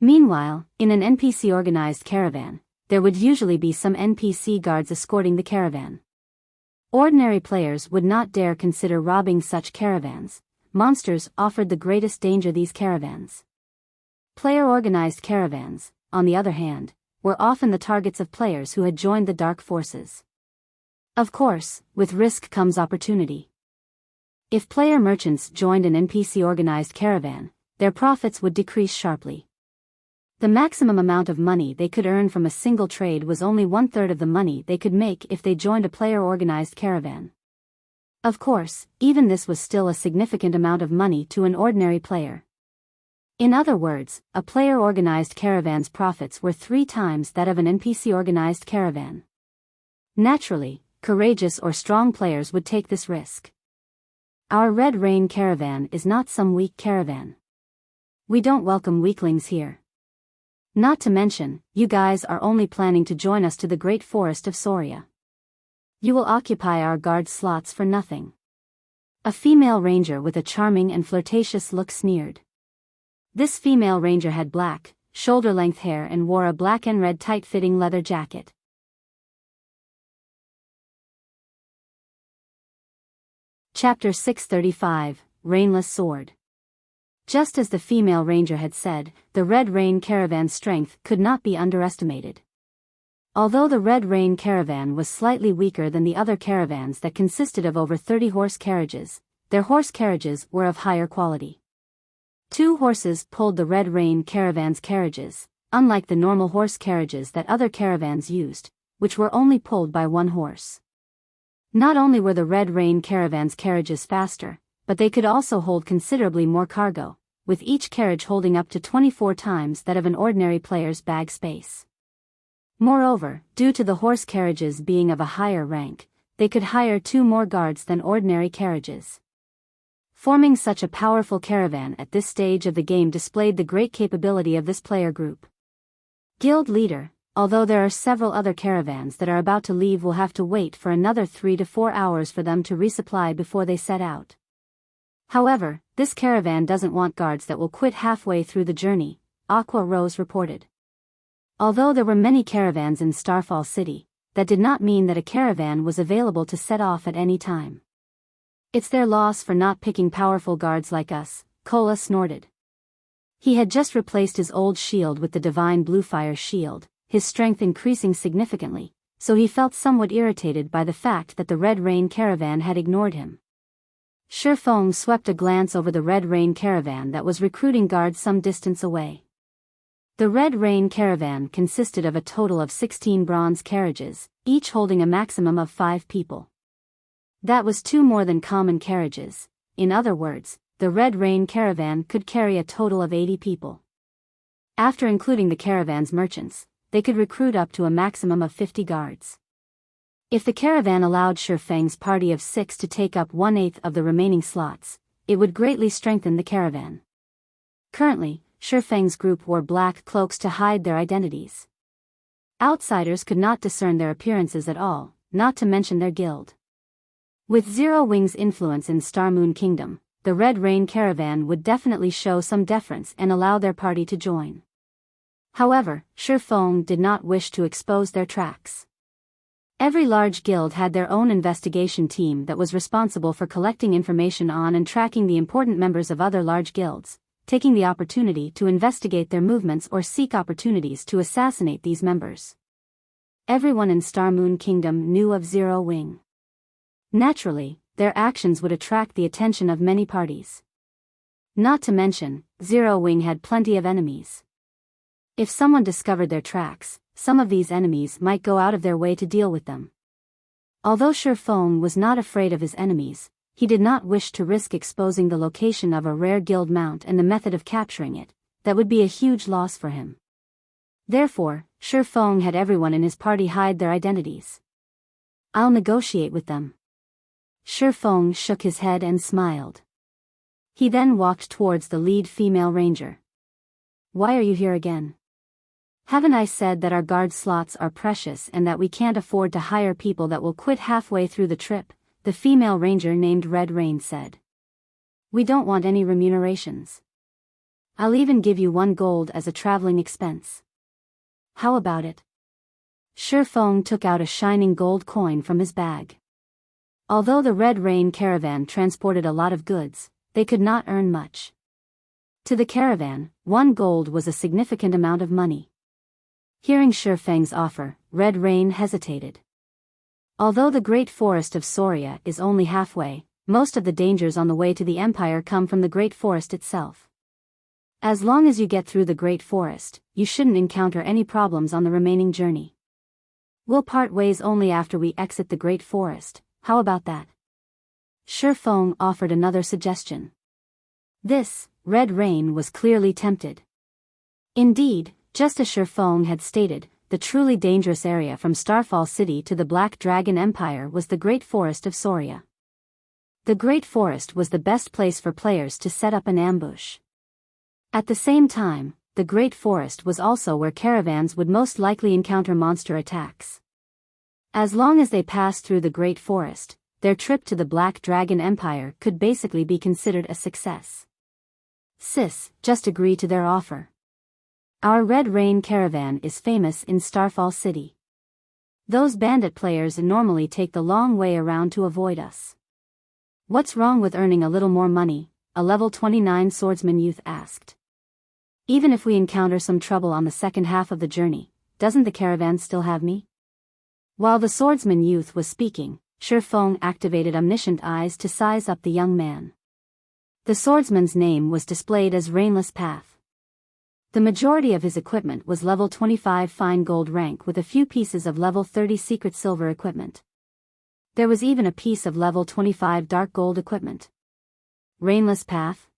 Meanwhile, in an NPC-organized caravan, there would usually be some NPC guards escorting the caravan. Ordinary players would not dare consider robbing such caravans. Monsters offered the greatest danger these caravans. Player-organized caravans, on the other hand, were often the targets of players who had joined the dark forces. Of course, with risk comes opportunity. If player merchants joined an NPC-organized caravan, their profits would decrease sharply. The maximum amount of money they could earn from a single trade was only 1/3 of the money they could make if they joined a player-organized caravan. Of course, even this was still a significant amount of money to an ordinary player. In other words, a player-organized caravan's profits were 3 times that of an NPC-organized caravan. Naturally, courageous or strong players would take this risk. Our Red Rain caravan is not some weak caravan. We don't welcome weaklings here. Not to mention, you guys are only planning to join us to the Great Forest of Soria. You will occupy our guard slots for nothing. A female ranger with a charming and flirtatious look sneered. This female ranger had black, shoulder-length hair and wore a black and red tight-fitting leather jacket. Chapter 635, Rainless Sword. Just as the female ranger had said, the Red Rain caravan's strength could not be underestimated. Although the Red Rain caravan was slightly weaker than the other caravans that consisted of over 30 horse carriages, their horse carriages were of higher quality. 2 horses pulled the Red Rain caravan's carriages, unlike the normal horse carriages that other caravans used, which were only pulled by 1 horse. Not only were the Red Rain caravan's carriages faster, but they could also hold considerably more cargo, with each carriage holding up to 24 times that of an ordinary player's bag space. Moreover, due to the horse carriages being of a higher rank, they could hire 2 more guards than ordinary carriages. Forming such a powerful caravan at this stage of the game displayed the great capability of this player group. Guild Leader: although there are several other caravans that are about to leave, will have to wait for another 3 to 4 hours for them to resupply before they set out. However, this caravan doesn't want guards that will quit halfway through the journey, Aqua Rose reported. Although there were many caravans in Starfall City, that did not mean that a caravan was available to set off at any time. It's their loss for not picking powerful guards like us, Cola snorted. He had just replaced his old shield with the divine Bluefire shield, his strength increasing significantly, so he felt somewhat irritated by the fact that the Red Rain caravan had ignored him. Shifeng swept a glance over the Red Rain caravan that was recruiting guards some distance away. The Red Rain caravan consisted of a total of 16 bronze carriages, each holding a maximum of 5 people. That was 2 more than common carriages. In other words, the Red Rain caravan could carry a total of 80 people. After including the caravan's merchants, they could recruit up to a maximum of 50 guards. If the caravan allowed Shifeng's party of 6 to take up 1/8 of the remaining slots, it would greatly strengthen the caravan. Currently, Shifeng's group wore black cloaks to hide their identities. Outsiders could not discern their appearances at all, not to mention their guild. With Zero Wing's influence in Star Moon Kingdom, the Red Rain caravan would definitely show some deference and allow their party to join. However, Shifeng did not wish to expose their tracks. Every large guild had their own investigation team that was responsible for collecting information on and tracking the important members of other large guilds, taking the opportunity to investigate their movements or seek opportunities to assassinate these members. Everyone in Star Moon Kingdom knew of Zero Wing. Naturally, their actions would attract the attention of many parties. Not to mention, Zero Wing had plenty of enemies. If someone discovered their tracks, some of these enemies might go out of their way to deal with them. Although Shifeng was not afraid of his enemies, he did not wish to risk exposing the location of a rare guild mount and the method of capturing it. That would be a huge loss for him. Therefore, Shifeng had everyone in his party hide their identities. "I'll negotiate with them." Shifeng shook his head and smiled. He then walked towards the lead female ranger. "Why are you here again? Haven't I said that our guard slots are precious and that we can't afford to hire people that will quit halfway through the trip?" the female ranger named Red Rain said. "We don't want any remunerations. I'll even give you 1 gold as a traveling expense. How about it?" Shifeng took out a shining gold coin from his bag. Although the Red Rain caravan transported a lot of goods, they could not earn much. To the caravan, 1 gold was a significant amount of money. Hearing Shifeng's offer, Red Rain hesitated. Although the Great Forest of Soria is only halfway, most of the dangers on the way to the Empire come from the Great Forest itself. As long as you get through the Great Forest, you shouldn't encounter any problems on the remaining journey. We'll part ways only after we exit the Great Forest. How about that? Shifeng offered another suggestion. This, Red Rain was clearly tempted. Indeed, just as Shifeng had stated, the truly dangerous area from Starfall City to the Black Dragon Empire was the Great Forest of Soria. The Great Forest was the best place for players to set up an ambush. At the same time, the Great Forest was also where caravans would most likely encounter monster attacks. As long as they passed through the Great Forest, their trip to the Black Dragon Empire could basically be considered a success. Sis, just agree to their offer. Our Red Rain caravan is famous in Starfall City. Those bandit players normally take the long way around to avoid us. What's wrong with earning a little more money? A level 29 swordsman youth asked. Even if we encounter some trouble on the second half of the journey, doesn't the caravan still have me? While the swordsman youth was speaking, Shifeng activated omniscient eyes to size up the young man. The swordsman's name was displayed as Rainless Path. The majority of his equipment was level 25 fine gold rank with a few pieces of level 30 secret silver equipment. There was even a piece of level 25 dark gold equipment. Rainless Path?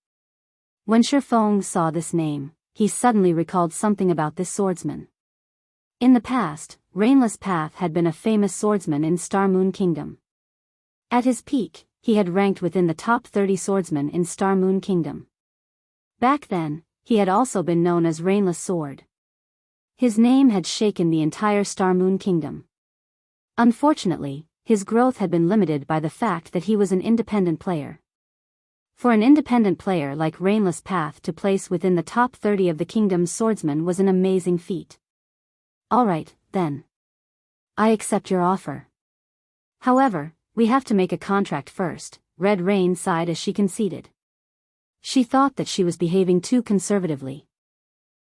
When Shifeng saw this name, he suddenly recalled something about this swordsman. In the past, Rainless Path had been a famous swordsman in Star Moon Kingdom. At his peak, he had ranked within the top 30 swordsmen in Star Moon Kingdom. Back then, he had also been known as Rainless Sword. His name had shaken the entire Star Moon Kingdom. Unfortunately, his growth had been limited by the fact that he was an independent player. For an independent player like Rainless Path to place within the top 30 of the kingdom's swordsmen was an amazing feat. Alright, then. I accept your offer. However, we have to make a contract first, Red Rain sighed as she conceded. She thought that she was behaving too conservatively.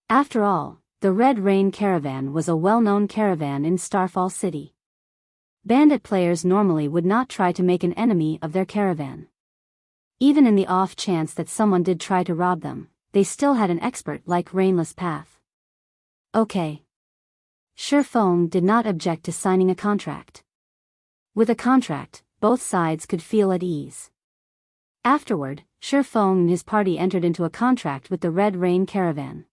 After all, the Red Rain Caravan was a well-known caravan in Starfall City. Bandit players normally would not try to make an enemy of their caravan. Even in the off chance that someone did try to rob them, they still had an expert like Rainless Path. Okay. Shifeng did not object to signing a contract. With a contract, both sides could feel at ease. Afterward, Shifeng and his party entered into a contract with the Red Rain Caravan.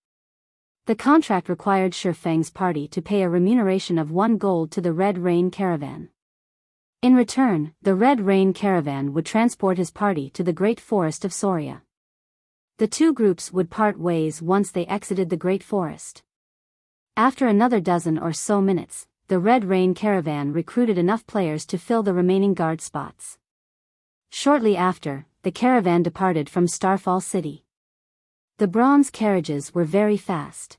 The contract required Shifeng's party to pay a remuneration of 1 gold to the Red Rain Caravan. In return, the Red Rain Caravan would transport his party to the Great Forest of Soria. The two groups would part ways once they exited the Great Forest. After another dozen or so minutes, the Red Rain Caravan recruited enough players to fill the remaining guard spots. Shortly after, the caravan departed from Starfall City. The bronze carriages were very fast.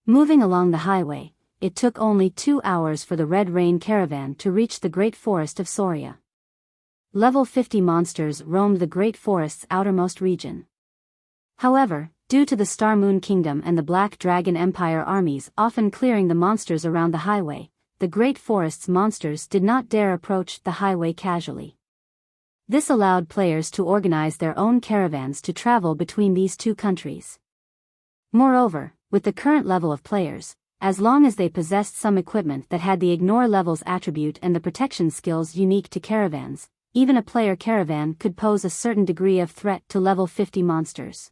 Moving along the highway, it took only 2 hours for the Red Rain Caravan to reach the Great Forest of Soria. Level 50 monsters roamed the Great Forest's outermost region. However, due to the Star Moon Kingdom and the Black Dragon Empire armies often clearing the monsters around the highway, the Great Forest's monsters did not dare approach the highway casually. This allowed players to organize their own caravans to travel between these two countries. Moreover, with the current level of players, as long as they possessed some equipment that had the Ignore levels attribute and the protection skills unique to caravans, even a player caravan could pose a certain degree of threat to level 50 monsters.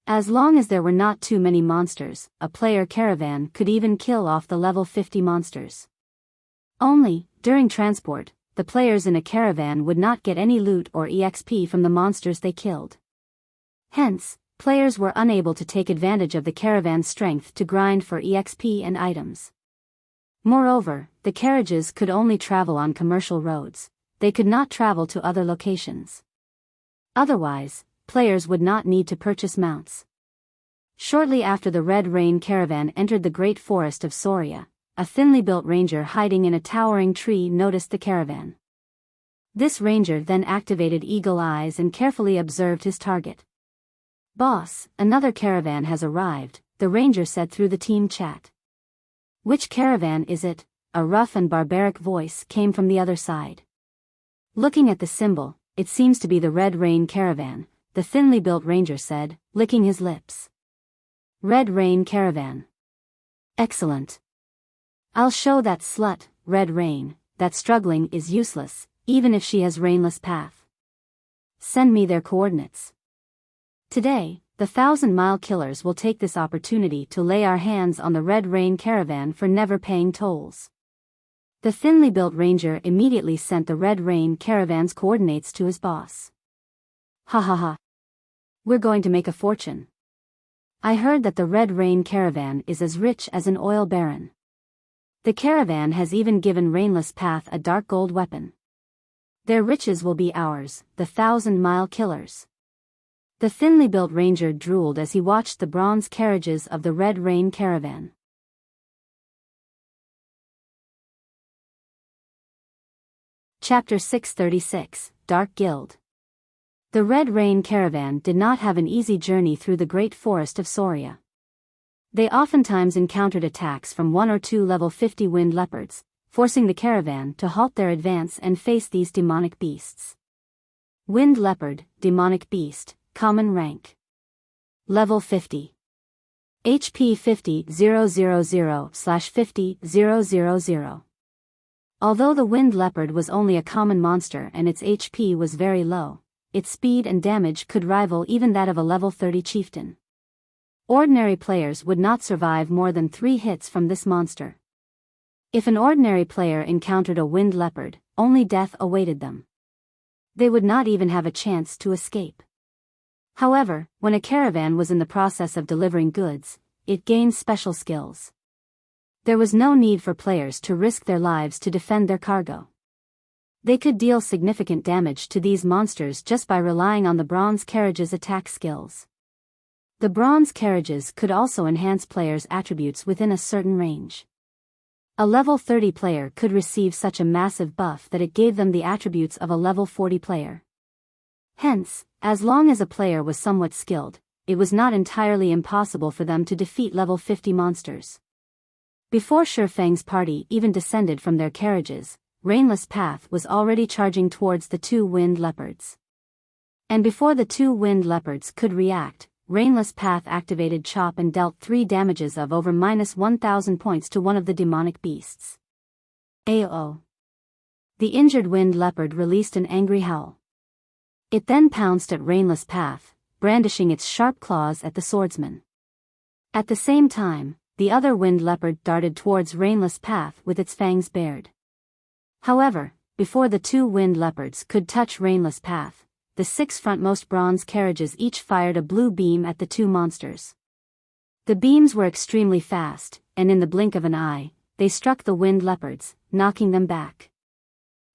As long as there were not too many monsters, a player caravan could even kill off the level 50 monsters. Only, during transport, the players in a caravan would not get any loot or EXP from the monsters they killed. Hence, players were unable to take advantage of the caravan's strength to grind for EXP and items. Moreover, the carriages could only travel on commercial roads, they could not travel to other locations. Otherwise, players would not need to purchase mounts. Shortly after the Red Rain Caravan entered the Great Forest of Soria, a thinly built ranger hiding in a towering tree noticed the caravan. This ranger then activated eagle eyes and carefully observed his target. "Boss, another caravan has arrived," the ranger said through the team chat. "Which caravan is it?" A rough and barbaric voice came from the other side. Looking at the symbol, "It seems to be the Red Rain Caravan," the thinly built ranger said, licking his lips. "Red Rain Caravan. Excellent. I'll show that slut, Red Rain, that struggling is useless, even if she has Rainless Path. Send me their coordinates. Today, the 1,000-mile killers will take this opportunity to lay our hands on the Red Rain Caravan for never paying tolls." The thinly built ranger immediately sent the Red Rain Caravan's coordinates to his boss. "Ha ha ha. We're going to make a fortune. I heard that the Red Rain Caravan is as rich as an oil baron. The caravan has even given Rainless Path a dark gold weapon. Their riches will be ours, the 1,000-mile killers." The thinly built ranger drooled as he watched the bronze carriages of the Red Rain Caravan. Chapter 636, Dark Guild. The Red Rain Caravan did not have an easy journey through the Great Forest of Soria. They oftentimes encountered attacks from 1 or 2 level 50 wind leopards, forcing the caravan to halt their advance and face these demonic beasts. Wind leopard, demonic beast, common rank. Level 50. HP 50,000/50,000. Although the wind leopard was only a common monster and its HP was very low, its speed and damage could rival even that of a level 30 chieftain. Ordinary players would not survive more than 3 hits from this monster. If an ordinary player encountered a wind leopard, only death awaited them. They would not even have a chance to escape. However, when a caravan was in the process of delivering goods, it gained special skills. There was no need for players to risk their lives to defend their cargo. They could deal significant damage to these monsters just by relying on the bronze carriage's attack skills. The bronze carriages could also enhance players' attributes within a certain range. A level 30 player could receive such a massive buff that it gave them the attributes of a level 40 player. Hence, as long as a player was somewhat skilled, it was not entirely impossible for them to defeat level 50 monsters. Before Shifeng's party even descended from their carriages, Rainless Path was already charging towards the 2 wind leopards. And before the 2 wind leopards could react, Rainless Path activated Chop and dealt 3 damages of over -1,000 points to one of the demonic beasts. AO. The injured wind leopard released an angry howl. It then pounced at Rainless Path, brandishing its sharp claws at the swordsman. At the same time, the other wind leopard darted towards Rainless Path with its fangs bared. However, before the 2 wind leopards could touch Rainless Path, the 6 frontmost bronze carriages each fired a blue beam at the 2 monsters. The beams were extremely fast, and in the blink of an eye, they struck the wind leopards, knocking them back.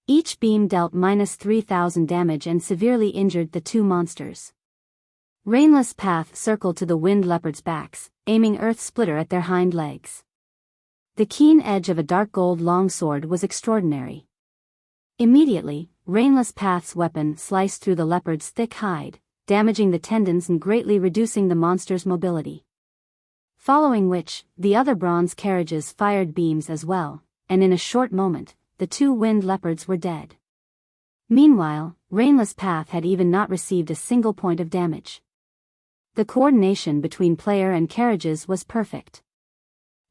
Each beam dealt -3,000 damage and severely injured the 2 monsters. Rainless Path circled to the wind leopards' backs, aiming Earth Splitter at their hind legs. The keen edge of a dark gold longsword was extraordinary. Immediately, Rainless Path's weapon sliced through the leopard's thick hide, damaging the tendons and greatly reducing the monster's mobility. Following which, the other bronze carriages fired beams as well, and in a short moment, the 2 wind leopards were dead. Meanwhile, Rainless Path had even not received a single point of damage. The coordination between player and carriages was perfect.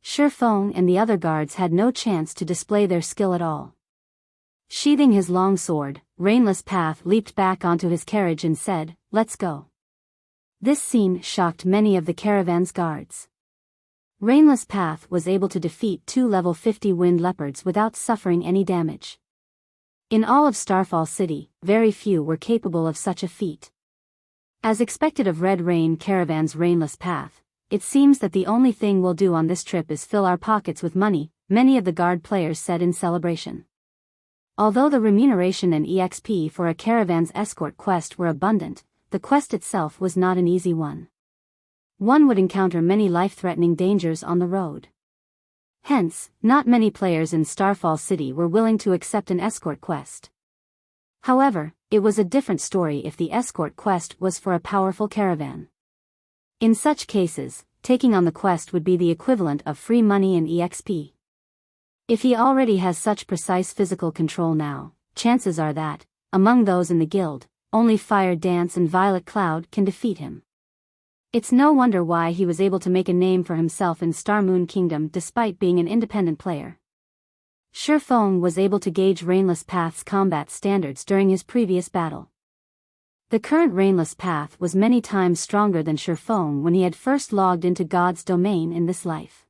Shifeng and the other guards had no chance to display their skill at all. Sheathing his long sword, Rainless Path leaped back onto his carriage and said, "Let's go." This scene shocked many of the caravan's guards. Rainless Path was able to defeat 2 level 50 wind leopards without suffering any damage. In all of Starfall City, very few were capable of such a feat. As expected of Red Rain Caravan's Rainless Path, it seems that the only thing we'll do on this trip is fill our pockets with money, many of the guard players said in celebration. Although the remuneration and EXP for a caravan's escort quest were abundant, the quest itself was not an easy one. One would encounter many life-threatening dangers on the road. Hence, not many players in Starfall City were willing to accept an escort quest. However, it was a different story if the escort quest was for a powerful caravan. In such cases, taking on the quest would be the equivalent of free money and EXP. If he already has such precise physical control now, chances are that, among those in the guild, only Fire Dance and Violet Cloud can defeat him. It's no wonder why he was able to make a name for himself in Star Moon Kingdom despite being an independent player. Shifeng was able to gauge Rainless Path's combat standards during his previous battle. The current Rainless Path was many times stronger than Shifeng when he had first logged into God's domain in this life.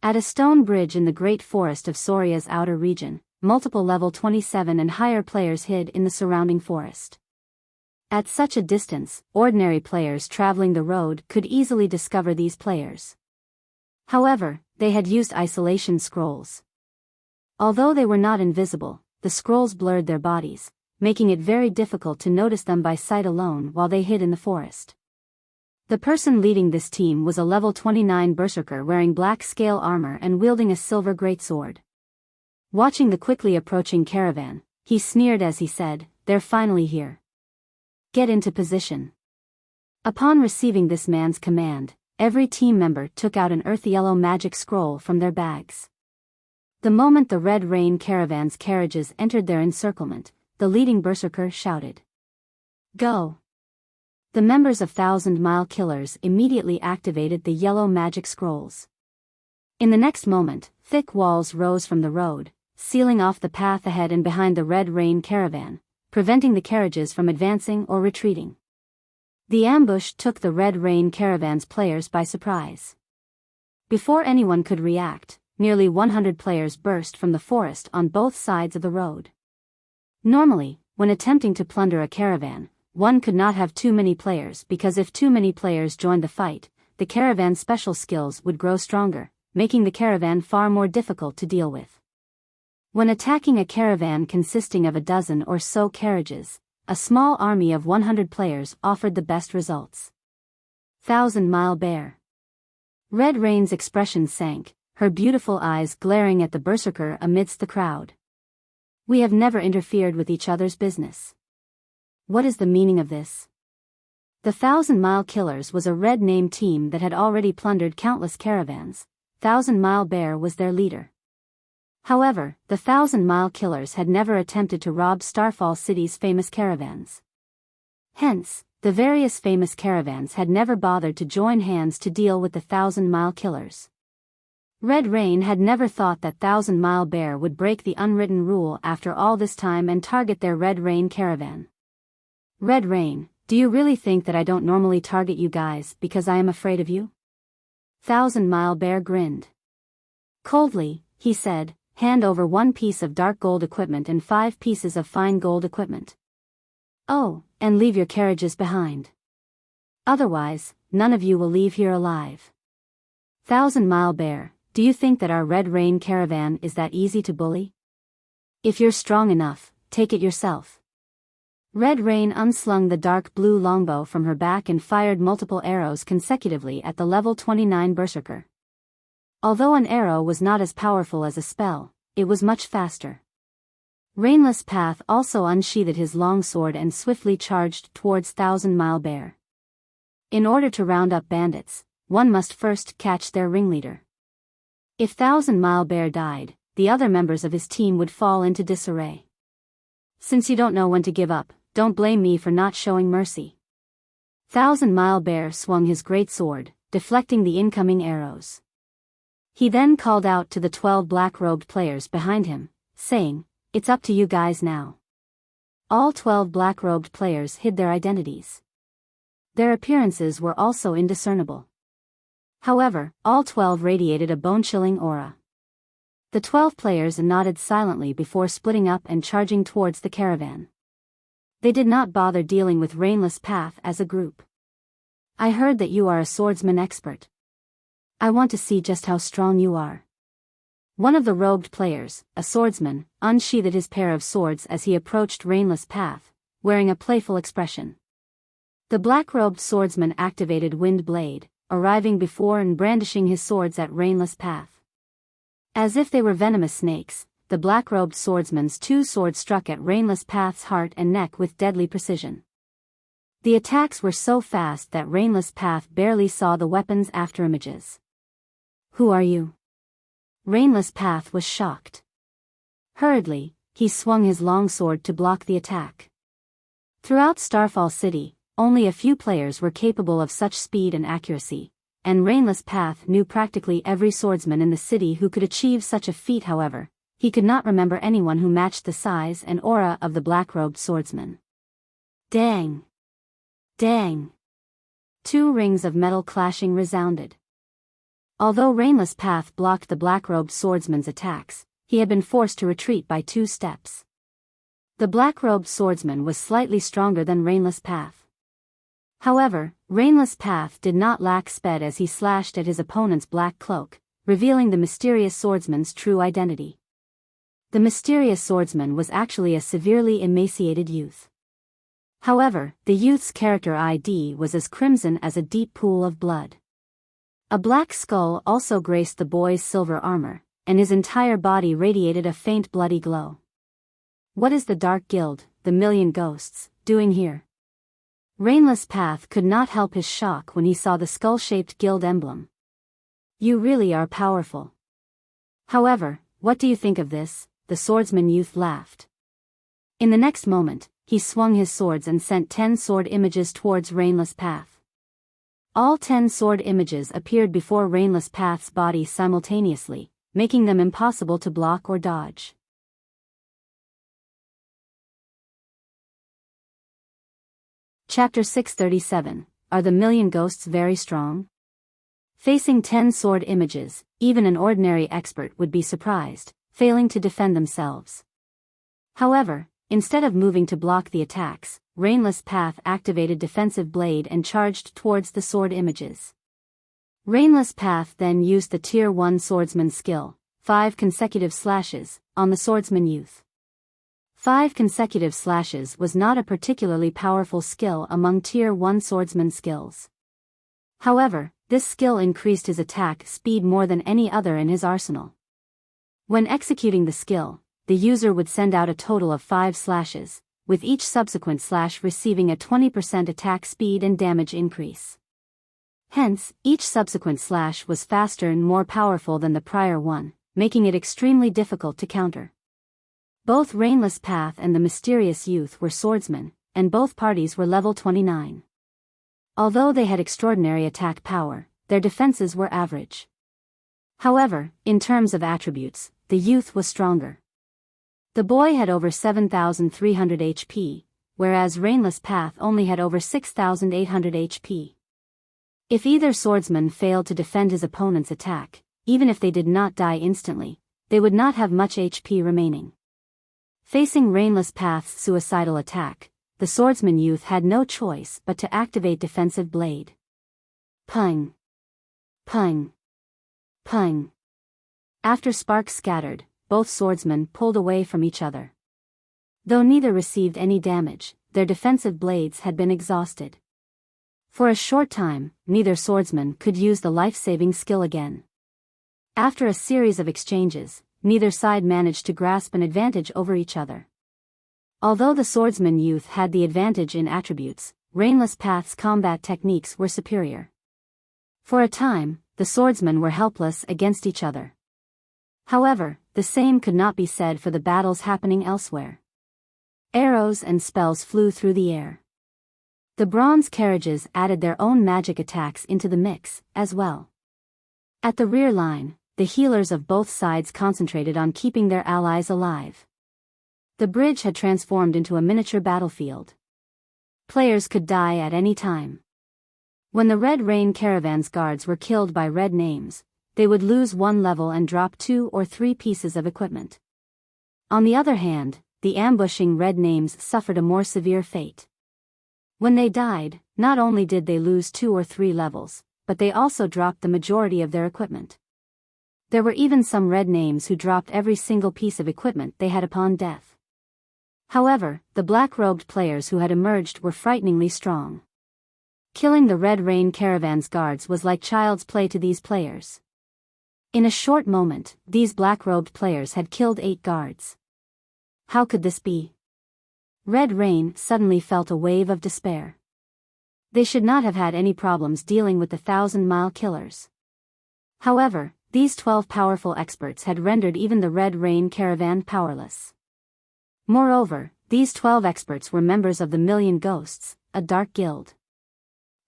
At a stone bridge in the great forest of Soria's outer region, multiple level 27 and higher players hid in the surrounding forest. At such a distance, ordinary players traveling the road could easily discover these players. However, they had used isolation scrolls. Although they were not invisible, the scrolls blurred their bodies, making it very difficult to notice them by sight alone while they hid in the forest. The person leading this team was a level 29 berserker wearing black scale armor and wielding a silver greatsword. Watching the quickly approaching caravan, he sneered as he said, "They're finally here. Get into position." Upon receiving this man's command, every team member took out an earth yellow magic scroll from their bags. The moment the Red Rain Caravan's carriages entered their encirclement, the leading berserker shouted, "Go!" The members of 1,000-Mile Killers immediately activated the yellow magic scrolls. In the next moment, thick walls rose from the road, sealing off the path ahead and behind the Red Rain Caravan, preventing the carriages from advancing or retreating. The ambush took the Red Rain Caravan's players by surprise. Before anyone could react, nearly 100 players burst from the forest on both sides of the road. Normally, when attempting to plunder a caravan, one could not have too many players because if too many players joined the fight, the caravan's special skills would grow stronger, making the caravan far more difficult to deal with. When attacking a caravan consisting of a dozen or so carriages, a small army of 100 players offered the best results. 1,000-Mile Bear. Red Rain's expression sank, her beautiful eyes glaring at the berserker amidst the crowd. "We have never interfered with each other's business. What is the meaning of this?" The 1,000-Mile Killers was a red name team that had already plundered countless caravans. 1,000-Mile Bear was their leader. However, the 1,000-Mile Killers had never attempted to rob Starfall City's famous caravans. Hence, the various famous caravans had never bothered to join hands to deal with the 1,000-Mile Killers. Red Rain had never thought that 1,000-Mile Bear would break the unwritten rule after all this time and target their Red Rain caravan. "Red Rain, do you really think that I don't normally target you guys because I am afraid of you?" 1,000-Mile Bear grinned. Coldly, he said, "Hand over 1 piece of dark gold equipment and 5 pieces of fine gold equipment. Oh, and leave your carriages behind. Otherwise, none of you will leave here alive." 1,000-Mile Bear, do you think that our Red Rain caravan is that easy to bully? If you're strong enough, take it yourself. Red Rain unslung the dark blue longbow from her back and fired multiple arrows consecutively at the level 29 berserker. Although an arrow was not as powerful as a spell, it was much faster. Rainless Path also unsheathed his longsword and swiftly charged towards 1,000-Mile Bear. In order to round up bandits, one must first catch their ringleader. If 1,000-Mile Bear died, the other members of his team would fall into disarray. "Since you don't know when to give up, don't blame me for not showing mercy." 1,000-Mile Bear swung his great sword, deflecting the incoming arrows. He then called out to the 12 black-robed players behind him, saying, "It's up to you guys now." All 12 black-robed players hid their identities. Their appearances were also indiscernible. However, all 12 radiated a bone-chilling aura. The 12 players nodded silently before splitting up and charging towards the caravan. They did not bother dealing with Rainless Path as a group. "I heard that you are a swordsman expert. I want to see just how strong you are." One of the robed players, a swordsman, unsheathed his pair of swords as he approached Rainless Path, wearing a playful expression. The black-robed swordsman activated Wind Blade, arriving before and brandishing his swords at Rainless Path. As if they were venomous snakes, the black-robed swordsman's 2 swords struck at Rainless Path's heart and neck with deadly precision. The attacks were so fast that Rainless Path barely saw the weapon's afterimages. "Who are you?" Rainless Path was shocked. Hurriedly, he swung his longsword to block the attack. Throughout Starfall City, only a few players were capable of such speed and accuracy, and Rainless Path knew practically every swordsman in the city who could achieve such a feat. However, he could not remember anyone who matched the size and aura of the black-robed swordsman. Dang! Dang! 2 rings of metal clashing resounded. Although Rainless Path blocked the black-robed swordsman's attacks, he had been forced to retreat by 2 steps. The black-robed swordsman was slightly stronger than Rainless Path. However, Rainless Path did not lack speed as he slashed at his opponent's black cloak, revealing the mysterious swordsman's true identity. The mysterious swordsman was actually a severely emaciated youth. However, the youth's character ID was as crimson as a deep pool of blood. A black skull also graced the boy's silver armor, and his entire body radiated a faint bloody glow. "What is the Dark Guild, the Million Ghosts, doing here?" Rainless Path could not help his shock when he saw the skull-shaped guild emblem. You really are powerful. However, what do you think of this? The swordsman youth laughed. In the next moment, he swung his swords and sent 10 sword images towards Rainless Path. All 10 sword images appeared before Rainless Path's body simultaneously, making them impossible to block or dodge. Chapter 637, Are the Million Ghosts Very Strong? Facing 10 sword images, even an ordinary expert would be surprised, failing to defend themselves. However, instead of moving to block the attacks, Rainless Path activated Defensive Blade and charged towards the sword images. Rainless Path then used the Tier 1 Swordsman skill, 5 consecutive slashes, on the swordsman youth. 5 consecutive slashes was not a particularly powerful skill among Tier 1 swordsman skills. However, this skill increased his attack speed more than any other in his arsenal. When executing the skill, the user would send out a total of 5 slashes, with each subsequent slash receiving a 20% attack speed and damage increase. Hence, each subsequent slash was faster and more powerful than the prior one, making it extremely difficult to counter. Both Rainless Path and the mysterious youth were swordsmen, and both parties were level 29. Although they had extraordinary attack power, their defenses were average. However, in terms of attributes, the youth was stronger. The boy had over 7,300 HP, whereas Rainless Path only had over 6,800 HP. If either swordsman failed to defend his opponent's attack, even if they did not die instantly, they would not have much HP remaining. Facing Rainless Path's suicidal attack, the swordsman youth had no choice but to activate Defensive Blade. Pung! Pung! Pung! After sparks scattered, both swordsmen pulled away from each other. Though neither received any damage, their defensive blades had been exhausted. For a short time, neither swordsman could use the life-saving skill again. After a series of exchanges, neither side managed to grasp an advantage over each other. Although the swordsman youth had the advantage in attributes, Rainless Path's combat techniques were superior. For a time, the swordsmen were helpless against each other. However, the same could not be said for the battles happening elsewhere. Arrows and spells flew through the air. The bronze carriages added their own magic attacks into the mix, as well. At the rear line, the healers of both sides concentrated on keeping their allies alive. The bridge had transformed into a miniature battlefield. Players could die at any time. When the Red Rain Caravan's guards were killed by red names, they would lose 1 level and drop 2 or 3 pieces of equipment. On the other hand, the ambushing red names suffered a more severe fate. When they died, not only did they lose 2 or 3 levels, but they also dropped the majority of their equipment. There were even some red names who dropped every single piece of equipment they had upon death. However, the black-robed players who had emerged were frighteningly strong. Killing the Red Rain Caravan's guards was like child's play to these players. In a short moment, these black-robed players had killed 8 guards. How could this be? Red Rain suddenly felt a wave of despair. They should not have had any problems dealing with the 1,000-mile killers. However, these 12 powerful experts had rendered even the Red Rain Caravan powerless. Moreover, these 12 experts were members of the Million Ghosts, a dark guild.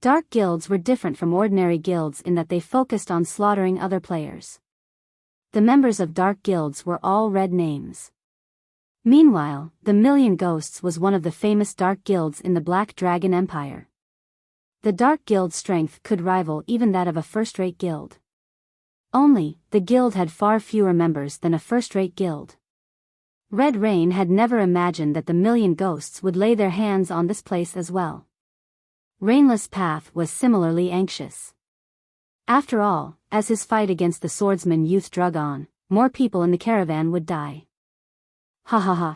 Dark guilds were different from ordinary guilds in that they focused on slaughtering other players. The members of dark guilds were all red names. Meanwhile, the Million Ghosts was one of the famous dark guilds in the Black Dragon Empire. The dark guild's strength could rival even that of a first-rate guild. Only, the guild had far fewer members than a first-rate guild. Red Rain had never imagined that the Million Ghosts would lay their hands on this place as well. Rainless Path was similarly anxious. After all, as his fight against the swordsman youth drug on, more people in the caravan would die. Ha ha ha.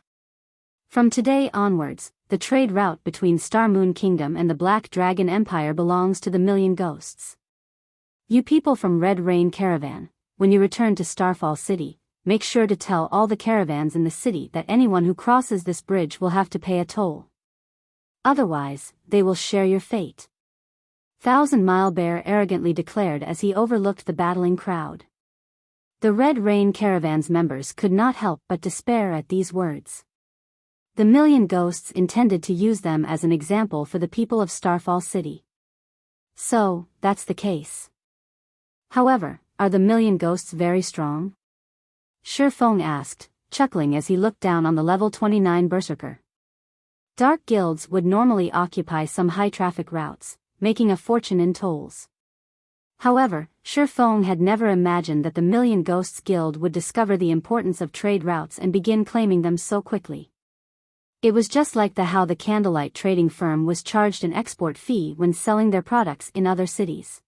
From today onwards, the trade route between Star Moon Kingdom and the Black Dragon Empire belongs to the Million Ghosts. You people from Red Rain Caravan, when you return to Starfall City, make sure to tell all the caravans in the city that anyone who crosses this bridge will have to pay a toll. Otherwise, they will share your fate. Thousand Mile Bear arrogantly declared as he overlooked the battling crowd. The Red Rain Caravan's members could not help but despair at these words. The million ghosts intended to use them as an example for the people of Starfall City. So, that's the case. However, are the million ghosts very strong? Shifeng asked, chuckling as he looked down on the level 29 berserker. Dark guilds would normally occupy some high-traffic routes, making a fortune in tolls. However, Shifeng had never imagined that the Million Ghosts Guild would discover the importance of trade routes and begin claiming them so quickly. It was just like how the Candlelight trading firm was charged an export fee when selling their products in other cities.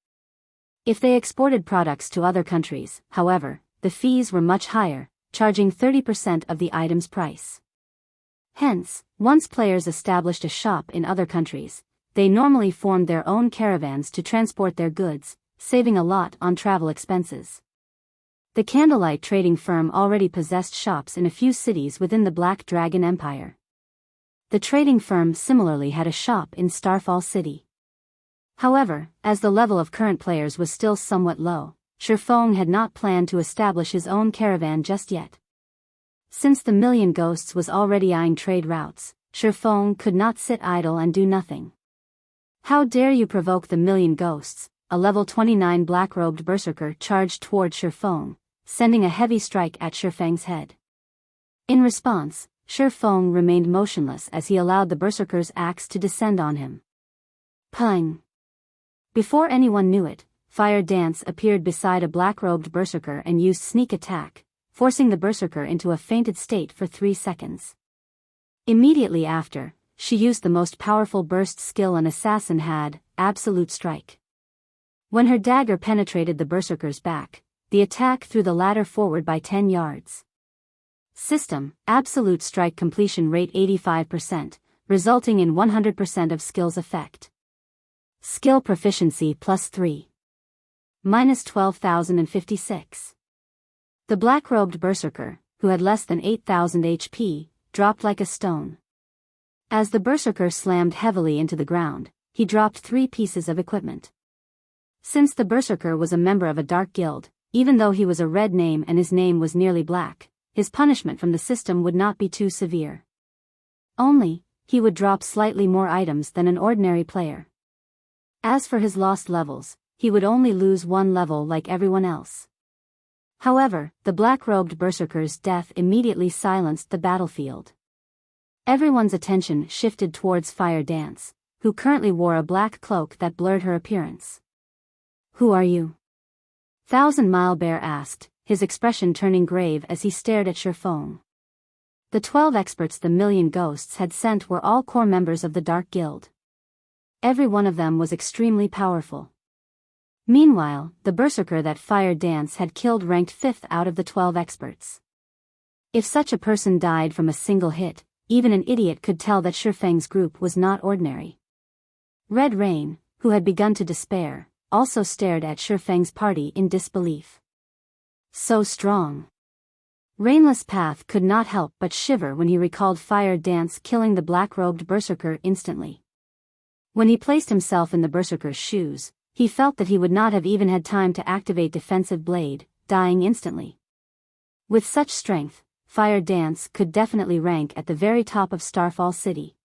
If they exported products to other countries, however, the fees were much higher, charging 30% of the item's price. Hence, once players established a shop in other countries, they normally formed their own caravans to transport their goods, saving a lot on travel expenses. The Candlelight trading firm already possessed shops in a few cities within the Black Dragon Empire. The trading firm similarly had a shop in Starfall City. However, as the level of current players was still somewhat low, Shifeng had not planned to establish his own caravan just yet. Since the Million Ghosts was already eyeing trade routes, Shifeng could not sit idle and do nothing. How dare you provoke the Million Ghosts? A level 29 black-robed berserker charged toward Shifeng, sending a heavy strike at Shifeng's head. In response, Shifeng remained motionless as he allowed the berserker's axe to descend on him. Pung! Before anyone knew it, Fire Dance appeared beside a black-robed berserker and used sneak attack, forcing the berserker into a fainted state for 3 seconds. Immediately after, she used the most powerful burst skill an assassin had, Absolute Strike. When her dagger penetrated the berserker's back, the attack threw the latter forward by 10 yards. System, Absolute Strike completion rate 85%, resulting in 100% of skill's effect. Skill proficiency +3. Minus 12,056. The black-robed berserker, who had less than 8,000 HP, dropped like a stone. As the berserker slammed heavily into the ground, he dropped 3 pieces of equipment. Since the berserker was a member of a dark guild, even though he was a red name and his name was nearly black, his punishment from the system would not be too severe. Only, he would drop slightly more items than an ordinary player. As for his lost levels, he would only lose 1 level like everyone else. However, the black-robed berserker's death immediately silenced the battlefield. Everyone's attention shifted towards Fire Dance, who currently wore a black cloak that blurred her appearance. Who are you? Thousand Mile Bear asked, his expression turning grave as he stared at Shifeng. The 12 experts the Million Ghosts had sent were all core members of the Dark Guild. Every one of them was extremely powerful. Meanwhile, the berserker that Fire Dance had killed ranked 5th out of the 12 experts. If such a person died from a single hit, even an idiot could tell that Shifeng's group was not ordinary. Red Rain, who had begun to despair, also stared at Shifeng's party in disbelief. So strong. Rainless Path could not help but shiver when he recalled Fire Dance killing the black-robed berserker instantly. When he placed himself in the berserker's shoes, he felt that he would not have even had time to activate Defensive Blade, dying instantly. With such strength, Fire Dance could definitely rank at the very top of Starfall City.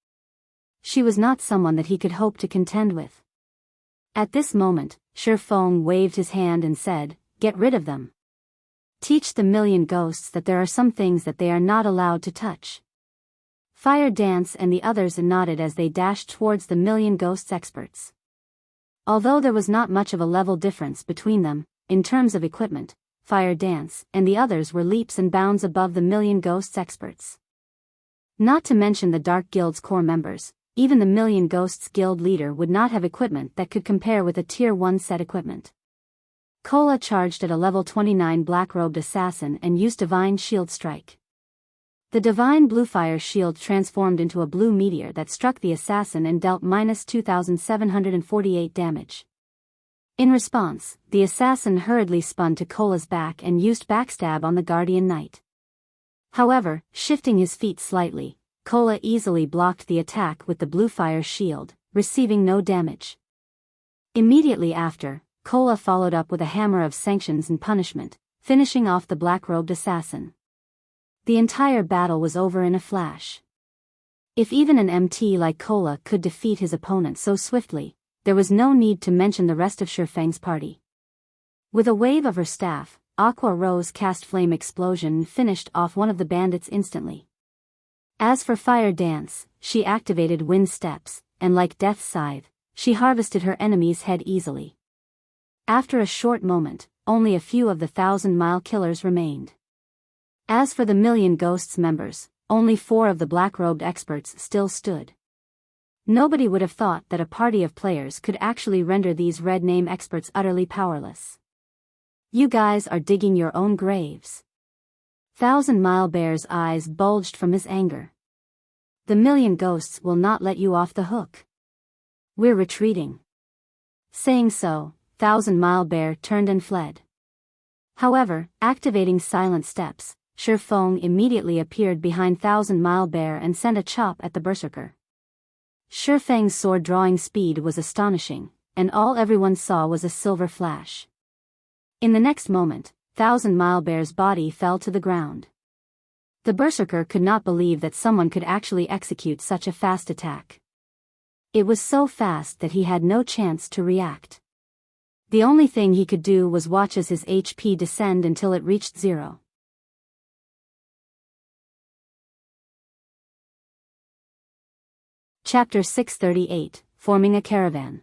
She was not someone that he could hope to contend with. At this moment, Shifeng waved his hand and said, "Get rid of them. Teach the Million Ghosts that there are some things that they are not allowed to touch." Fire Dance and the others nodded as they dashed towards the Million Ghosts experts. Although there was not much of a level difference between them, in terms of equipment, Fire Dance and the others were leaps and bounds above the Million Ghosts experts. Not to mention the Dark Guild's core members, even the Million Ghosts Guild leader would not have equipment that could compare with a Tier 1 set equipment. Kola charged at a level 29 black-robed assassin and used Divine Shield Strike. The Divine Bluefire shield transformed into a blue meteor that struck the assassin and dealt minus 2,748 damage. In response, the assassin hurriedly spun to Kola's back and used Backstab on the Guardian Knight. However, shifting his feet slightly, Kola easily blocked the attack with the Bluefire shield, receiving no damage. Immediately after, Kola followed up with a hammer of sanctions and punishment, finishing off the black-robed assassin. The entire battle was over in a flash. If even an MT like Kola could defeat his opponent so swiftly, there was no need to mention the rest of Shifeng's party. With a wave of her staff, Aqua Rose cast Flame Explosion and finished off one of the bandits instantly. As for Fire Dance, she activated Wind Steps, and like Death's Scythe, she harvested her enemy's head easily. After a short moment, only a few of the 1,000-mile killers remained. As for the Million Ghosts members, only 4 of the black-robed experts still stood. Nobody would have thought that a party of players could actually render these red name experts utterly powerless. You guys are digging your own graves. 1,000-Mile Bear's eyes bulged from his anger. The Million Ghosts will not let you off the hook. We're retreating. Saying so, 1,000-Mile Bear turned and fled. However, activating Silent Steps, Shifeng immediately appeared behind 1,000-Mile Bear and sent a chop at the berserker. Shifeng's sword drawing speed was astonishing, and all everyone saw was a silver flash. In the next moment, 1,000-Mile Bear's body fell to the ground. The berserker could not believe that someone could actually execute such a fast attack. It was so fast that he had no chance to react. The only thing he could do was watch as his HP descend until it reached 0. Chapter 638, Forming a Caravan.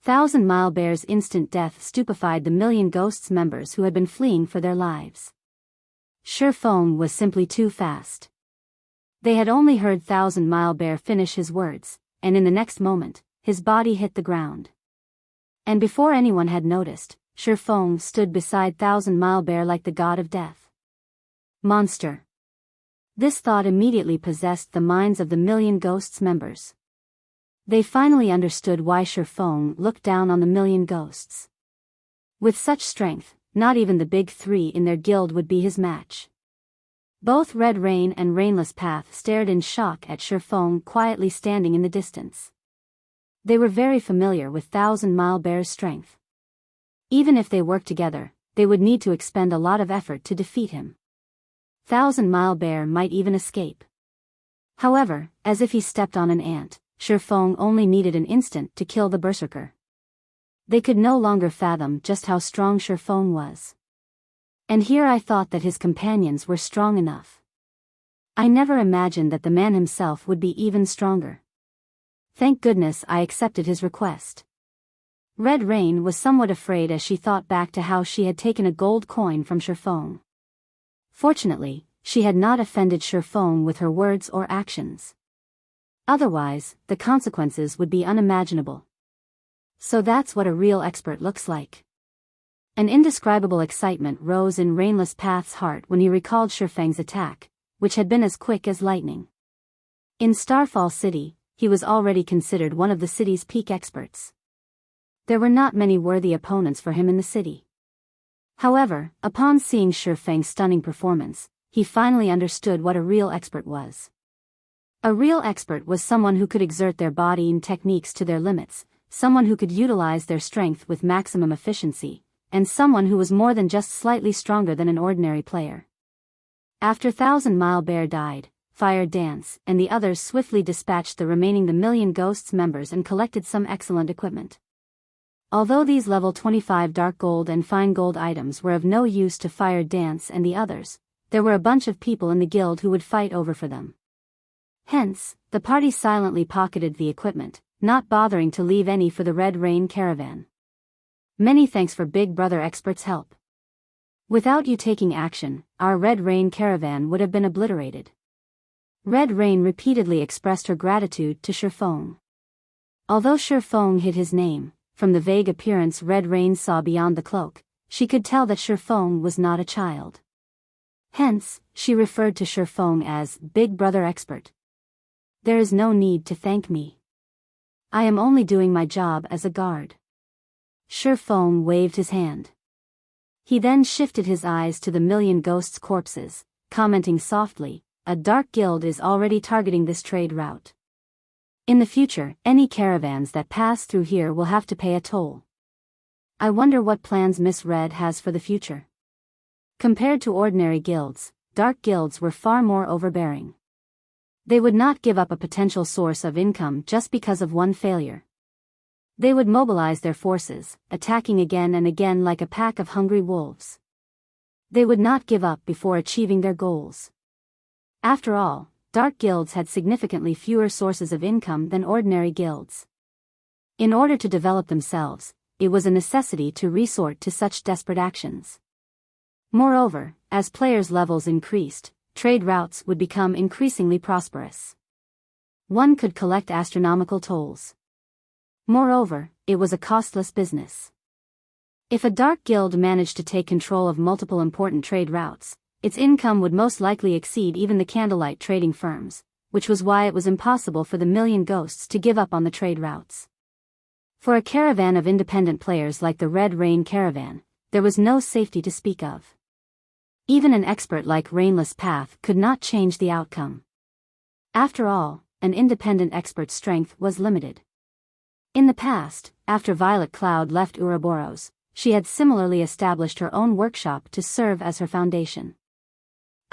1,000-Mile Bear's instant death stupefied the Million Ghosts members who had been fleeing for their lives. Shifeng was simply too fast. They had only heard 1,000-Mile Bear finish his words, and in the next moment, his body hit the ground. And before anyone had noticed, Shifeng stood beside 1,000-Mile Bear like the god of death. Monster. This thought immediately possessed the minds of the Million Ghosts members. They finally understood why Shifeng looked down on the Million Ghosts. With such strength, not even the big 3 in their guild would be his match. Both Red Rain and Rainless Path stared in shock at Shifeng quietly standing in the distance. They were very familiar with 1,000-Mile Bear's strength. Even if they worked together, they would need to expend a lot of effort to defeat him. 1,000-Mile Bear might even escape. However, as if he stepped on an ant, Shifeng only needed an instant to kill the berserker. They could no longer fathom just how strong Shifeng was. And here I thought that his companions were strong enough. I never imagined that the man himself would be even stronger. Thank goodness I accepted his request. Red Rain was somewhat afraid as she thought back to how she had taken a gold coin from Shifeng. Fortunately, she had not offended Shifeng with her words or actions. Otherwise, the consequences would be unimaginable. So that's what a real expert looks like. An indescribable excitement rose in Rainless Path's heart when he recalled Shifeng's attack, which had been as quick as lightning. In Starfall City, he was already considered one of the city's peak experts. There were not many worthy opponents for him in the city. However, upon seeing Shifeng's stunning performance, he finally understood what a real expert was. A real expert was someone who could exert their body and techniques to their limits, someone who could utilize their strength with maximum efficiency, and someone who was more than just slightly stronger than an ordinary player. After 1,000-Mile Bear died, Fire Dance and the others swiftly dispatched the remaining the Million Ghosts members and collected some excellent equipment. Although these level 25 dark gold and fine gold items were of no use to Fire Dance and the others, there were a bunch of people in the guild who would fight over for them. Hence, the party silently pocketed the equipment, not bothering to leave any for the Red Rain Caravan. Many thanks for Big Brother Expert's help. Without you taking action, our Red Rain Caravan would have been obliterated. Red Rain repeatedly expressed her gratitude to Shifeng. Although Shifeng hid his name, from the vague appearance Red Rain saw beyond the cloak, she could tell that Shifeng was not a child. Hence, she referred to Shifeng as Big Brother Expert. There is no need to thank me. I am only doing my job as a guard. Shifeng waved his hand. He then shifted his eyes to the Million Ghosts' corpses, commenting softly, a dark guild is already targeting this trade route. In the future, any caravans that pass through here will have to pay a toll. I wonder what plans Miss Red has for the future. Compared to ordinary guilds, dark guilds were far more overbearing. They would not give up a potential source of income just because of one failure. They would mobilize their forces, attacking again and again like a pack of hungry wolves. They would not give up before achieving their goals. After all, dark guilds had significantly fewer sources of income than ordinary guilds. In order to develop themselves, it was a necessity to resort to such desperate actions. Moreover, as players' levels increased, trade routes would become increasingly prosperous. One could collect astronomical tolls. Moreover, it was a costless business. If a dark guild managed to take control of multiple important trade routes, its income would most likely exceed even the candlelight trading firms, which was why it was impossible for the Million Ghosts to give up on the trade routes. For a caravan of independent players like the Red Rain Caravan, there was no safety to speak of. Even an expert like Rainless Path could not change the outcome. After all, an independent expert's strength was limited. In the past, after Violet Cloud left Ouroboros, she had similarly established her own workshop to serve as her foundation.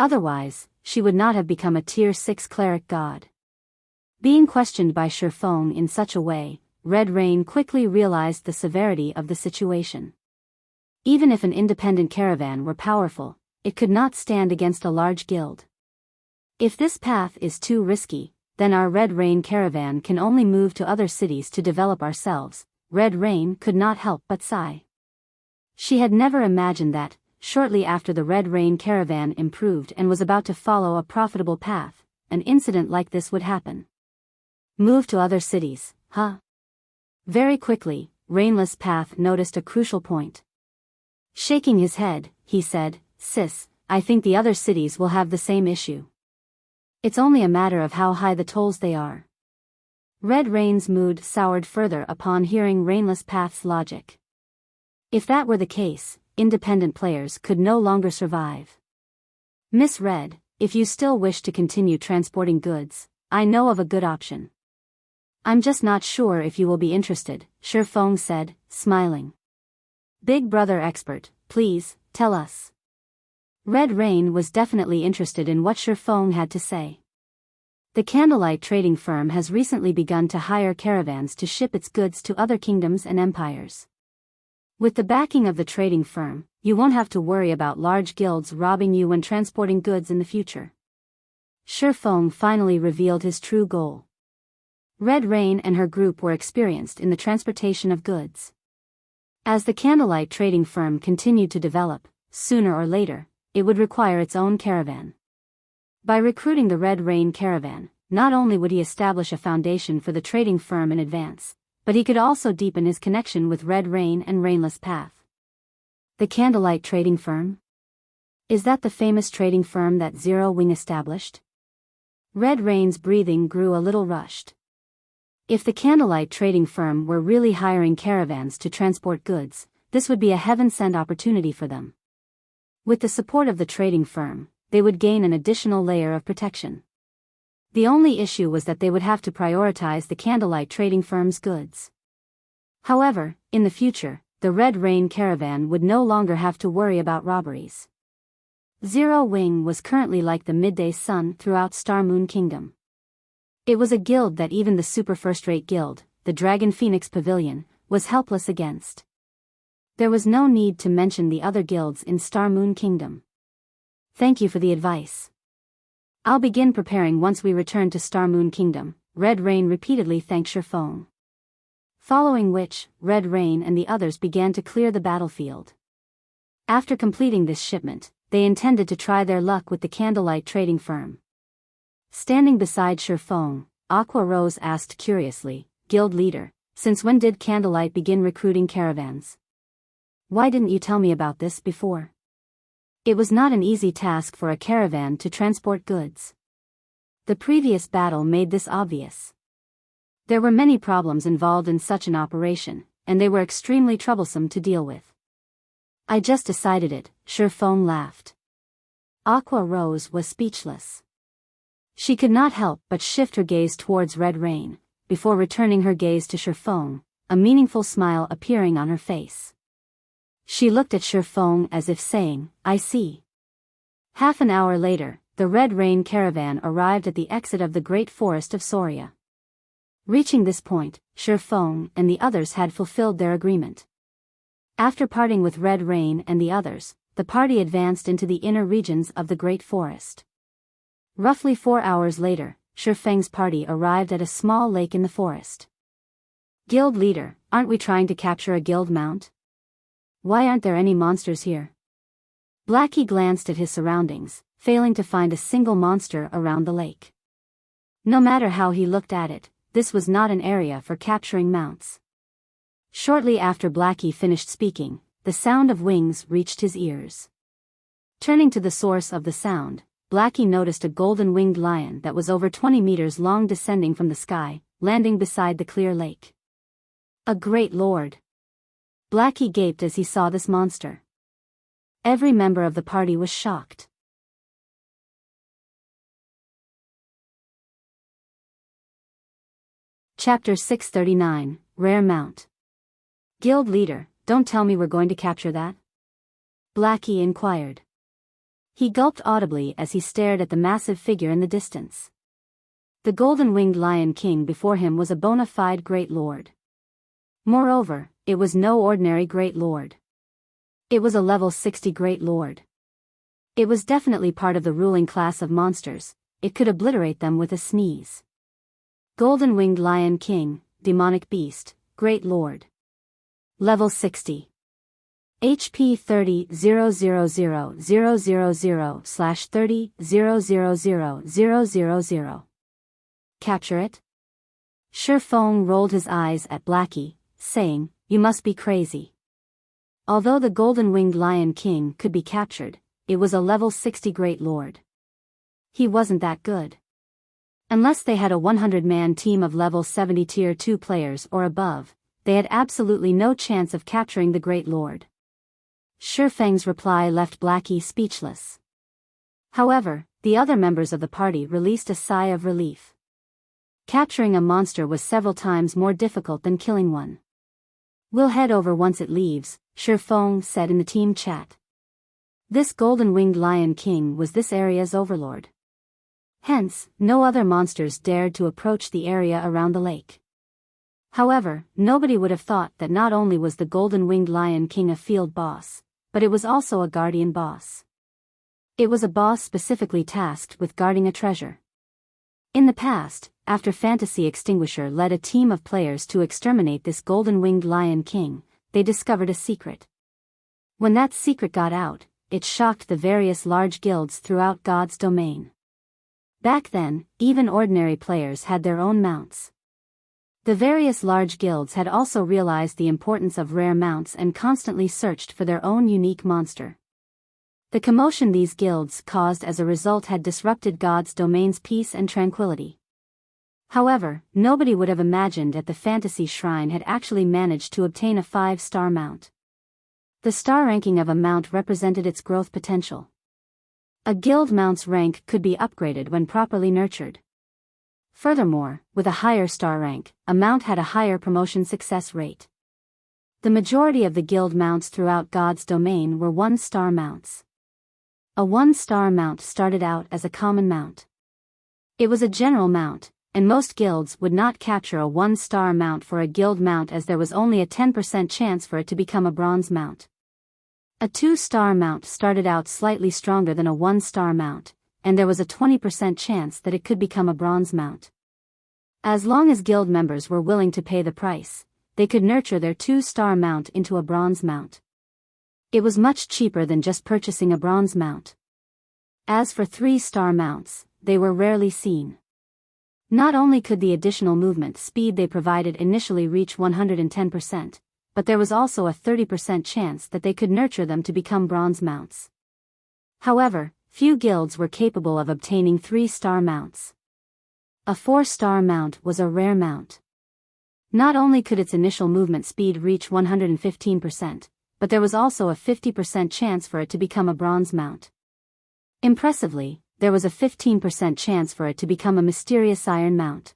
Otherwise, she would not have become a Tier 6 cleric god. Being questioned by Shifeng in such a way, Red Rain quickly realized the severity of the situation. Even if an independent caravan were powerful, it could not stand against a large guild. If this path is too risky, then our Red Rain Caravan can only move to other cities to develop ourselves. Red Rain could not help but sigh. She had never imagined that, shortly after the Red Rain Caravan improved and was about to follow a profitable path, an incident like this would happen. Move to other cities, huh? Very quickly, Rainless Path noticed a crucial point. Shaking his head, he said, "Sis, I think the other cities will have the same issue. It's only a matter of how high the tolls they are." Red Rain's mood soured further upon hearing Rainless Path's logic. If that were the case, independent players could no longer survive. "Miss Red, if you still wish to continue transporting goods, I know of a good option. I'm just not sure if you will be interested," Shifeng said, smiling. "Big brother expert, please, tell us." Red Rain was definitely interested in what Shifeng had to say. The Candlelight trading firm has recently begun to hire caravans to ship its goods to other kingdoms and empires. With the backing of the trading firm, you won't have to worry about large guilds robbing you when transporting goods in the future. Shifeng finally revealed his true goal. Red Rain and her group were experienced in the transportation of goods. As the Candlelight trading firm continued to develop, sooner or later, it would require its own caravan. By recruiting the Red Rain Caravan, not only would he establish a foundation for the trading firm in advance, but he could also deepen his connection with Red Rain and Rainless Path. The Candlelight trading firm? Is that the famous trading firm that Zero Wing established? Red Rain's breathing grew a little rushed. If the Candlelight trading firm were really hiring caravans to transport goods, this would be a heaven-sent opportunity for them. With the support of the trading firm, they would gain an additional layer of protection. The only issue was that they would have to prioritize the Candlelight trading firm's goods. However, in the future, the Red Rain Caravan would no longer have to worry about robberies. Zero Wing was currently like the midday sun throughout Star Moon Kingdom. It was a guild that even the super first-rate guild, the Dragon Phoenix Pavilion, was helpless against. There was no need to mention the other guilds in Star Moon Kingdom. "Thank you for the advice. I'll begin preparing once we return to Star Moon Kingdom," Red Rain repeatedly thanked Shifeng. Following which, Red Rain and the others began to clear the battlefield. After completing this shipment, they intended to try their luck with the Candlelight trading firm. Standing beside Shifeng, Aqua Rose asked curiously, "Guild leader, since when did Candlelight begin recruiting caravans? Why didn't you tell me about this before?" It was not an easy task for a caravan to transport goods. The previous battle made this obvious. There were many problems involved in such an operation, and they were extremely troublesome to deal with. "I just decided it," Shifeng laughed. Aqua Rose was speechless. She could not help but shift her gaze towards Red Rain, before returning her gaze to Shifeng, a meaningful smile appearing on her face. She looked at Shifeng as if saying, "I see." Half an hour later, the Red Rain caravan arrived at the exit of the Great Forest of Soria. Reaching this point, Shifeng and the others had fulfilled their agreement. After parting with Red Rain and the others, the party advanced into the inner regions of the Great Forest. Roughly 4 hours later, Shifeng's party arrived at a small lake in the forest. "Guild leader, aren't we trying to capture a guild mount? Why aren't there any monsters here?" Blackie glanced at his surroundings, failing to find a single monster around the lake. No matter how he looked at it, this was not an area for capturing mounts. Shortly after Blackie finished speaking, the sound of wings reached his ears. Turning to the source of the sound, Blackie noticed a golden-winged lion that was over 20 meters long descending from the sky, landing beside the clear lake. A great lord! Blackie gaped as he saw this monster. Every member of the party was shocked. Chapter 639, Rare Mount. "Guild leader, don't tell me we're going to capture that?" Blackie inquired. He gulped audibly as he stared at the massive figure in the distance. The golden-winged Lion King before him was a bona fide great lord. Moreover, it was no ordinary great lord. It was a level 60 great lord. It was definitely part of the ruling class of monsters. It could obliterate them with a sneeze. Golden-winged Lion King, demonic beast, great lord. Level 60. HP 30,000,000/30,000,000. Capture it? Shifeng rolled his eyes at Blackie, saying, "You must be crazy." Although the golden-winged Lion King could be captured, it was a level 60 great lord. He wasn't that good. Unless they had a 100-man team of level 70 tier 2 players or above, they had absolutely no chance of capturing the great lord. Shifeng's reply left Blackie speechless. However, the other members of the party released a sigh of relief. Capturing a monster was several times more difficult than killing one. "We'll head over once it leaves," Shifeng said in the team chat. This golden-winged Lion King was this area's overlord. Hence, no other monsters dared to approach the area around the lake. However, nobody would have thought that not only was the golden-winged Lion King a field boss, but it was also a guardian boss. It was a boss specifically tasked with guarding a treasure. In the past, after Fantasy Extinguisher led a team of players to exterminate this golden-winged Lion King, they discovered a secret. When that secret got out, it shocked the various large guilds throughout God's domain. Back then, even ordinary players had their own mounts. The various large guilds had also realized the importance of rare mounts and constantly searched for their own unique monster. The commotion these guilds caused as a result had disrupted God's domain's peace and tranquility. However, nobody would have imagined that the Fantasy Shrine had actually managed to obtain a 5-star mount. The star ranking of a mount represented its growth potential. A guild mount's rank could be upgraded when properly nurtured. Furthermore, with a higher star rank, a mount had a higher promotion success rate. The majority of the guild mounts throughout God's domain were 1-star mounts. A 1-star mount started out as a common mount. It was a general mount, and most guilds would not capture a 1-star mount for a guild mount as there was only a 10% chance for it to become a bronze mount. A 2-star mount started out slightly stronger than a 1-star mount, and there was a 20% chance that it could become a bronze mount. As long as guild members were willing to pay the price, they could nurture their 2-star mount into a bronze mount. It was much cheaper than just purchasing a bronze mount. As for 3-star mounts, they were rarely seen. Not only could the additional movement speed they provided initially reach 110%, but there was also a 30% chance that they could nurture them to become bronze mounts. However, few guilds were capable of obtaining 3-star mounts. A 4-star mount was a rare mount. Not only could its initial movement speed reach 115%, but there was also a 50% chance for it to become a bronze mount. Impressively, there was a 15% chance for it to become a mysterious iron mount.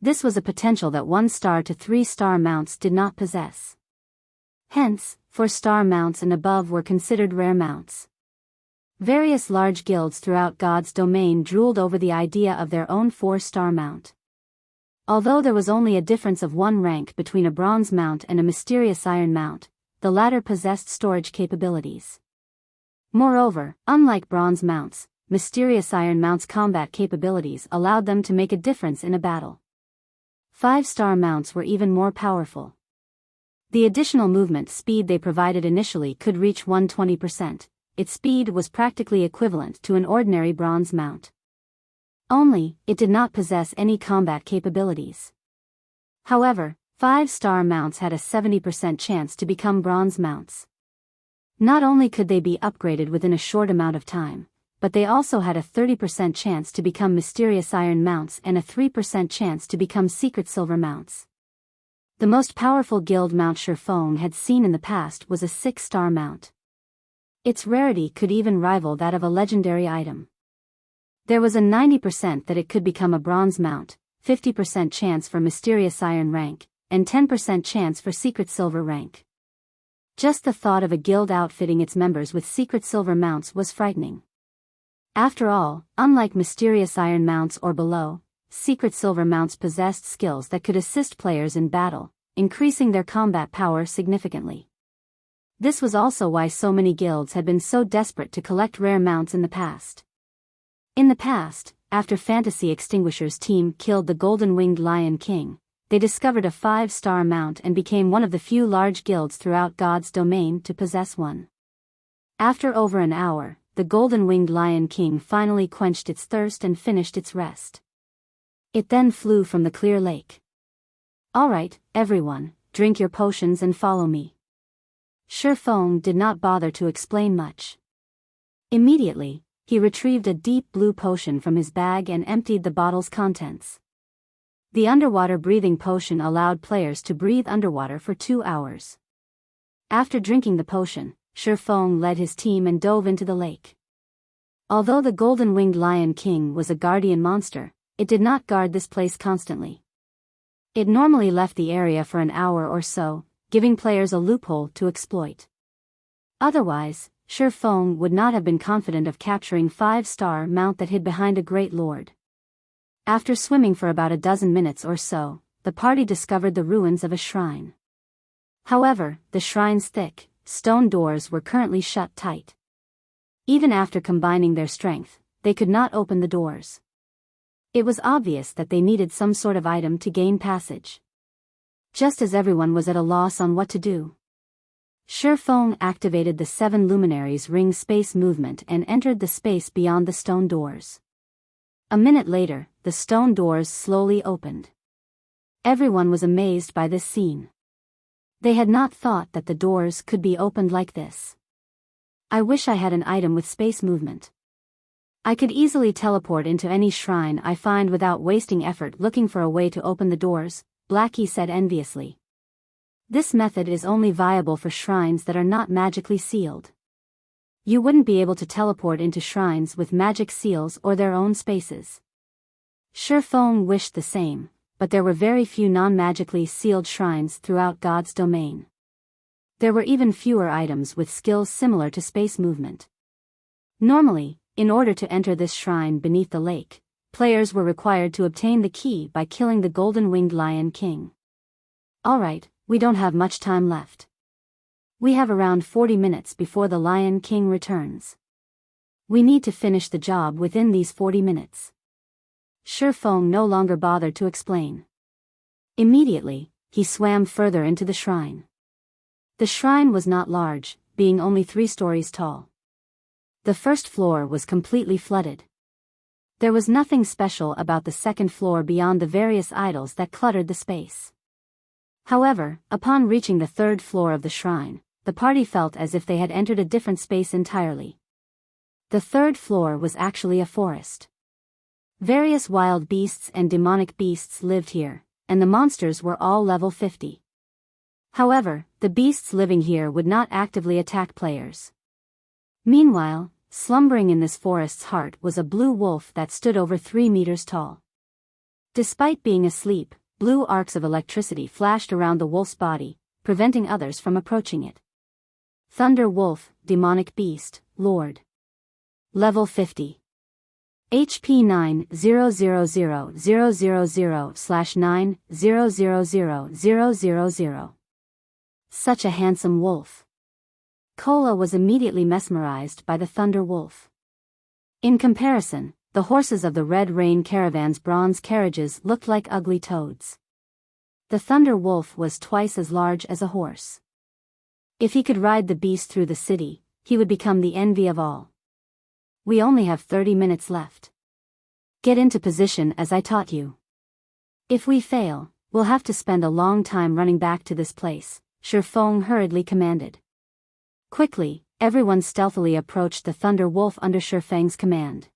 This was a potential that 1-star to 3-star mounts did not possess. Hence, 4-star mounts and above were considered rare mounts. Various large guilds throughout God's domain drooled over the idea of their own 4-star mount. Although there was only a difference of 1 rank between a bronze mount and a mysterious iron mount, the latter possessed storage capabilities. Moreover, unlike bronze mounts, mysterious iron mounts' combat capabilities allowed them to make a difference in a battle. 5-star mounts were even more powerful. The additional movement speed they provided initially could reach 120%. Its speed was practically equivalent to an ordinary bronze mount. Only, it did not possess any combat capabilities. However, 5-star mounts had a 70% chance to become bronze mounts. Not only could they be upgraded within a short amount of time, but they also had a 30% chance to become mysterious iron mounts and a 3% chance to become secret silver mounts. The most powerful guild mount Shifeng had seen in the past was a 6-star mount. Its rarity could even rival that of a legendary item. There was a 90% that it could become a bronze mount, 50% chance for mysterious iron rank, and 10% chance for secret silver rank. Just the thought of a guild outfitting its members with secret silver mounts was frightening. After all, unlike mysterious iron mounts or below, secret silver mounts possessed skills that could assist players in battle, increasing their combat power significantly. This was also why so many guilds had been so desperate to collect rare mounts in the past. In the past, after Fantasy Extinguisher's team killed the Golden-Winged Lion King, they discovered a 5-star mount and became one of the few large guilds throughout God's domain to possess one. After over an hour, the Golden-Winged Lion King finally quenched its thirst and finished its rest. It then flew from the clear lake. "Alright, everyone, drink your potions and follow me." Shifeng did not bother to explain much. Immediately, he retrieved a deep blue potion from his bag and emptied the bottle's contents. The underwater breathing potion allowed players to breathe underwater for 2 hours. After drinking the potion, Shifeng led his team and dove into the lake. Although the Golden-Winged Lion King was a guardian monster, it did not guard this place constantly. It normally left the area for an hour or so, giving players a loophole to exploit. Otherwise, Shifeng would not have been confident of capturing 5-star mount that hid behind a great lord. After swimming for about a dozen minutes or so, the party discovered the ruins of a shrine. However, the shrine's thick, stone doors were currently shut tight. Even after combining their strength, they could not open the doors. It was obvious that they needed some sort of item to gain passage. Just as everyone was at a loss on what to do, Shifeng activated the 7 luminaries ring space movement and entered the space beyond the stone doors. A minute later, the stone doors slowly opened. Everyone was amazed by this scene. They had not thought that the doors could be opened like this. "I wish I had an item with space movement. I could easily teleport into any shrine I find without wasting effort looking for a way to open the doors," Blackie said enviously. "This method is only viable for shrines that are not magically sealed. You wouldn't be able to teleport into shrines with magic seals or their own spaces." Shifeng wished the same, but there were very few non-magically sealed shrines throughout God's domain. There were even fewer items with skills similar to space movement. Normally, in order to enter this shrine beneath the lake, players were required to obtain the key by killing the Golden-Winged Lion King. "Alright, we don't have much time left. We have around 40 minutes before the Lion King returns. We need to finish the job within these 40 minutes." Shifeng no longer bothered to explain. Immediately, he swam further into the shrine. The shrine was not large, being only 3 stories tall. The first floor was completely flooded. There was nothing special about the second floor beyond the various idols that cluttered the space. However, upon reaching the 3rd floor of the shrine, the party felt as if they had entered a different space entirely. The 3rd floor was actually a forest. Various wild beasts and demonic beasts lived here, and the monsters were all level 50. However, the beasts living here would not actively attack players. Meanwhile, Slumbering in this forest's heart was a blue wolf that stood over 3 meters tall. Despite being asleep, blue arcs of electricity flashed around the wolf's body, preventing others from approaching it. Thunder Wolf, Demonic Beast, Lord. Level 50. HP 9000000/9000000. Such a handsome wolf. Kola was immediately mesmerized by the Thunder Wolf. In comparison, the horses of the Red Rain Caravan's bronze carriages looked like ugly toads. The Thunder Wolf was twice as large as a horse. If he could ride the beast through the city, he would become the envy of all. We only have 30 minutes left. Get into position as I taught you. If we fail, we'll have to spend a long time running back to this place, Shifeng hurriedly commanded. Quickly, everyone stealthily approached the Thunder Wolf under Shifeng's command.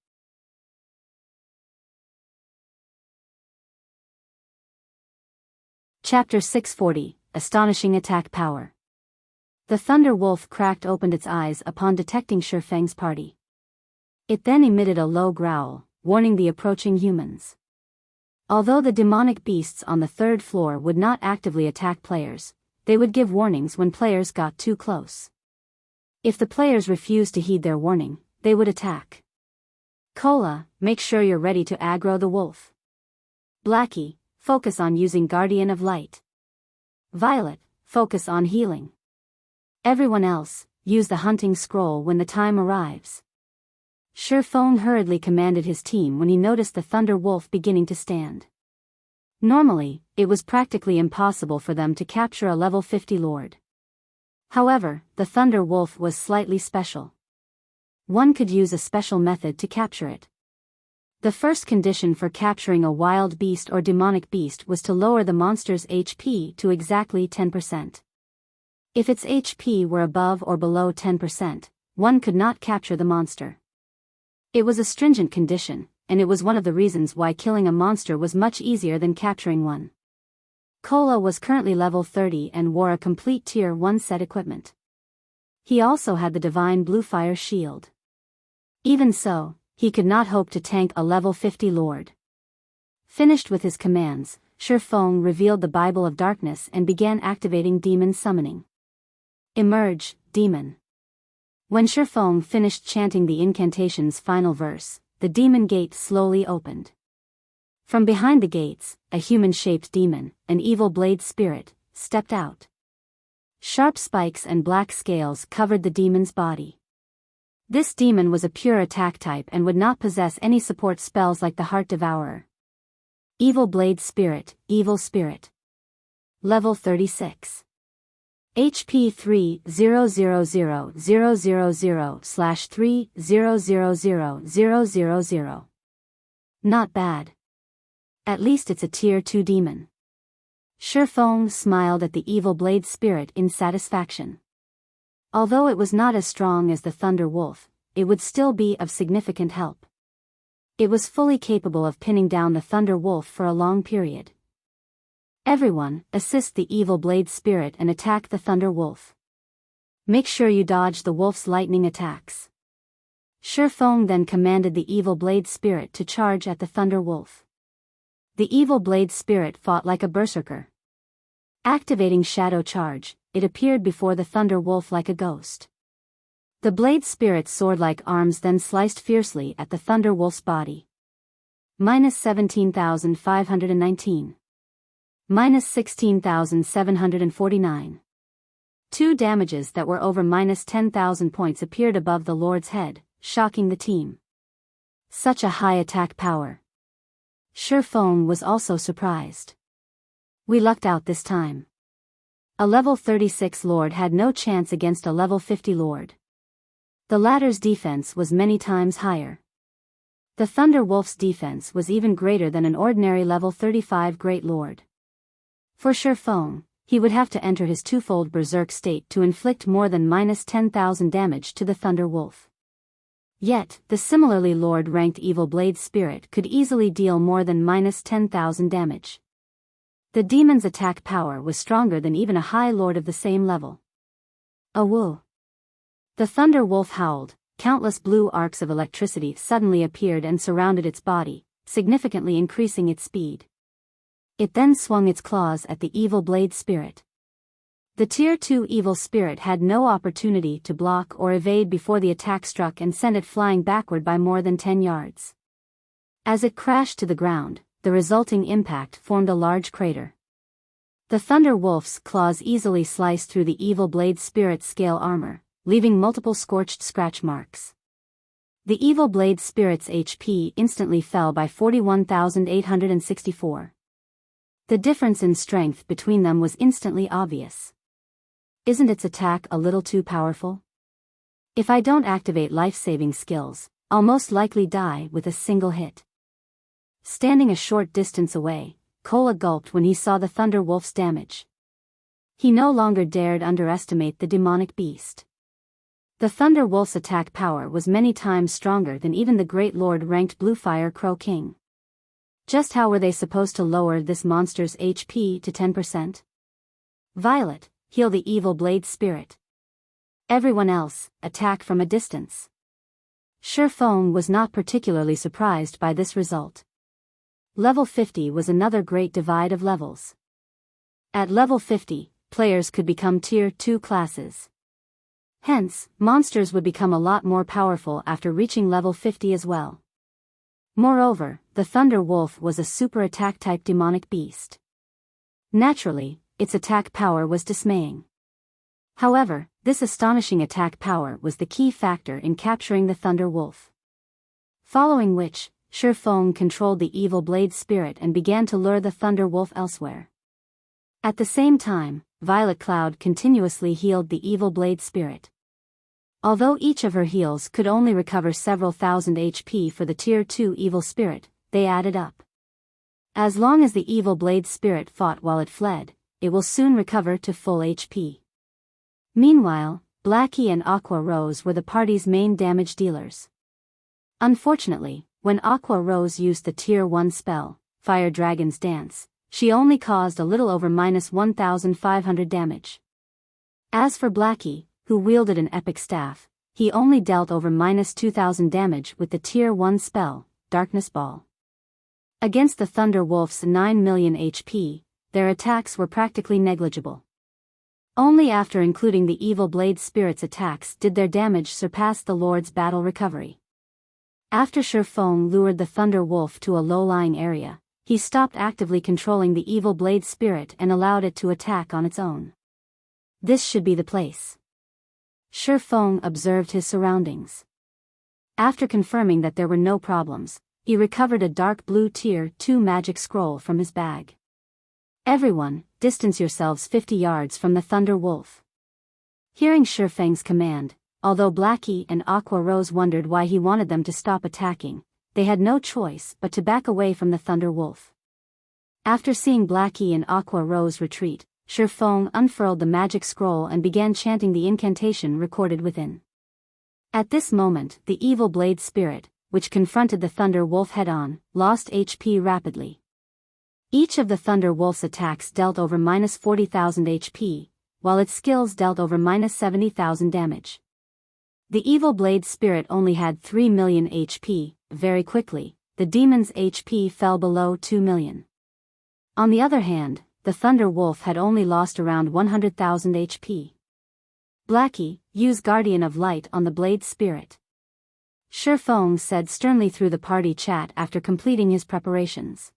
Chapter 640, Astonishing Attack Power. The Thunder Wolf cracked open its eyes upon detecting Shifeng's party. It then emitted a low growl, warning the approaching humans. Although the demonic beasts on the 3rd floor would not actively attack players, they would give warnings when players got too close. If the players refused to heed their warning, they would attack. Kola, make sure you're ready to aggro the wolf. Blackie, focus on using Guardian of Light. Violet, focus on healing. Everyone else, use the hunting scroll when the time arrives. Shifeng hurriedly commanded his team when he noticed the Thunder Wolf beginning to stand. Normally, it was practically impossible for them to capture a level 50 lord. However, the Thunder Wolf was slightly special. One could use a special method to capture it. The first condition for capturing a wild beast or demonic beast was to lower the monster's HP to exactly 10%. If its HP were above or below 10%, one could not capture the monster. It was a stringent condition, and it was one of the reasons why killing a monster was much easier than capturing one. Kola was currently level 30 and wore a complete Tier 1 set equipment. He also had the divine Bluefire shield. Even so, he could not hope to tank a level 50 lord. Finished with his commands, Shifeng revealed the Bible of Darkness and began activating demon summoning. Emerge, demon. When Shifeng finished chanting the incantation's final verse, the demon gate slowly opened. From behind the gates, a human-shaped demon, an evil blade spirit, stepped out. Sharp spikes and black scales covered the demon's body. This demon was a pure attack type and would not possess any support spells like the Heart Devourer. Evil blade spirit, evil spirit. Level 36. HP 3000000/3000000. Not bad. At least it's a Tier 2 demon. Shifeng smiled at the evil blade spirit in satisfaction. Although it was not as strong as the Thunder Wolf, it would still be of significant help. It was fully capable of pinning down the Thunder Wolf for a long period. Everyone, assist the evil blade spirit and attack the Thunder Wolf. Make sure you dodge the wolf's lightning attacks. Shifeng then commanded the evil blade spirit to charge at the Thunder Wolf. The evil blade spirit fought like a berserker. Activating Shadow Charge, it appeared before the Thunder Wolf like a ghost. The blade spirit's sword-like arms then sliced fiercely at the Thunder Wolf's body. -17,519. -16,749. 2 damages that were over -10,000 points appeared above the Lord's head, shocking the team. Such a high attack power. Shifeng was also surprised. We lucked out this time. A level 36 Lord had no chance against a level 50 Lord. The latter's defense was many times higher. The Thunder Wolf's defense was even greater than an ordinary level 35 Great Lord. For Shifeng, he would have to enter his twofold berserk state to inflict more than -10,000 damage to the Thunder Wolf. Yet, the similarly Lord-ranked Evil Blade Spirit could easily deal more than -10,000 damage. The demon's attack power was stronger than even a high lord of the same level. Awoo! The Thunder Wolf howled, countless blue arcs of electricity suddenly appeared and surrounded its body, significantly increasing its speed. It then swung its claws at the evil blade spirit. The Tier 2 evil spirit had no opportunity to block or evade before the attack struck and sent it flying backward by more than 10 yards. As it crashed to the ground, the resulting impact formed a large crater. The Thunder Wolf's claws easily sliced through the evil blade spirit's scale armor, leaving multiple scorched scratch marks. The evil blade spirit's HP instantly fell by 41,864. The difference in strength between them was instantly obvious. Isn't its attack a little too powerful? If I don't activate life-saving skills, I'll most likely die with a single hit. Standing a short distance away, Kola gulped when he saw the Thunder Wolf's damage. He no longer dared underestimate the demonic beast. The Thunder Wolf's attack power was many times stronger than even the Great Lord-ranked Bluefire Crow King. Just how were they supposed to lower this monster's HP to 10%? Violet, heal the evil blade spirit. Everyone else, attack from a distance. Shifeng was not particularly surprised by this result. Level 50 was another great divide of levels. At level 50, players could become Tier 2 classes. Hence, monsters would become a lot more powerful after reaching level 50 as well. Moreover, the Thunder Wolf was a super attack-type demonic beast. Naturally, its attack power was dismaying. However, this astonishing attack power was the key factor in capturing the Thunder Wolf. Following which, Shifeng controlled the evil blade spirit and began to lure the Thunder Wolf elsewhere. At the same time, Violet Cloud continuously healed the evil blade spirit. Although each of her heals could only recover several thousand HP for the Tier 2 evil spirit, they added up. As long as the evil blade spirit fought while it fled, it will soon recover to full HP. Meanwhile, Blackie and Aqua Rose were the party's main damage dealers. Unfortunately, when Aqua Rose used the Tier 1 spell, Fire Dragon's Dance, she only caused a little over -1,500 damage. As for Blackie, who wielded an epic staff, he only dealt over -2,000 damage with the Tier 1 spell, Darkness Ball. Against the Thunder Wolf's 9 million HP, their attacks were practically negligible. Only after including the evil blade spirit's attacks did their damage surpass the Lord's battle recovery. After Shifeng lured the Thunder Wolf to a low-lying area, he stopped actively controlling the evil blade spirit and allowed it to attack on its own. This should be the place. Shifeng observed his surroundings. After confirming that there were no problems, he recovered a dark blue Tier 2 magic scroll from his bag. Everyone, distance yourselves 50 yards from the Thunder Wolf. Hearing Shifeng's command, although Blackie and Aqua Rose wondered why he wanted them to stop attacking, they had no choice but to back away from the Thunder Wolf. After seeing Blackie and Aqua Rose retreat, Shifeng unfurled the magic scroll and began chanting the incantation recorded within. At this moment, the evil blade spirit, which confronted the Thunder Wolf head-on, lost HP rapidly. Each of the Thunder Wolf's attacks dealt over -40,000 HP, while its skills dealt over -70,000 damage. The evil blade spirit only had 3 million HP. Very quickly, the demon's HP fell below 2 million. On the other hand, the Thunder Wolf had only lost around 100,000 HP. Blackie, use Guardian of Light on the blade spirit. Shifeng said sternly through the party chat after completing his preparations.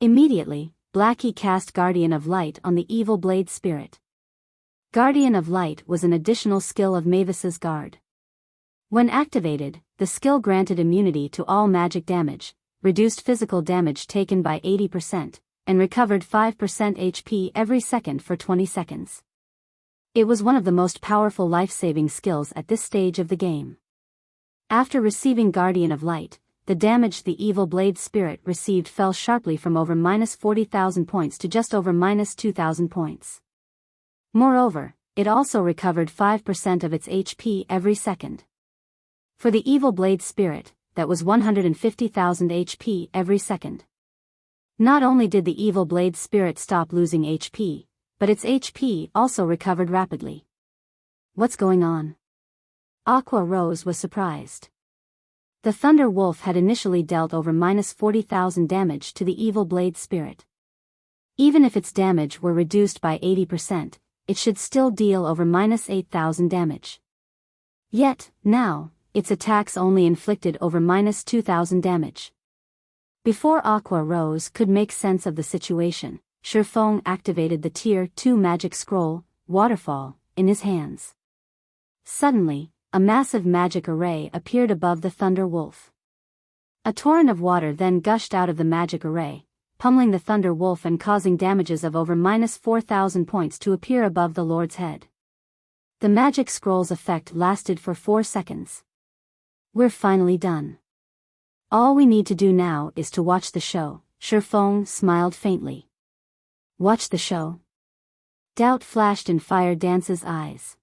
Immediately, Blackie cast Guardian of Light on the evil blade spirit. Guardian of Light was an additional skill of Mavis's guard. When activated, the skill granted immunity to all magic damage, reduced physical damage taken by 80%, and recovered 5% HP every second for 20 seconds. It was one of the most powerful life-saving skills at this stage of the game. After receiving Guardian of Light, the damage the evil blade spirit received fell sharply from over -40,000 points to just over -2,000 points. Moreover, it also recovered 5% of its HP every second. For the evil blade spirit, that was 150,000 HP every second. Not only did the evil blade spirit stop losing HP, but its HP also recovered rapidly. What's going on? Aqua Rose was surprised. The Thunder Wolf had initially dealt over -40,000 damage to the evil blade spirit. Even if its damage were reduced by 80%, it should still deal over -8,000 damage. Yet, now, its attacks only inflicted over -2,000 damage. Before Aqua Rose could make sense of the situation, Shifeng activated the Tier 2 magic scroll, Waterfall, in his hands. Suddenly, a massive magic array appeared above the Thunder Wolf. A torrent of water then gushed out of the magic array, pummeling the Thunder Wolf and causing damages of over -4,000 points to appear above the Lord's head. The magic scroll's effect lasted for 4 seconds. We're finally done. All we need to do now is to watch the show, Shifeng smiled faintly. Watch the show? Doubt flashed in Fire Dance's eyes.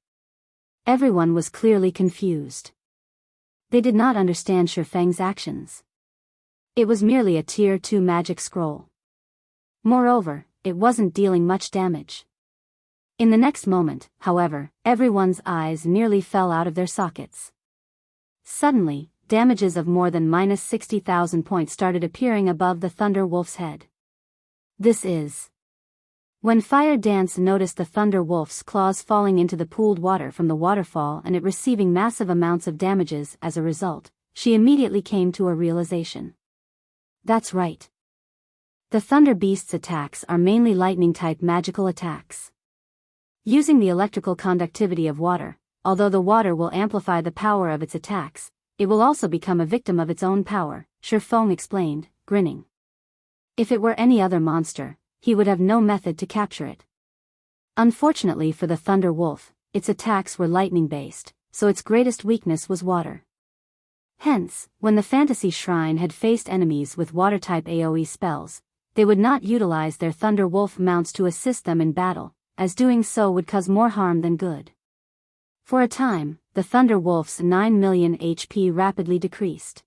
Everyone was clearly confused. They did not understand Shifeng's actions. It was merely a Tier 2 magic scroll. Moreover, it wasn't dealing much damage. In the next moment, however, everyone's eyes nearly fell out of their sockets. Suddenly, damages of more than -60,000 points started appearing above the Thunder Wolf's head. This is... When Fire Dance noticed the Thunder Wolf's claws falling into the pooled water from the waterfall and it receiving massive amounts of damages as a result, she immediately came to a realization. That's right. The Thunder Beast's attacks are mainly lightning-type magical attacks. Using the electrical conductivity of water, although the water will amplify the power of its attacks, it will also become a victim of its own power, Shifeng explained, grinning. If it were any other monster, he would have no method to capture it. Unfortunately for the Thunder Wolf, its attacks were lightning-based, so its greatest weakness was water. Hence, when the Fantasy Shrine had faced enemies with water-type AoE spells, they would not utilize their Thunder Wolf mounts to assist them in battle, as doing so would cause more harm than good. For a time, the Thunder Wolf's 9 million HP rapidly decreased.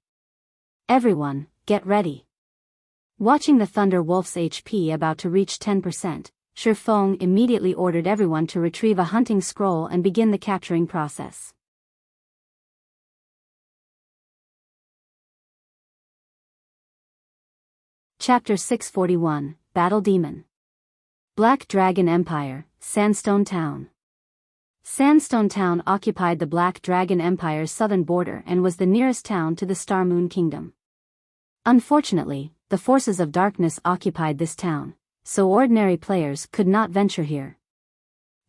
Everyone, get ready. Watching the Thunder Wolf's HP about to reach 10%, Shifeng immediately ordered everyone to retrieve a hunting scroll and begin the capturing process. Chapter 641, Battle Demon. Black Dragon Empire, Sandstone Town. Sandstone Town occupied the Black Dragon Empire's southern border and was the nearest town to the Star Moon Kingdom. Unfortunately, the forces of darkness occupied this town, so ordinary players could not venture here.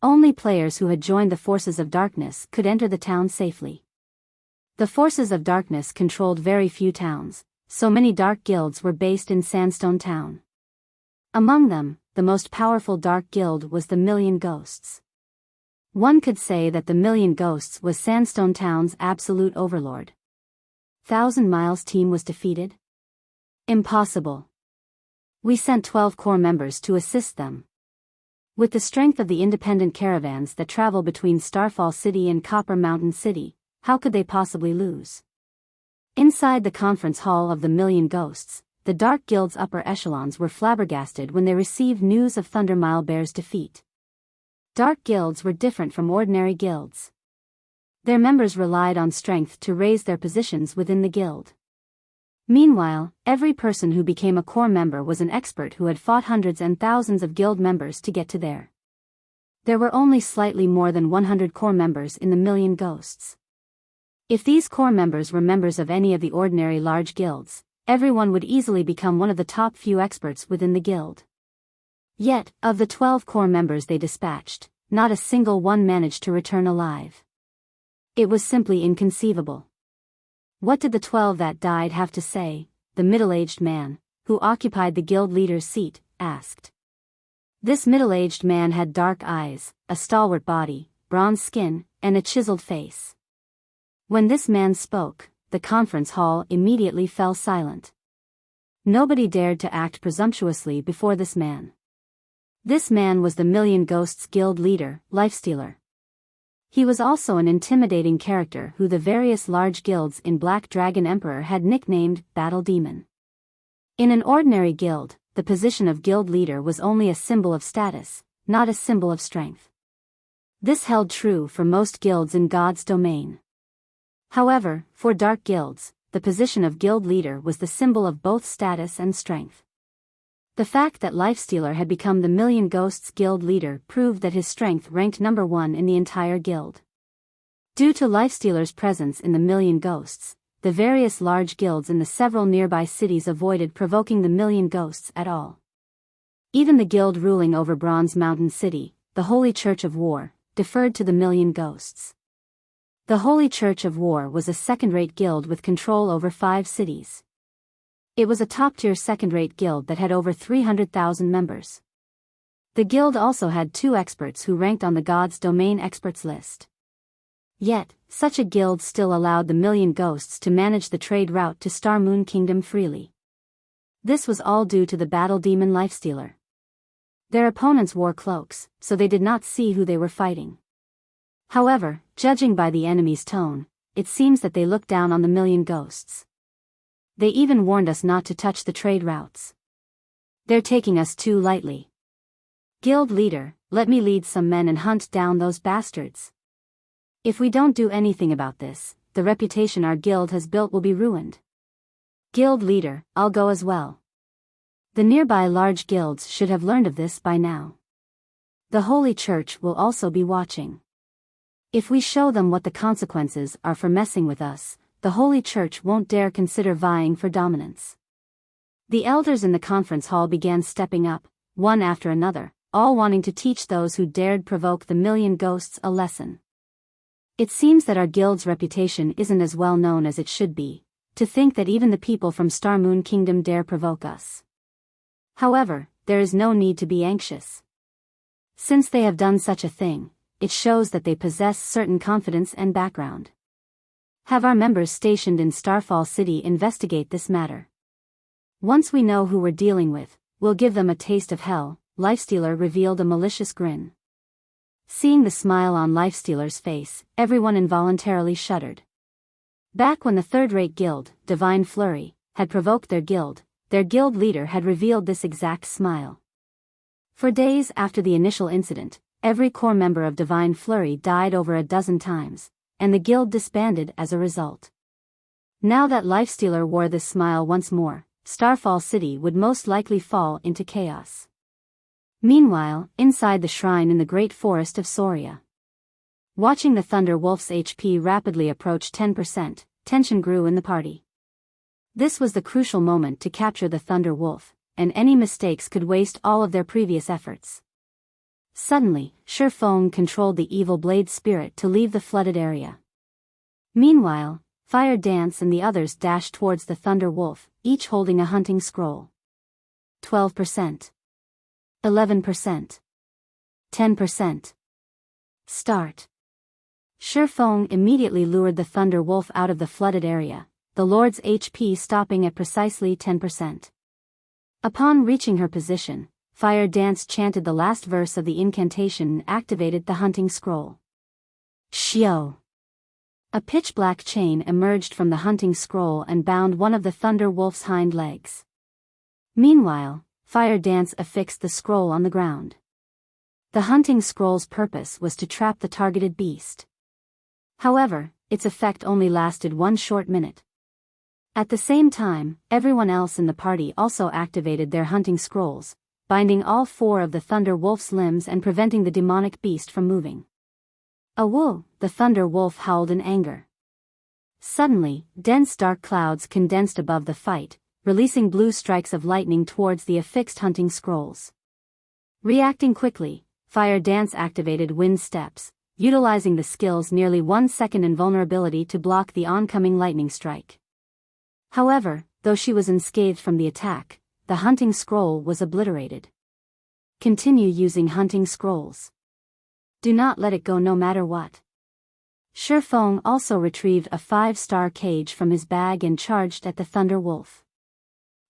Only players who had joined the forces of darkness could enter the town safely. The forces of darkness controlled very few towns, so many dark guilds were based in Sandstone Town. Among them, the most powerful dark guild was the Million Ghosts. One could say that the Million Ghosts was Sandstone Town's absolute overlord. 1,000 Miles team was defeated? Impossible. We sent 12 core members to assist them. With the strength of the independent caravans that travel between Starfall City and Copper Mountain City, how could they possibly lose? Inside the conference hall of the Million Ghosts, the Dark Guild's upper echelons were flabbergasted when they received news of Thunder Mile Bear's defeat. Dark guilds were different from ordinary guilds. Their members relied on strength to raise their positions within the guild. Meanwhile, every person who became a core member was an expert who had fought hundreds and thousands of guild members to get to there. There were only slightly more than 100 core members in the Million Ghosts. If these core members were members of any of the ordinary large guilds, everyone would easily become one of the top few experts within the guild. Yet, of the 12 core members they dispatched, not a single one managed to return alive. It was simply inconceivable. What did the 12 that died have to say? The middle-aged man, who occupied the guild leader's seat, asked. This middle-aged man had dark eyes, a stalwart body, bronze skin, and a chiseled face. When this man spoke, the conference hall immediately fell silent. Nobody dared to act presumptuously before this man. This man was the Million Ghosts guild leader, Lifestealer. He was also an intimidating character who the various large guilds in Black Dragon Emperor had nicknamed Battle Demon. In an ordinary guild, the position of guild leader was only a symbol of status, not a symbol of strength. This held true for most guilds in God's domain. However, for dark guilds, the position of guild leader was the symbol of both status and strength. The fact that Lifestealer had become the Million Ghosts guild leader proved that his strength ranked number 1 in the entire guild. Due to Lifestealer's presence in the Million Ghosts, the various large guilds in the several nearby cities avoided provoking the Million Ghosts at all. Even the guild ruling over Bronze Mountain City, the Holy Church of War, deferred to the Million Ghosts. The Holy Church of War was a second-rate guild with control over 5 cities. It was a top-tier second-rate guild that had over 300,000 members. The guild also had 2 experts who ranked on the God's Domain experts list. Yet, such a guild still allowed the Million Ghosts to manage the trade route to Star Moon Kingdom freely. This was all due to the battle demon Lifestealer. Their opponents wore cloaks, so they did not see who they were fighting. However, judging by the enemy's tone, it seems that they looked down on the Million Ghosts. They even warned us not to touch the trade routes. They're taking us too lightly. Guild leader, let me lead some men and hunt down those bastards. If we don't do anything about this, the reputation our guild has built will be ruined. Guild leader, I'll go as well. The nearby large guilds should have learned of this by now. The Holy Church will also be watching. If we show them what the consequences are for messing with us, the Holy Church won't dare consider vying for dominance. The elders in the conference hall began stepping up, one after another, all wanting to teach those who dared provoke the Million Ghosts a lesson. It seems that our guild's reputation isn't as well known as it should be, to think that even the people from Star Moon Kingdom dare provoke us. However, there is no need to be anxious. Since they have done such a thing, it shows that they possess certain confidence and background. Have our members stationed in Starfall City investigate this matter. Once we know who we're dealing with, we'll give them a taste of hell. Lifestealer revealed a malicious grin. Seeing the smile on Lifestealer's face, everyone involuntarily shuddered. Back when the third-rate guild, Divine Flurry, had provoked their guild leader had revealed this exact smile. For days after the initial incident, every core member of Divine Flurry died over a dozen times, and the guild disbanded as a result. Now that Lifestealer wore this smile once more, Starfall City would most likely fall into chaos. Meanwhile, inside the shrine in the Great Forest of Soria. Watching the Thunder Wolf's HP rapidly approach 10%, tension grew in the party. This was the crucial moment to capture the Thunder Wolf, and any mistakes could waste all of their previous efforts. Suddenly, Shifeng controlled the evil blade spirit to leave the flooded area. Meanwhile, Fire Dance and the others dashed towards the Thunder Wolf, each holding a hunting scroll. 12%. 11%. 10%. Start. Shifeng immediately lured the Thunder Wolf out of the flooded area, the Lord's HP stopping at precisely 10%. Upon reaching her position, Fire Dance chanted the last verse of the incantation and activated the hunting scroll. Shio! A pitch-black chain emerged from the hunting scroll and bound one of the Thunder Wolf's hind legs. Meanwhile, Fire Dance affixed the scroll on the ground. The hunting scroll's purpose was to trap the targeted beast. However, its effect only lasted 1 short minute. At the same time, everyone else in the party also activated their hunting scrolls, binding all 4 of the Thunder Wolf's limbs and preventing the demonic beast from moving. Awoo! The Thunder Wolf howled in anger. Suddenly, dense dark clouds condensed above the fight, releasing blue strikes of lightning towards the affixed hunting scrolls. Reacting quickly, Fire Dance activated Wind Steps, utilizing the skill's nearly 1-second invulnerability to block the oncoming lightning strike. However, though she was unscathed from the attack, the hunting scroll was obliterated. Continue using hunting scrolls. Do not let it go no matter what. Shifeng also retrieved a 5-star cage from his bag and charged at the Thunder Wolf.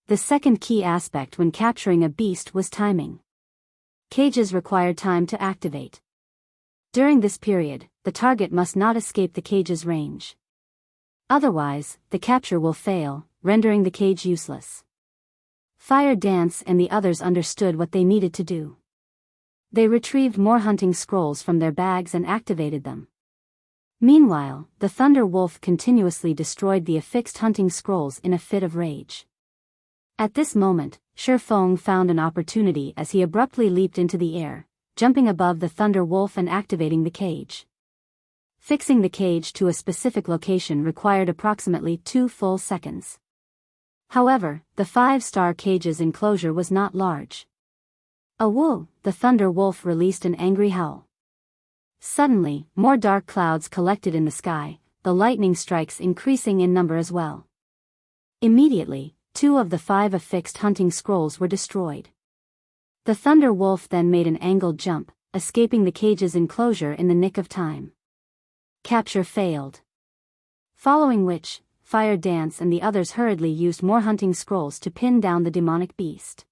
The second key aspect when capturing a beast was timing. Cages required time to activate. During this period, the target must not escape the cage's range. Otherwise, the capture will fail, rendering the cage useless. Fire Dance and the others understood what they needed to do. They retrieved more hunting scrolls from their bags and activated them. Meanwhile, the Thunder Wolf continuously destroyed the affixed hunting scrolls in a fit of rage. At this moment, Shifeng found an opportunity as he abruptly leaped into the air, jumping above the Thunder Wolf and activating the cage. Fixing the cage to a specific location required approximately 2 full seconds. However, the 5-star cage's enclosure was not large. "Awoo!" The Thunder Wolf released an angry howl. Suddenly, more dark clouds collected in the sky, the lightning strikes increasing in number as well. Immediately, 2 of the 5 affixed hunting scrolls were destroyed. The Thunder Wolf then made an angled jump, escaping the cage's enclosure in the nick of time. Capture failed. Following which, Fire Dance and the others hurriedly used more hunting scrolls to pin down the demonic beast.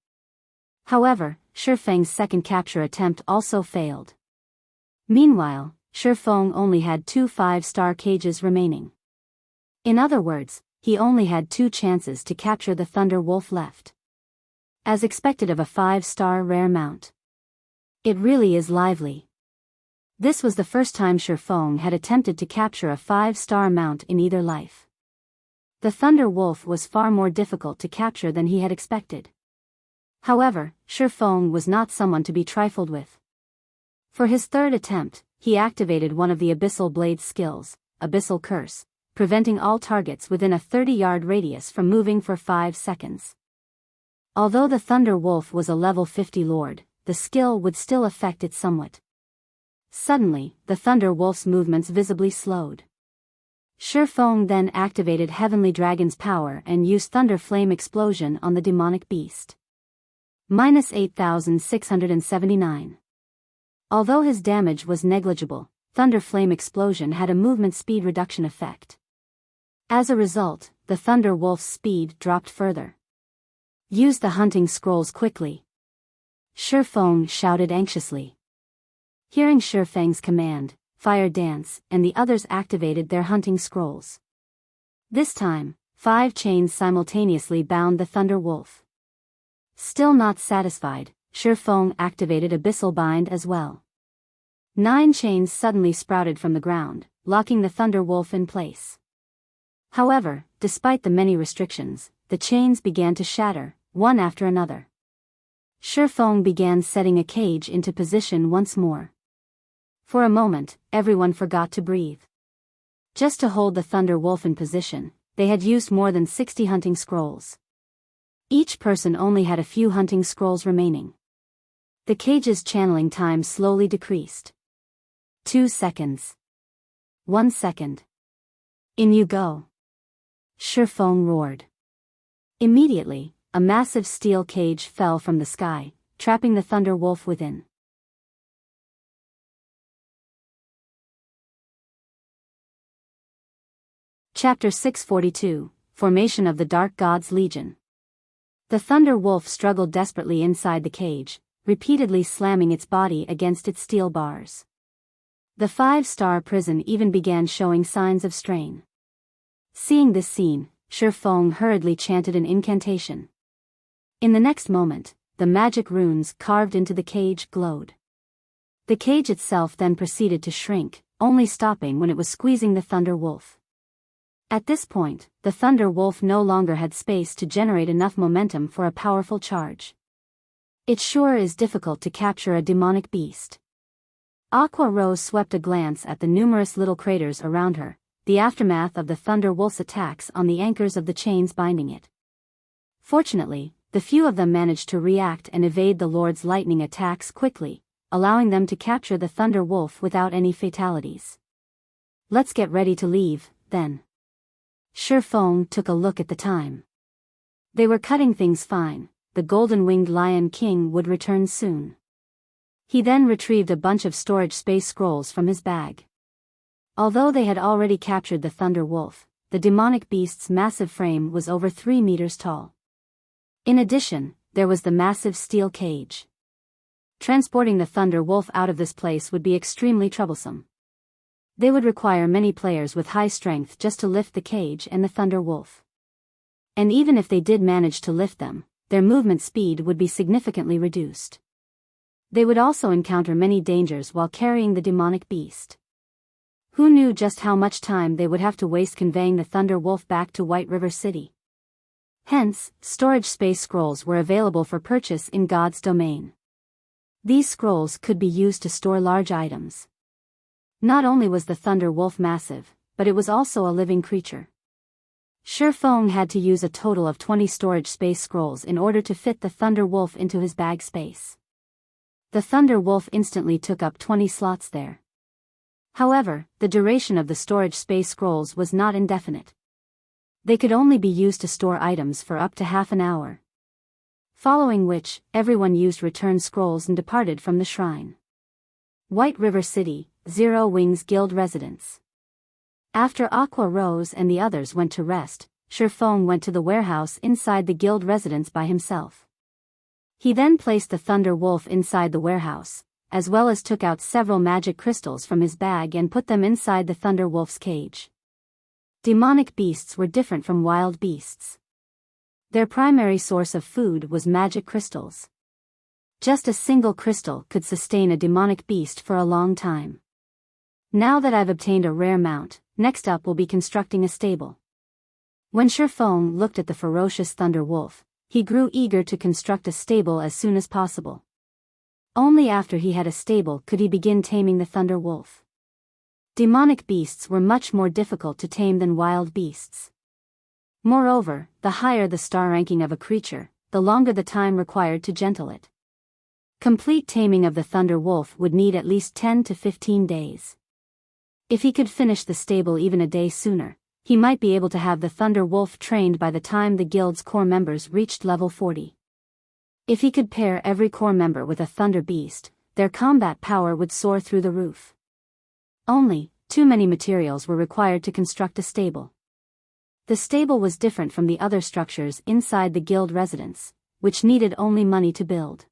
However, Shifeng's second capture attempt also failed. Meanwhile, Shifeng only had 2 5-star cages remaining. In other words, he only had 2 chances to capture the Thunder Wolf left. As expected of a 5-star rare mount. It really is lively. This was the first time Shifeng had attempted to capture a 5-star mount in either life. The Thunder Wolf was far more difficult to capture than he had expected. However, Shifeng was not someone to be trifled with. For his third attempt, he activated one of the Abyssal Blade's skills, Abyssal Curse, preventing all targets within a 30-yard radius from moving for 5 seconds. Although the Thunder Wolf was a level 50 lord, the skill would still affect it somewhat. Suddenly, the Thunder Wolf's movements visibly slowed. Shifeng then activated Heavenly Dragon's power and used Thunder Flame Explosion on the demonic beast. -8,679. Although his damage was negligible, Thunder Flame Explosion had a movement speed reduction effect. As a result, the Thunder Wolf's speed dropped further. "Use the hunting scrolls quickly," Shifeng shouted anxiously. Hearing Shifeng's command, Fire Dance and the others activated their hunting scrolls. This time, 5 chains simultaneously bound the Thunder Wolf. Still not satisfied, Shifeng activated Abyssal Bind as well. 9 chains suddenly sprouted from the ground, locking the Thunder Wolf in place. However, despite the many restrictions, the chains began to shatter, one after another. Shifeng began setting a cage into position once more. For a moment, everyone forgot to breathe. Just to hold the Thunder Wolf in position, they had used more than 60 hunting scrolls. Each person only had a few hunting scrolls remaining. The cage's channeling time slowly decreased. 2 seconds. 1 second. "In you go!" Shifeng roared. Immediately, a massive steel cage fell from the sky, trapping the Thunder Wolf within. Chapter 642, Formation of the Dark God's Legion. The Thunder Wolf struggled desperately inside the cage, repeatedly slamming its body against its steel bars. The 5-star prison even began showing signs of strain. Seeing this scene, Shifeng hurriedly chanted an incantation. In the next moment, the magic runes carved into the cage glowed. The cage itself then proceeded to shrink, only stopping when it was squeezing the Thunder Wolf. At this point, the Thunder Wolf no longer had space to generate enough momentum for a powerful charge. It sure is difficult to capture a demonic beast. Aqua Rose swept a glance at the numerous little craters around her, the aftermath of the Thunder Wolf's attacks on the anchors of the chains binding it. Fortunately, the few of them managed to react and evade the Lord's lightning attacks quickly, allowing them to capture the Thunder Wolf without any fatalities. "Let's get ready to leave, then." Shifeng took a look at the time. They were cutting things fine, the golden-winged Lion King would return soon. He then retrieved a bunch of storage space scrolls from his bag. Although they had already captured the Thunder Wolf, the demonic beast's massive frame was over 3 meters tall. In addition, there was the massive steel cage. Transporting the Thunder Wolf out of this place would be extremely troublesome. They would require many players with high strength just to lift the cage and the Thunder Wolf. And even if they did manage to lift them, their movement speed would be significantly reduced. They would also encounter many dangers while carrying the demonic beast. Who knew just how much time they would have to waste conveying the Thunder Wolf back to White River City? Hence, storage space scrolls were available for purchase in God's domain. These scrolls could be used to store large items. Not only was the Thunder Wolf massive, but it was also a living creature. Shi Feng had to use a total of 20 storage space scrolls in order to fit the Thunder Wolf into his bag space. The Thunder Wolf instantly took up 20 slots there. However, the duration of the storage space scrolls was not indefinite. They could only be used to store items for up to half an hour. Following which, everyone used return scrolls and departed from the shrine. White River City, Zero Wings Guild residence. After Aqua Rose and the others went to rest, Shi Feng went to the warehouse inside the guild residence by himself. He then placed the Thunder Wolf inside the warehouse, as well as took out several magic crystals from his bag and put them inside the Thunder Wolf's cage. Demonic beasts were different from wild beasts. Their primary source of food was magic crystals. Just a single crystal could sustain a demonic beast for a long time. Now that I've obtained a rare mount, next up will be constructing a stable. When Shi Feng looked at the ferocious Thunder Wolf, he grew eager to construct a stable as soon as possible. Only after he had a stable could he begin taming the Thunder Wolf. Demonic beasts were much more difficult to tame than wild beasts. Moreover, the higher the star ranking of a creature, the longer the time required to gentle it. Complete taming of the Thunder Wolf would need at least 10 to 15 days. If he could finish the stable even a day sooner, he might be able to have the Thunder Wolf trained by the time the guild's core members reached level 40. If he could pair every core member with a Thunder Beast, their combat power would soar through the roof. Only, too many materials were required to construct a stable. The stable was different from the other structures inside the guild residence, which needed only money to build.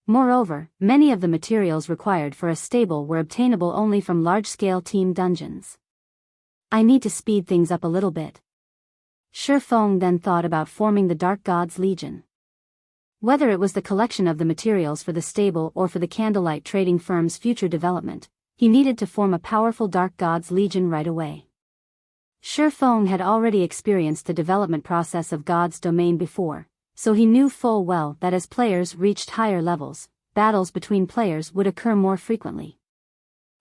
Moreover, many of the materials required for a stable were obtainable only from large-scale team dungeons. I need to speed things up a little bit. Shi Feng then thought about forming the Dark Gods Legion. Whether it was the collection of the materials for the stable or for the candlelight trading firm's future development, he needed to form a powerful Dark Gods Legion right away. Shi Feng had already experienced the development process of God's domain before, so he knew full well that as players reached higher levels, battles between players would occur more frequently.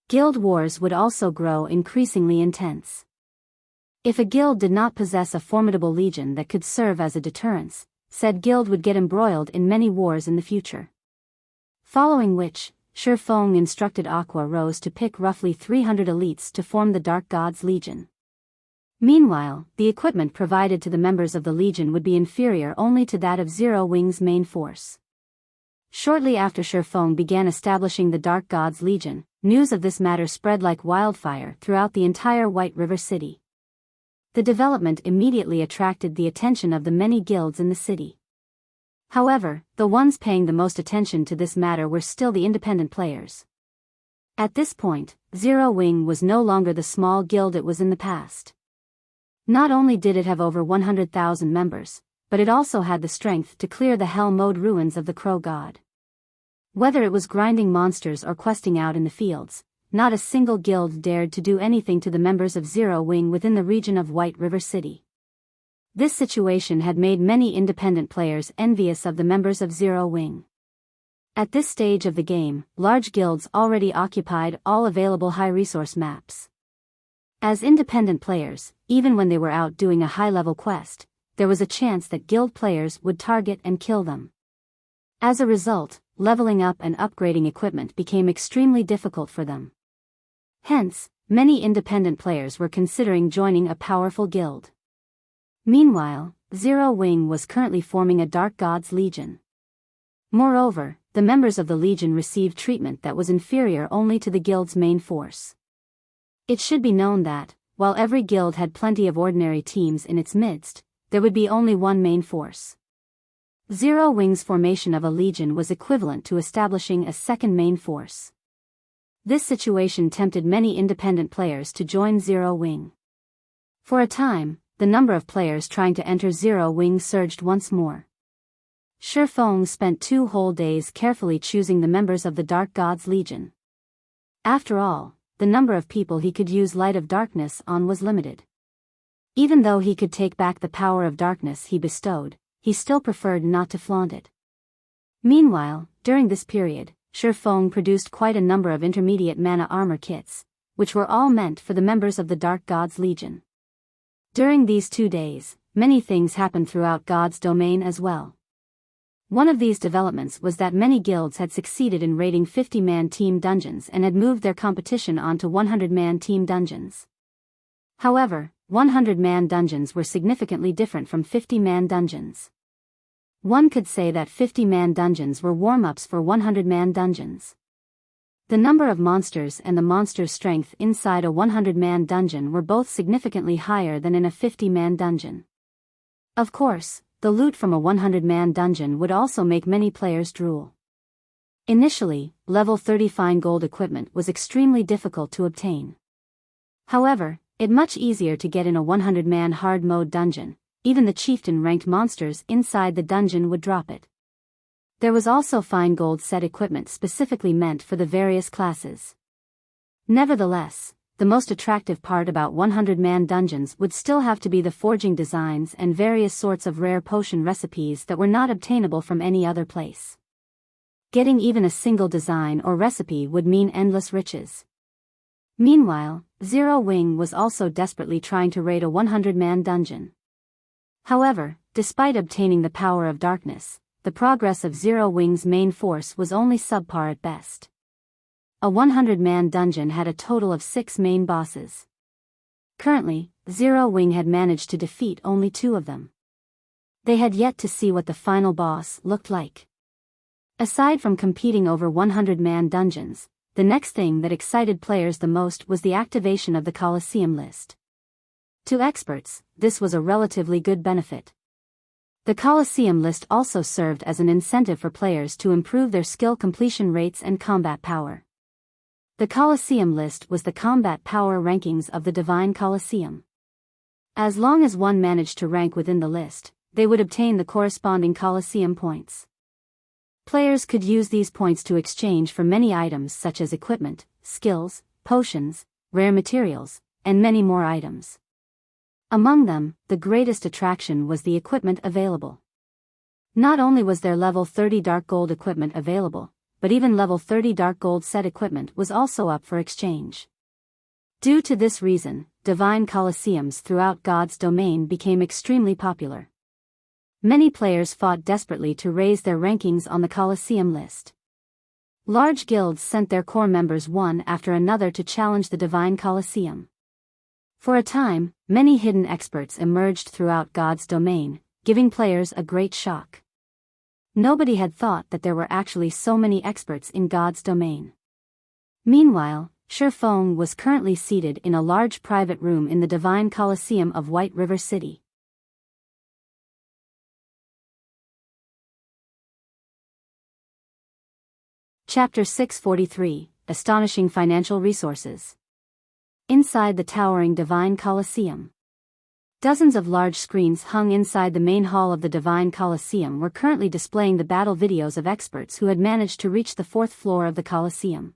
Guild wars would also grow increasingly intense. If a guild did not possess a formidable legion that could serve as a deterrence, said guild would get embroiled in many wars in the future. Following which, Shi Feng instructed Aqua Rose to pick roughly 300 elites to form the Dark Gods Legion. Meanwhile, the equipment provided to the members of the Legion would be inferior only to that of Zero Wing's main force. Shortly after Shi Feng began establishing the Dark Gods Legion, news of this matter spread like wildfire throughout the entire White River City. The development immediately attracted the attention of the many guilds in the city. However, the ones paying the most attention to this matter were still the independent players. At this point, Zero Wing was no longer the small guild it was in the past. Not only did it have over 100,000 members, but it also had the strength to clear the hell mode ruins of the Crow God. Whether it was grinding monsters or questing out in the fields, not a single guild dared to do anything to the members of Zero Wing within the region of White River City. This situation had made many independent players envious of the members of Zero Wing. At this stage of the game, large guilds already occupied all available high-resource maps. As independent players, even when they were out doing a high-level quest, there was a chance that guild players would target and kill them. As a result, leveling up and upgrading equipment became extremely difficult for them. Hence, many independent players were considering joining a powerful guild. Meanwhile, Zero Wing was currently forming a Dark Gods Legion. Moreover, the members of the Legion received treatment that was inferior only to the guild's main force. It should be known that, while every guild had plenty of ordinary teams in its midst, there would be only one main force. Zero Wing's formation of a legion was equivalent to establishing a second main force. This situation tempted many independent players to join Zero Wing. For a time, the number of players trying to enter Zero Wing surged once more. Shi Feng spent 2 whole days carefully choosing the members of the Dark Gods Legion. After all, the number of people he could use Light of Darkness on was limited. Even though he could take back the power of darkness he bestowed, he still preferred not to flaunt it. Meanwhile, during this period, Shifeng produced quite a number of intermediate mana armor kits, which were all meant for the members of the Dark God's Legion. During these 2 days, many things happened throughout God's domain as well. One of these developments was that many guilds had succeeded in raiding 50-man team dungeons and had moved their competition onto 100-man team dungeons. However, 100-man dungeons were significantly different from 50-man dungeons. One could say that 50-man dungeons were warm-ups for 100-man dungeons. The number of monsters and the monster's strength inside a 100-man dungeon were both significantly higher than in a 50-man dungeon. Of course, the loot from a 100-man dungeon would also make many players drool. Initially, level 30 fine gold equipment was extremely difficult to obtain. However, it much easier to get in a 100-man hard mode dungeon. Even the chieftain-ranked monsters inside the dungeon would drop it. There was also fine gold set equipment specifically meant for the various classes. Nevertheless, the most attractive part about 100-man dungeons would still have to be the forging designs and various sorts of rare potion recipes that were not obtainable from any other place. Getting even a single design or recipe would mean endless riches. Meanwhile, Zero Wing was also desperately trying to raid a 100-man dungeon. However, despite obtaining the power of darkness, the progress of Zero Wing's main force was only subpar at best. A 100-man dungeon had a total of 6 main bosses. Currently, Zero Wing had managed to defeat only 2 of them. They had yet to see what the final boss looked like. Aside from competing over 100-man dungeons, the next thing that excited players the most was the activation of the Colosseum list. To experts, this was a relatively good benefit. The Colosseum list also served as an incentive for players to improve their skill completion rates and combat power. The Colosseum list was the combat power rankings of the Divine Colosseum. As long as one managed to rank within the list, they would obtain the corresponding Colosseum points. Players could use these points to exchange for many items such as equipment, skills, potions, rare materials, and many more items. Among them, the greatest attraction was the equipment available. Not only was there level 30 dark gold equipment available, but even level 30 dark gold set equipment was also up for exchange. Due to this reason, divine colosseums throughout God's domain became extremely popular. Many players fought desperately to raise their rankings on the Colosseum list. Large guilds sent their core members one after another to challenge the Divine Colosseum. For a time, many hidden experts emerged throughout God's domain, giving players a great shock. Nobody had thought that there were actually so many experts in God's domain. Meanwhile, Shifeng was currently seated in a large private room in the Divine Colosseum of White River City. Chapter 643, Astonishing Financial Resources. Inside the towering Divine Colosseum. Dozens of large screens hung inside the main hall of the Divine Colosseum were currently displaying the battle videos of experts who had managed to reach the 4th floor of the Colosseum.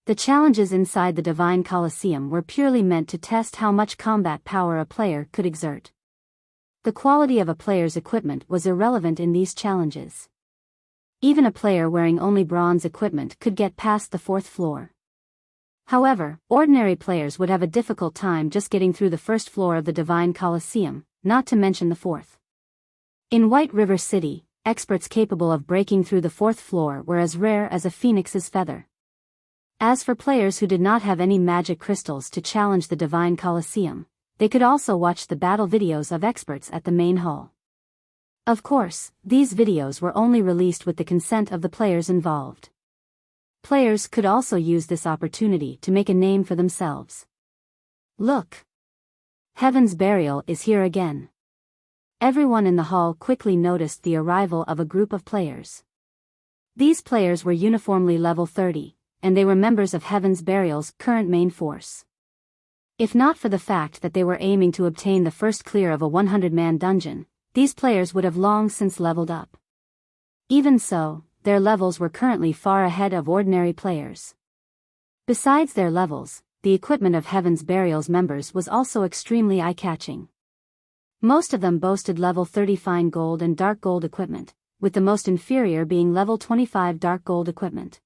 The challenges inside the Divine Colosseum were purely meant to test how much combat power a player could exert. The quality of a player's equipment was irrelevant in these challenges. Even a player wearing only bronze equipment could get past the 4th floor. However, ordinary players would have a difficult time just getting through the 1st floor of the Divine Colosseum, not to mention the 4th. In White River City, experts capable of breaking through the 4th floor were as rare as a phoenix's feather. As for players who did not have any magic crystals to challenge the Divine Colosseum, they could also watch the battle videos of experts at the main hall. Of course, these videos were only released with the consent of the players involved. Players could also use this opportunity to make a name for themselves. Look! Heaven's Burial is here again. Everyone in the hall quickly noticed the arrival of a group of players. These players were uniformly level 30, and they were members of Heaven's Burial's current main force. If not for the fact that they were aiming to obtain the first clear of a 100-man dungeon, these players would have long since leveled up. Even so, their levels were currently far ahead of ordinary players. Besides their levels, the equipment of Heaven's Burial's members was also extremely eye-catching. Most of them boasted level 30 fine gold and dark gold equipment, with the most inferior being level 25 dark gold equipment.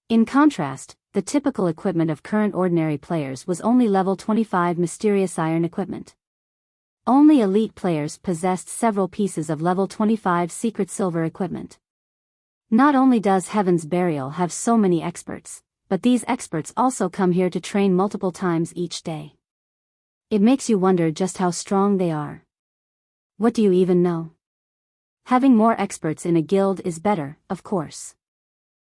In contrast, the typical equipment of current ordinary players was only level 25 mysterious iron equipment. Only elite players possessed several pieces of level 25 secret silver equipment. Not only does Heaven's Burial have so many experts, but these experts also come here to train multiple times each day. It makes you wonder just how strong they are. What do you even know? Having more experts in a guild is better, of course.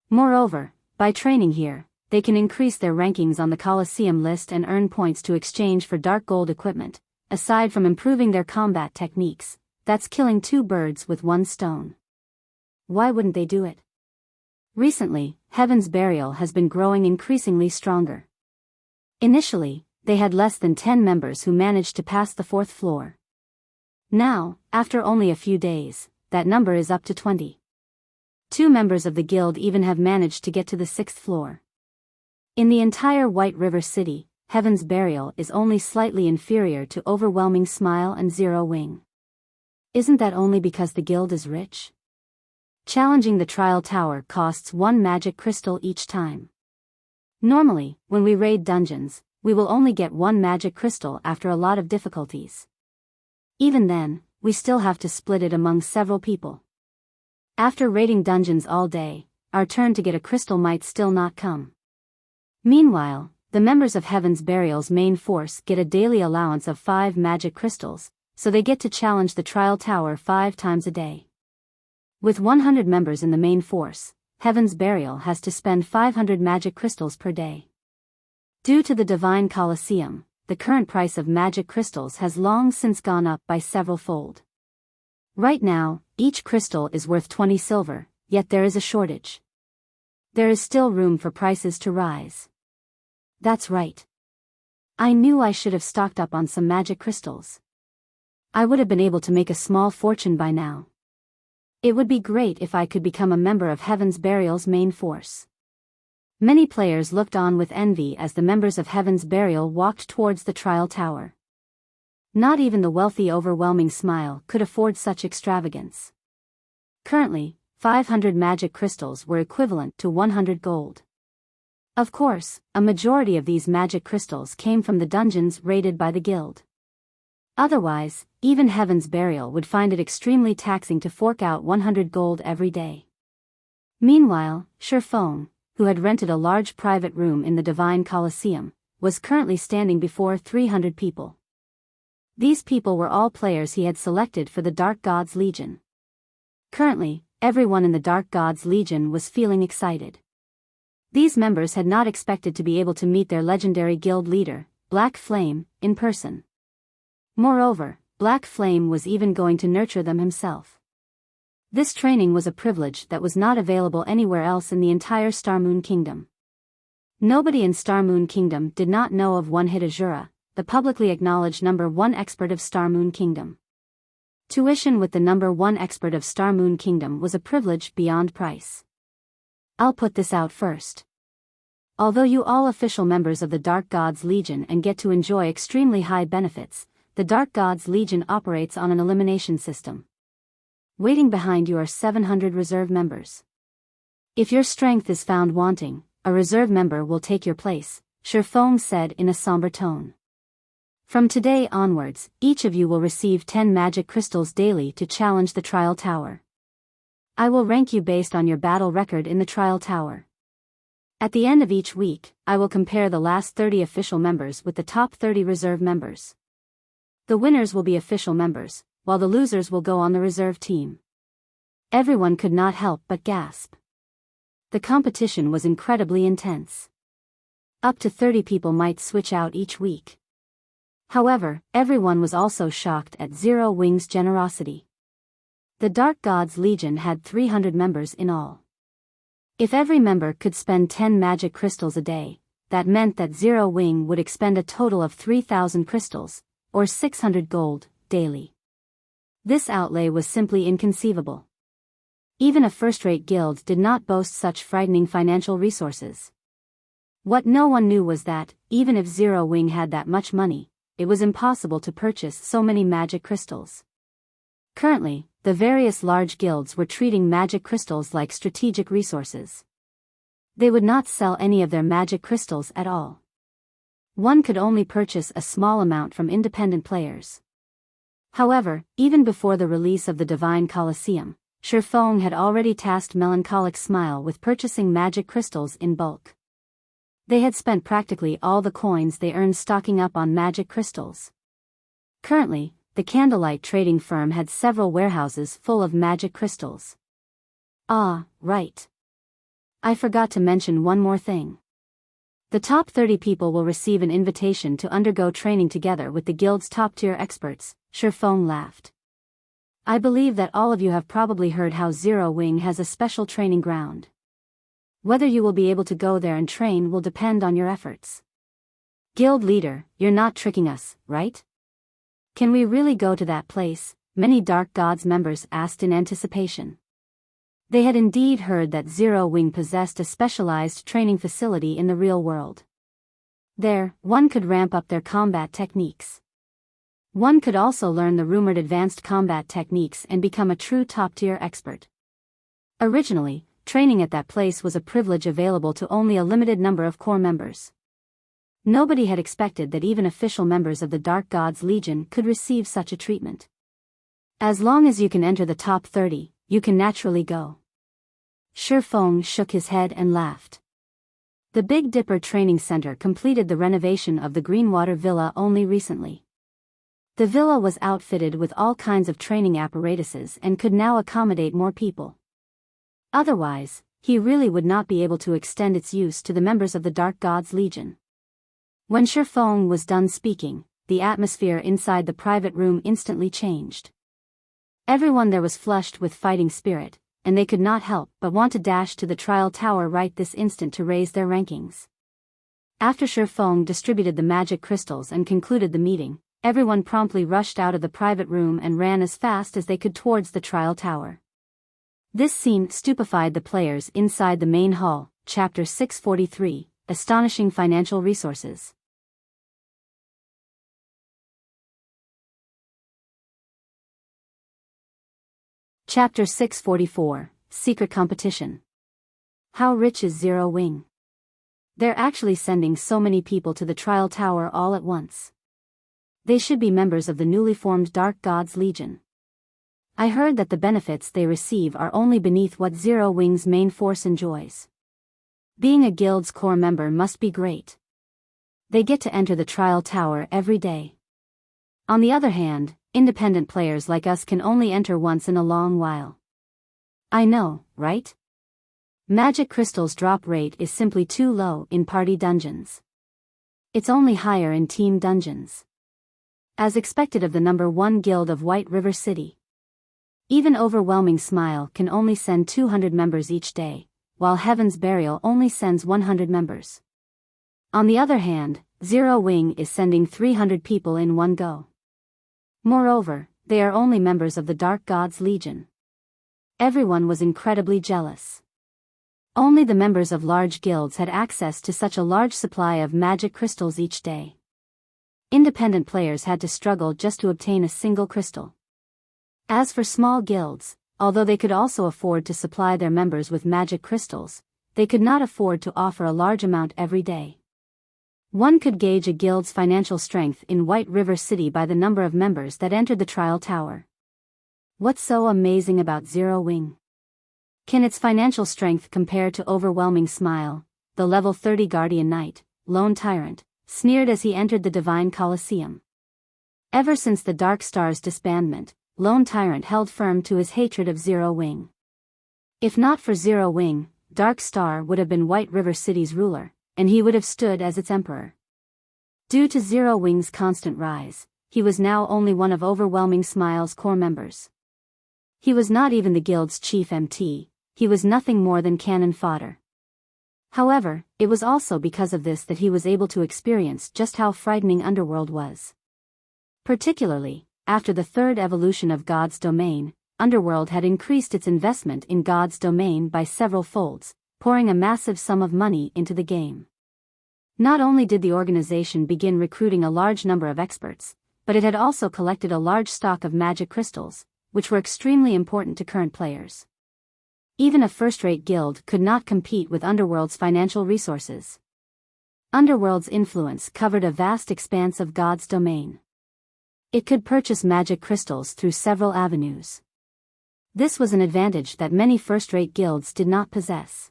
Moreover, by training here, they can increase their rankings on the Colosseum list and earn points to exchange for dark gold equipment. Aside from improving their combat techniques, that's killing two birds with one stone. Why wouldn't they do it? Recently, Heaven's Burial has been growing increasingly stronger. Initially, they had less than 10 members who managed to pass the 4th floor. Now, after only a few days, that number is up to 20. 2 members of the guild even have managed to get to the 6th floor. In the entire White River City, Heaven's Burial is only slightly inferior to Overwhelming Smile and Zero Wing. Isn't that only because the guild is rich? Challenging the trial tower costs 1 magic crystal each time. Normally, when we raid dungeons, we will only get 1 magic crystal after a lot of difficulties. Even then, we still have to split it among several people. After raiding dungeons all day, our turn to get a crystal might still not come. Meanwhile, the members of Heaven's Burial's main force get a daily allowance of 5 magic crystals, so they get to challenge the trial tower 5 times a day. With 100 members in the main force, Heaven's Burial has to spend 500 magic crystals per day. Due to the Divine Colosseum, the current price of magic crystals has long since gone up by several fold. Right now, each crystal is worth 20 silver, yet there is a shortage. There is still room for prices to rise. That's right. I knew I should have stocked up on some magic crystals. I would have been able to make a small fortune by now. It would be great if I could become a member of Heaven's Burial's main force. Many players looked on with envy as the members of Heaven's Burial walked towards the trial tower. Not even the wealthy Overwhelming Smile could afford such extravagance. Currently, 500 magic crystals were equivalent to 100 gold. Of course, a majority of these magic crystals came from the dungeons raided by the guild. Otherwise, even Heaven's Burial would find it extremely taxing to fork out 100 gold every day. Meanwhile, Shifeng, who had rented a large private room in the Divine Colosseum, was currently standing before 300 people. These people were all players he had selected for the Dark Gods Legion. Currently, everyone in the Dark Gods Legion was feeling excited. These members had not expected to be able to meet their legendary guild leader, Black Flame, in person. Moreover, Black Flame was even going to nurture them himself. This training was a privilege that was not available anywhere else in the entire Starmoon Kingdom. Nobody in Starmoon Kingdom did not know of one Hitazura, the publicly acknowledged number 1 expert of Starmoon Kingdom. Tuition with the number 1 expert of Starmoon Kingdom was a privilege beyond price. I'll put this out first. Although you all official members of the Dark Gods Legion and get to enjoy extremely high benefits, the Dark Gods Legion operates on an elimination system. Waiting behind you are 700 reserve members. If your strength is found wanting, a reserve member will take your place, Shifeng said in a somber tone. From today onwards, each of you will receive 10 magic crystals daily to challenge the trial tower. I will rank you based on your battle record in the trial tower. At the end of each week, I will compare the last 30 official members with the top 30 reserve members. The winners will be official members, while the losers will go on the reserve team. Everyone could not help but gasp. The competition was incredibly intense. Up to 30 people might switch out each week. However, everyone was also shocked at Zero Wing's generosity. The Dark Gods Legion had 300 members in all. If every member could spend 10 magic crystals a day, that meant that Zero Wing would expend a total of 3,000 crystals, or 600 gold, daily. This outlay was simply inconceivable. Even a first-rate guild did not boast such frightening financial resources. What no one knew was that, even if Zero Wing had that much money, it was impossible to purchase so many magic crystals. Currently, the various large guilds were treating magic crystals like strategic resources. They would not sell any of their magic crystals at all. One could only purchase a small amount from independent players. However, even before the release of the Divine Colosseum, Shifeng had already tasked Melancholic Smile with purchasing magic crystals in bulk. They had spent practically all the coins they earned stocking up on magic crystals. Currently, the Candlelight trading firm had several warehouses full of magic crystals. Ah, right. I forgot to mention one more thing. The top 30 people will receive an invitation to undergo training together with the guild's top-tier experts, Shifeng laughed. I believe that all of you have probably heard how Zero Wing has a special training ground. Whether you will be able to go there and train will depend on your efforts. Guild leader, you're not tricking us, right? Can we really go to that place? Many Dark Gods members asked in anticipation. They had indeed heard that Zero Wing possessed a specialized training facility in the real world. There, one could ramp up their combat techniques. One could also learn the rumored advanced combat techniques and become a true top-tier expert. Originally, training at that place was a privilege available to only a limited number of core members. Nobody had expected that even official members of the Dark Gods Legion could receive such a treatment. As long as you can enter the top 30, you can naturally go. Shifeng shook his head and laughed. The Big Dipper Training Center completed the renovation of the Greenwater Villa only recently. The villa was outfitted with all kinds of training apparatuses and could now accommodate more people. Otherwise, he really would not be able to extend its use to the members of the Dark Gods Legion. When Shifeng was done speaking, the atmosphere inside the private room instantly changed. Everyone there was flushed with fighting spirit, and they could not help but want to dash to the trial tower right this instant to raise their rankings. After Shifeng distributed the magic crystals and concluded the meeting, everyone promptly rushed out of the private room and ran as fast as they could towards the trial tower. This scene stupefied the players inside the main hall. Chapter 643, Astonishing Financial Resources. Chapter 644, Secret Competition. How rich is Zero Wing? They're actually sending so many people to the trial tower all at once. They should be members of the newly formed Dark Gods Legion. I heard that the benefits they receive are only beneath what Zero Wing's main force enjoys. Being a guild's core member must be great. They get to enter the trial tower every day. On the other hand, independent players like us can only enter once in a long while. I know, right? Magic crystals drop rate is simply too low in party dungeons. It's only higher in team dungeons. As expected of the number 1 guild of White River City. Even Overwhelming Smile can only send 200 members each day, while Heaven's Burial only sends 100 members. On the other hand, Zero Wing is sending 300 people in one go. Moreover, they are only members of the Dark Gods Legion. Everyone was incredibly jealous. Only the members of large guilds had access to such a large supply of magic crystals each day. Independent players had to struggle just to obtain a single crystal. As for small guilds, although they could also afford to supply their members with magic crystals, they could not afford to offer a large amount every day. One could gauge a guild's financial strength in White River City by the number of members that entered the trial tower. What's so amazing about Zero Wing? Can its financial strength compare to Overwhelming Smile, the level 30 Guardian Knight, Lone Tyrant, sneered as he entered the Divine Colosseum. Ever since the Dark Star's disbandment, Lone Tyrant held firm to his hatred of Zero Wing. If not for Zero Wing, Dark Star would have been White River City's ruler, and he would have stood as its emperor. Due to Zero Wing's constant rise, he was now only one of Overwhelming Smile's core members. He was not even the guild's chief MT, he was nothing more than cannon fodder. However, it was also because of this that he was able to experience just how frightening Underworld was. Particularly, after the third evolution of God's Domain, Underworld had increased its investment in God's Domain by several folds, pouring a massive sum of money into the game. Not only did the organization begin recruiting a large number of experts, but it had also collected a large stock of magic crystals, which were extremely important to current players. Even a first-rate guild could not compete with Underworld's financial resources. Underworld's influence covered a vast expanse of God's domain. It could purchase magic crystals through several avenues. This was an advantage that many first-rate guilds did not possess.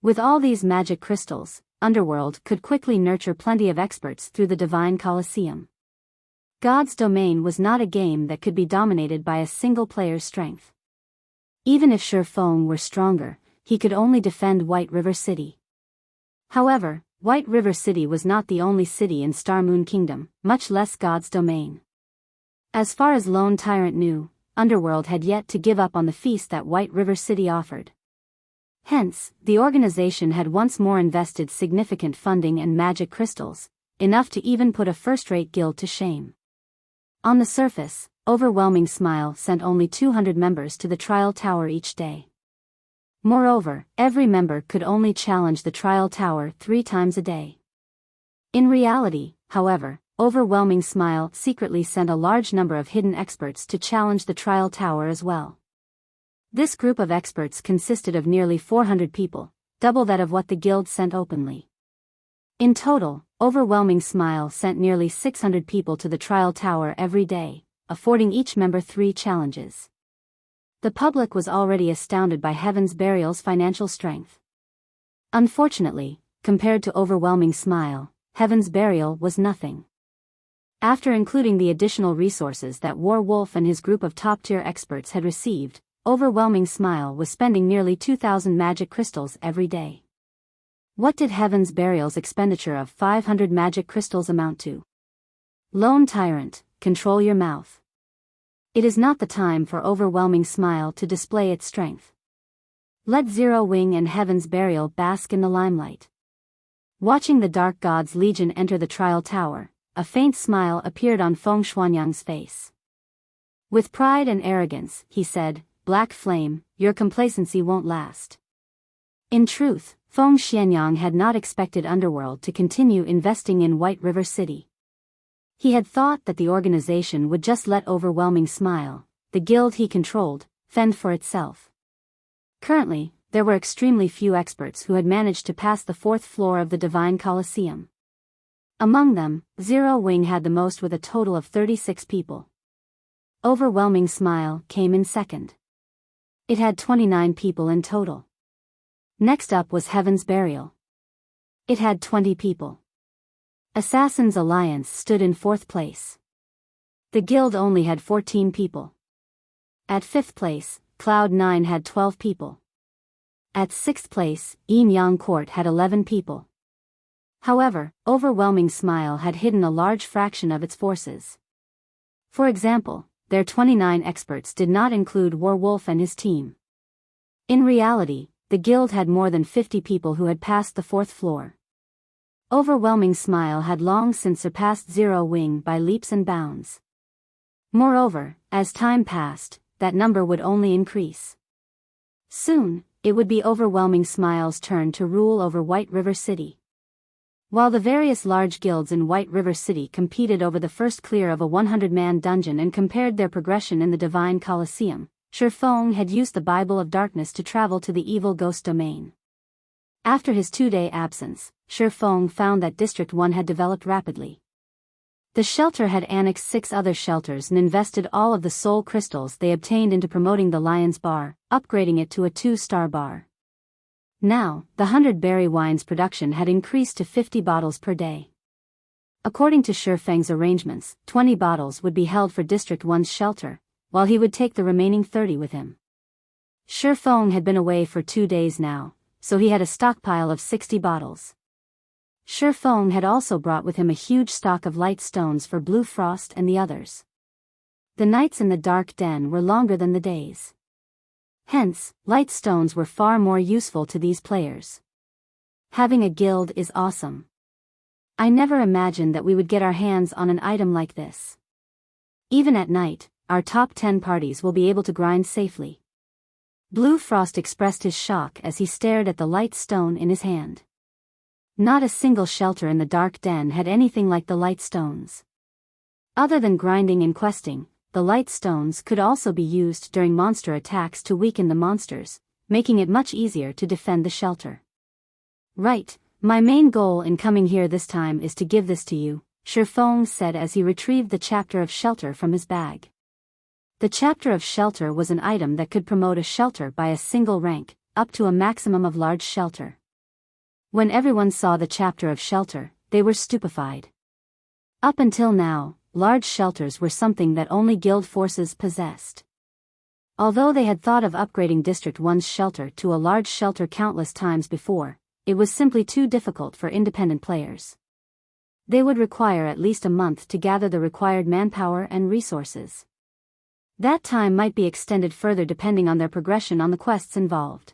With all these magic crystals, Underworld could quickly nurture plenty of experts through the Divine Colosseum. God's domain was not a game that could be dominated by a single player's strength. Even if Shi Feng were stronger, he could only defend White River City. However, White River City was not the only city in Star Moon Kingdom, much less God's domain. As far as Lone Tyrant knew, Underworld had yet to give up on the feast that White River City offered. Hence, the organization had once more invested significant funding and magic crystals, enough to even put a first-rate guild to shame. On the surface, Overwhelming Smile sent only 200 members to the trial tower each day. Moreover, every member could only challenge the trial tower 3 times a day. In reality, however, Overwhelming Smile secretly sent a large number of hidden experts to challenge the trial tower as well. This group of experts consisted of nearly 400 people, double that of what the guild sent openly. In total, Overwhelming Smile sent nearly 600 people to the trial tower every day, affording each member 3 challenges. The public was already astounded by Heaven's Burial's financial strength. Unfortunately, compared to Overwhelming Smile, Heaven's Burial was nothing. After including the additional resources that War Wolf and his group of top-tier experts had received, Overwhelming Smile was spending nearly 2,000 magic crystals every day. What did Heaven's Burial's expenditure of 500 magic crystals amount to? Lone Tyrant, control your mouth. It is not the time for Overwhelming Smile to display its strength. Let Zero Wing and Heaven's Burial bask in the limelight. Watching the Dark God's Legion enter the trial tower, a faint smile appeared on Feng Xuanyang's face. With pride and arrogance, he said, "Black Flame, your complacency won't last." In truth, Feng Xuanyang had not expected Underworld to continue investing in White River City. He had thought that the organization would just let Overwhelming Smile, the guild he controlled, fend for itself. Currently, there were extremely few experts who had managed to pass the 4th floor of the Divine Colosseum. Among them, Zero Wing had the most with a total of 36 people. Overwhelming Smile came in second. It had 29 people in total. Next up was Heaven's Burial. It had 20 people. Assassin's Alliance stood in 4th place. The guild only had 14 people. At 5th place, Cloud9 had 12 people. At 6th place, Yin Yang Court had 11 people. However, Overwhelming Smile had hidden a large fraction of its forces. For example, their 29 experts did not include War Wolf and his team. In reality, the guild had more than 50 people who had passed the 4th floor. Overwhelming Smile had long since surpassed Zero Wing by leaps and bounds. Moreover, as time passed, that number would only increase. Soon, it would be Overwhelming Smile's turn to rule over White River City. While the various large guilds in White River City competed over the first clear of a 100-man dungeon and compared their progression in the Divine Colosseum, Shi Feng had used the Bible of Darkness to travel to the evil ghost domain. After his 2-day absence, Shi Feng found that District 1 had developed rapidly. The shelter had annexed 6 other shelters and invested all of the soul crystals they obtained into promoting the Lion's Bar, upgrading it to a 2-star bar. Now, the 100 berry wine's production had increased to 50 bottles per day. According to Shi Feng's arrangements, 20 bottles would be held for District 1's shelter, while he would take the remaining 30 with him. Shi Feng had been away for 2 days now, so he had a stockpile of 60 bottles. Shi Feng had also brought with him a huge stock of light stones for Blue Frost and the others. The nights in the dark den were longer than the days. Hence, light stones were far more useful to these players. Having a guild is awesome. I never imagined that we would get our hands on an item like this. Even at night, our top 10 parties will be able to grind safely. Blue Frost expressed his shock as he stared at the light stone in his hand. Not a single shelter in the dark den had anything like the light stones. Other than grinding and questing, the light stones could also be used during monster attacks to weaken the monsters, making it much easier to defend the shelter. Right, my main goal in coming here this time is to give this to you, Shifeng said as he retrieved the chapter of shelter from his bag. The chapter of shelter was an item that could promote a shelter by a single rank, up to a maximum of large shelter. When everyone saw the chapter of shelter, they were stupefied. Up until now, large shelters were something that only guild forces possessed. Although they had thought of upgrading District 1's shelter to a large shelter countless times before, it was simply too difficult for independent players. They would require at least a month to gather the required manpower and resources. That time might be extended further depending on their progression on the quests involved.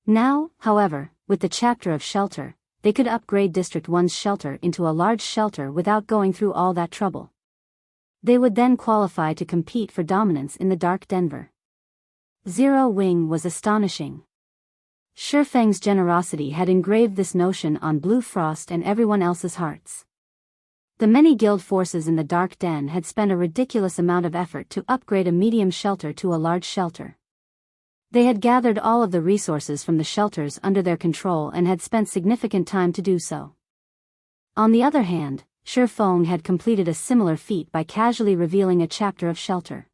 Now, however, with the chapter of shelter, they could upgrade District 1's shelter into a large shelter without going through all that trouble. They would then qualify to compete for dominance in the Dark Denver. Zero Wing was astonishing. Shifeng's generosity had engraved this notion on Blue Frost and everyone else's hearts. The many guild forces in the Dark Den had spent a ridiculous amount of effort to upgrade a medium shelter to a large shelter. They had gathered all of the resources from the shelters under their control and had spent significant time to do so. On the other hand, Shifeng had completed a similar feat by casually revealing a chapter of shelter.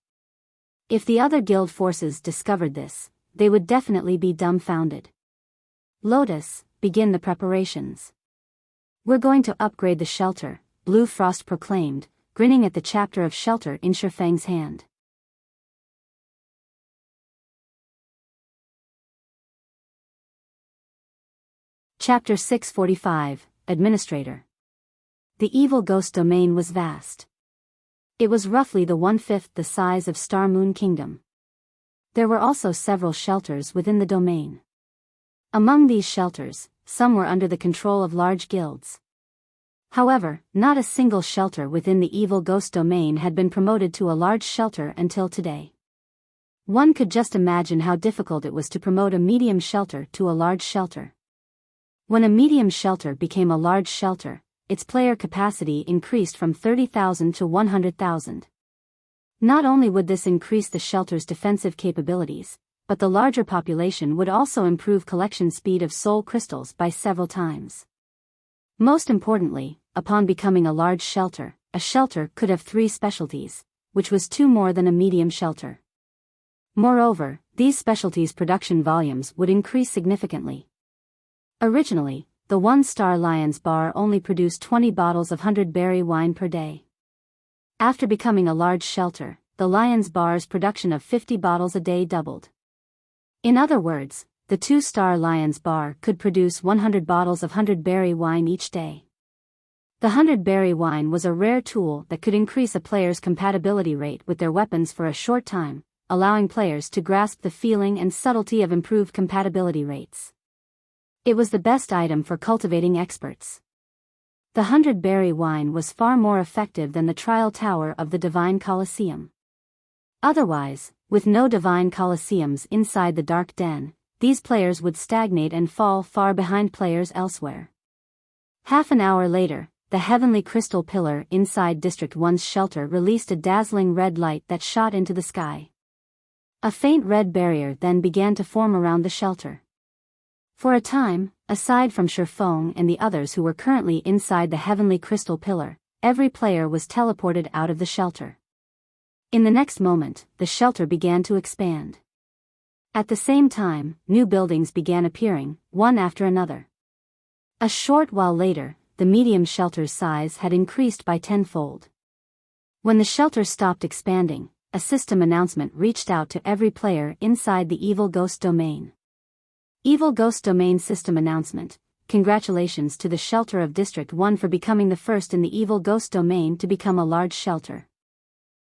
If the other guild forces discovered this, they would definitely be dumbfounded. Lotus, begin the preparations. We're going to upgrade the shelter, Blue Frost proclaimed, grinning at the chapter of shelter in Shifeng's hand. Chapter 645, Administrator. The evil ghost domain was vast. It was roughly the 1/5 the size of Star Moon Kingdom. There were also several shelters within the domain. Among these shelters, some were under the control of large guilds. However, not a single shelter within the evil ghost domain had been promoted to a large shelter until today. One could just imagine how difficult it was to promote a medium shelter to a large shelter. When a medium shelter became a large shelter, its player capacity increased from 30,000 to 100,000. Not only would this increase the shelter's defensive capabilities, but the larger population would also improve collection speed of soul crystals by several times. Most importantly, upon becoming a large shelter, a shelter could have 3 specialties, which was 2 more than a medium shelter. Moreover, these specialties' production volumes would increase significantly. Originally, the 1-star Lion's Bar only produced 20 bottles of 100-berry wine per day. After becoming a large shelter, the Lion's Bar's production of 50 bottles a day doubled. In other words, the 2-star Lion's Bar could produce 100 bottles of 100-berry wine each day. The 100-berry wine was a rare tool that could increase a player's compatibility rate with their weapons for a short time, allowing players to grasp the feeling and subtlety of improved compatibility rates. It was the best item for cultivating experts. The 100-berry wine was far more effective than the trial tower of the Divine Colosseum. Otherwise, with no Divine Colosseums inside the Dark Den, these players would stagnate and fall far behind players elsewhere. Half an hour later, the heavenly crystal pillar inside District 1's shelter released a dazzling red light that shot into the sky. A faint red barrier then began to form around the shelter. For a time, aside from Shifeng and the others who were currently inside the heavenly crystal pillar, every player was teleported out of the shelter. In the next moment, the shelter began to expand. At the same time, new buildings began appearing, one after another. A short while later, the medium shelter's size had increased by 10-fold. When the shelter stopped expanding, a system announcement reached out to every player inside the Evil Ghost domain. Evil Ghost domain system announcement. Congratulations to the shelter of District 1 for becoming the first in the Evil Ghost domain to become a large shelter.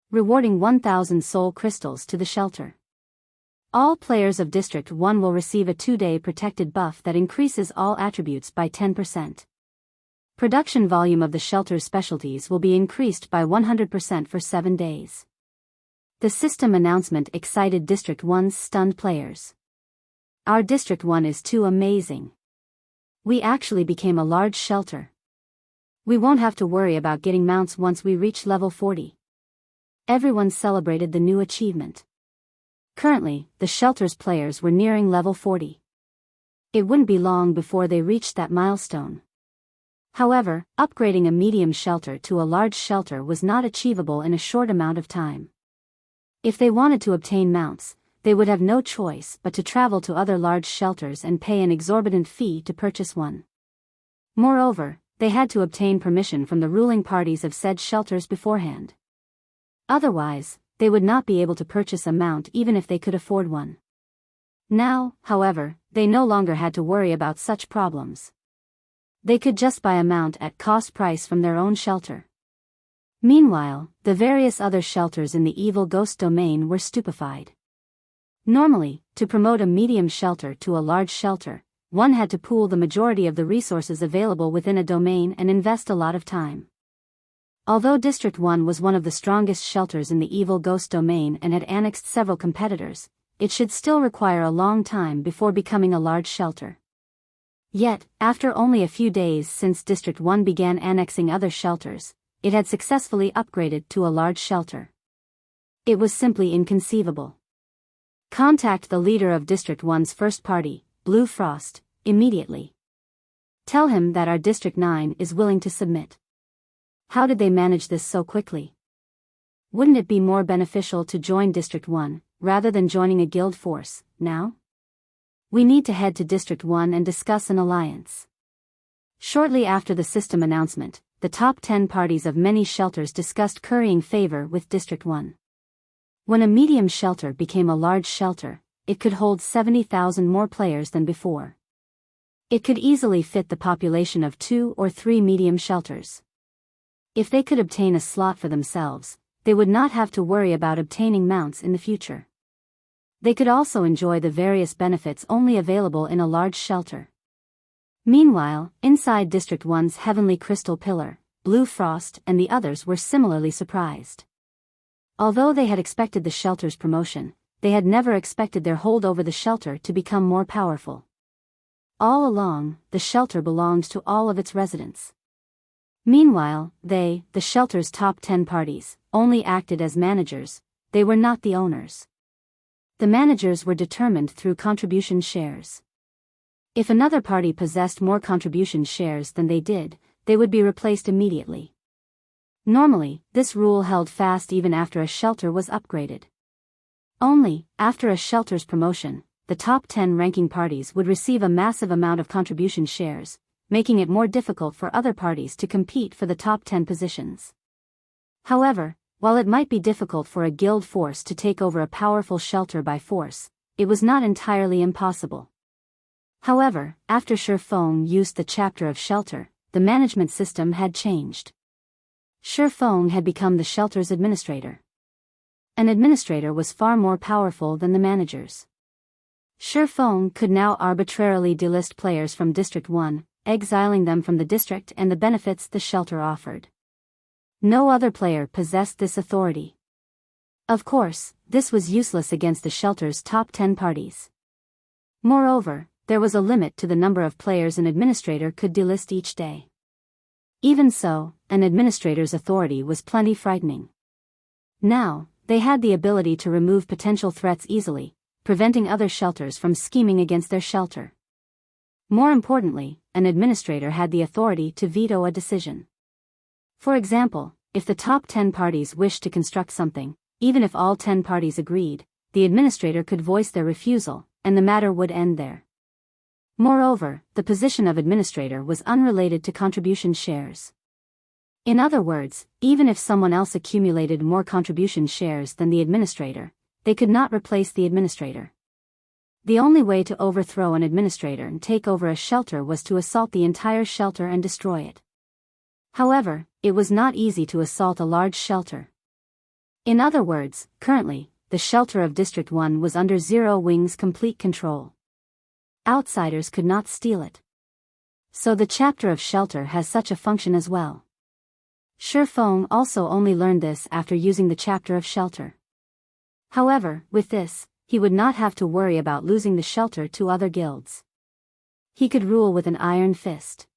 Rewarding 1,000 soul crystals to the shelter. All players of District 1 will receive a 2-day protected buff that increases all attributes by 10%. Production volume of the shelter's specialties will be increased by 100% for 7 days. The system announcement excited District 1's stunned players. Our District 1 is too amazing. We actually became a large shelter. We won't have to worry about getting mounts once we reach level 40. Everyone celebrated the new achievement. Currently, the shelter's players were nearing level 40. It wouldn't be long before they reached that milestone. However, upgrading a medium shelter to a large shelter was not achievable in a short amount of time. If they wanted to obtain mounts, they would have no choice but to travel to other large shelters and pay an exorbitant fee to purchase one. Moreover, they had to obtain permission from the ruling parties of said shelters beforehand. Otherwise, they would not be able to purchase a mount even if they could afford one. Now, however, they no longer had to worry about such problems. They could just buy a mount at cost price from their own shelter. Meanwhile, the various other shelters in the evil ghost domain were stupefied. Normally, to promote a medium shelter to a large shelter, one had to pool the majority of the resources available within a domain and invest a lot of time. Although District 1 was one of the strongest shelters in the evil ghost domain and had annexed several competitors, it should still require a long time before becoming a large shelter. Yet, after only a few days since District 1 began annexing other shelters, it had successfully upgraded to a large shelter. It was simply inconceivable. Contact the leader of District 1's first party, Blue Frost, immediately. Tell him that our District 9 is willing to submit. How did they manage this so quickly? Wouldn't it be more beneficial to join District 1, rather than joining a guild force, now? We need to head to District 1 and discuss an alliance. Shortly after the system announcement, the top 10 parties of many shelters discussed currying favor with District 1. When a medium shelter became a large shelter, it could hold 70,000 more players than before. It could easily fit the population of 2 or 3 medium shelters. If they could obtain a slot for themselves, they would not have to worry about obtaining mounts in the future. They could also enjoy the various benefits only available in a large shelter. Meanwhile, inside District 1's Heavenly Crystal Pillar, Blue Frost and the others were similarly surprised. Although they had expected the shelter's promotion, they had never expected their hold over the shelter to become more powerful. All along, the shelter belonged to all of its residents. Meanwhile, they, the shelter's top 10 parties, only acted as managers. They were not the owners. The managers were determined through contribution shares. If another party possessed more contribution shares than they did, they would be replaced immediately. Normally, this rule held fast even after a shelter was upgraded. Only, after a shelter's promotion, the top 10 ranking parties would receive a massive amount of contribution shares, making it more difficult for other parties to compete for the top 10 positions. However, while it might be difficult for a guild force to take over a powerful shelter by force, it was not entirely impossible. However, after Shifeng used the chapter of shelter, the management system had changed. Shifeng had become the shelter's administrator. An administrator was far more powerful than the managers. Shifeng could now arbitrarily delist players from District 1, exiling them from the district and the benefits the shelter offered. No other player possessed this authority. Of course, this was useless against the shelter's top 10 parties. Moreover, there was a limit to the number of players an administrator could delist each day. Even so, an administrator's authority was plenty frightening. Now, they had the ability to remove potential threats easily, preventing other shelters from scheming against their shelter. More importantly, an administrator had the authority to veto a decision. For example, if the top 10 parties wished to construct something, even if all 10 parties agreed, the administrator could voice their refusal, and the matter would end there. Moreover, the position of administrator was unrelated to contribution shares. In other words, even if someone else accumulated more contribution shares than the administrator, they could not replace the administrator. The only way to overthrow an administrator and take over a shelter was to assault the entire shelter and destroy it. However, it was not easy to assault a large shelter. In other words, currently, the shelter of District 1 was under Zero Wing's complete control. Outsiders could not steal it. So the chapter of shelter has such a function as well. Shifeng also only learned this after using the chapter of shelter. However, with this, he would not have to worry about losing the shelter to other guilds. he could rule with an iron fist.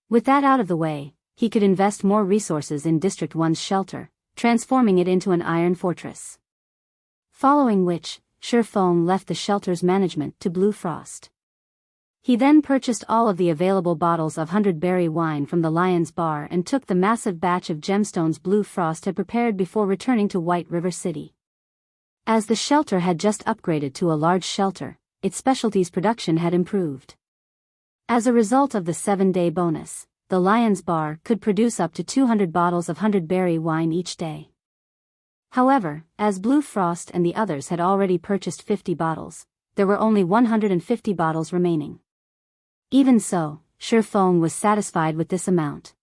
With that out of the way, he could invest more resources in District 1's shelter, transforming it into an iron fortress. Following which, Shifeng left the shelter's management to Blue Frost. He then purchased all of the available bottles of 100-berry wine from the Lion's Bar and took the massive batch of gemstones Blue Frost had prepared before returning to White River City. As the shelter had just upgraded to a large shelter, its specialties production had improved. As a result of the 7-day bonus, the Lion's Bar could produce up to 200 bottles of 100-berry wine each day. However, as Blue Frost and the others had already purchased 50 bottles, there were only 150 bottles remaining. Even so, Shifeng was satisfied with this amount.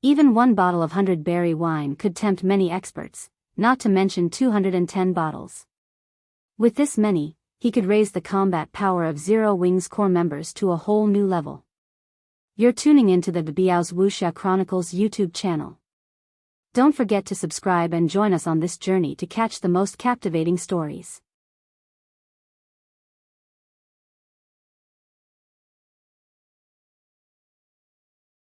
Even one bottle of 100-berry wine could tempt many experts, not to mention 210 bottles. With this many, he could raise the combat power of Zero Wings core members to a whole new level. You're tuning into the Biyao's Wuxia Chronicles YouTube channel. Don't forget to subscribe and join us on this journey to catch the most captivating stories.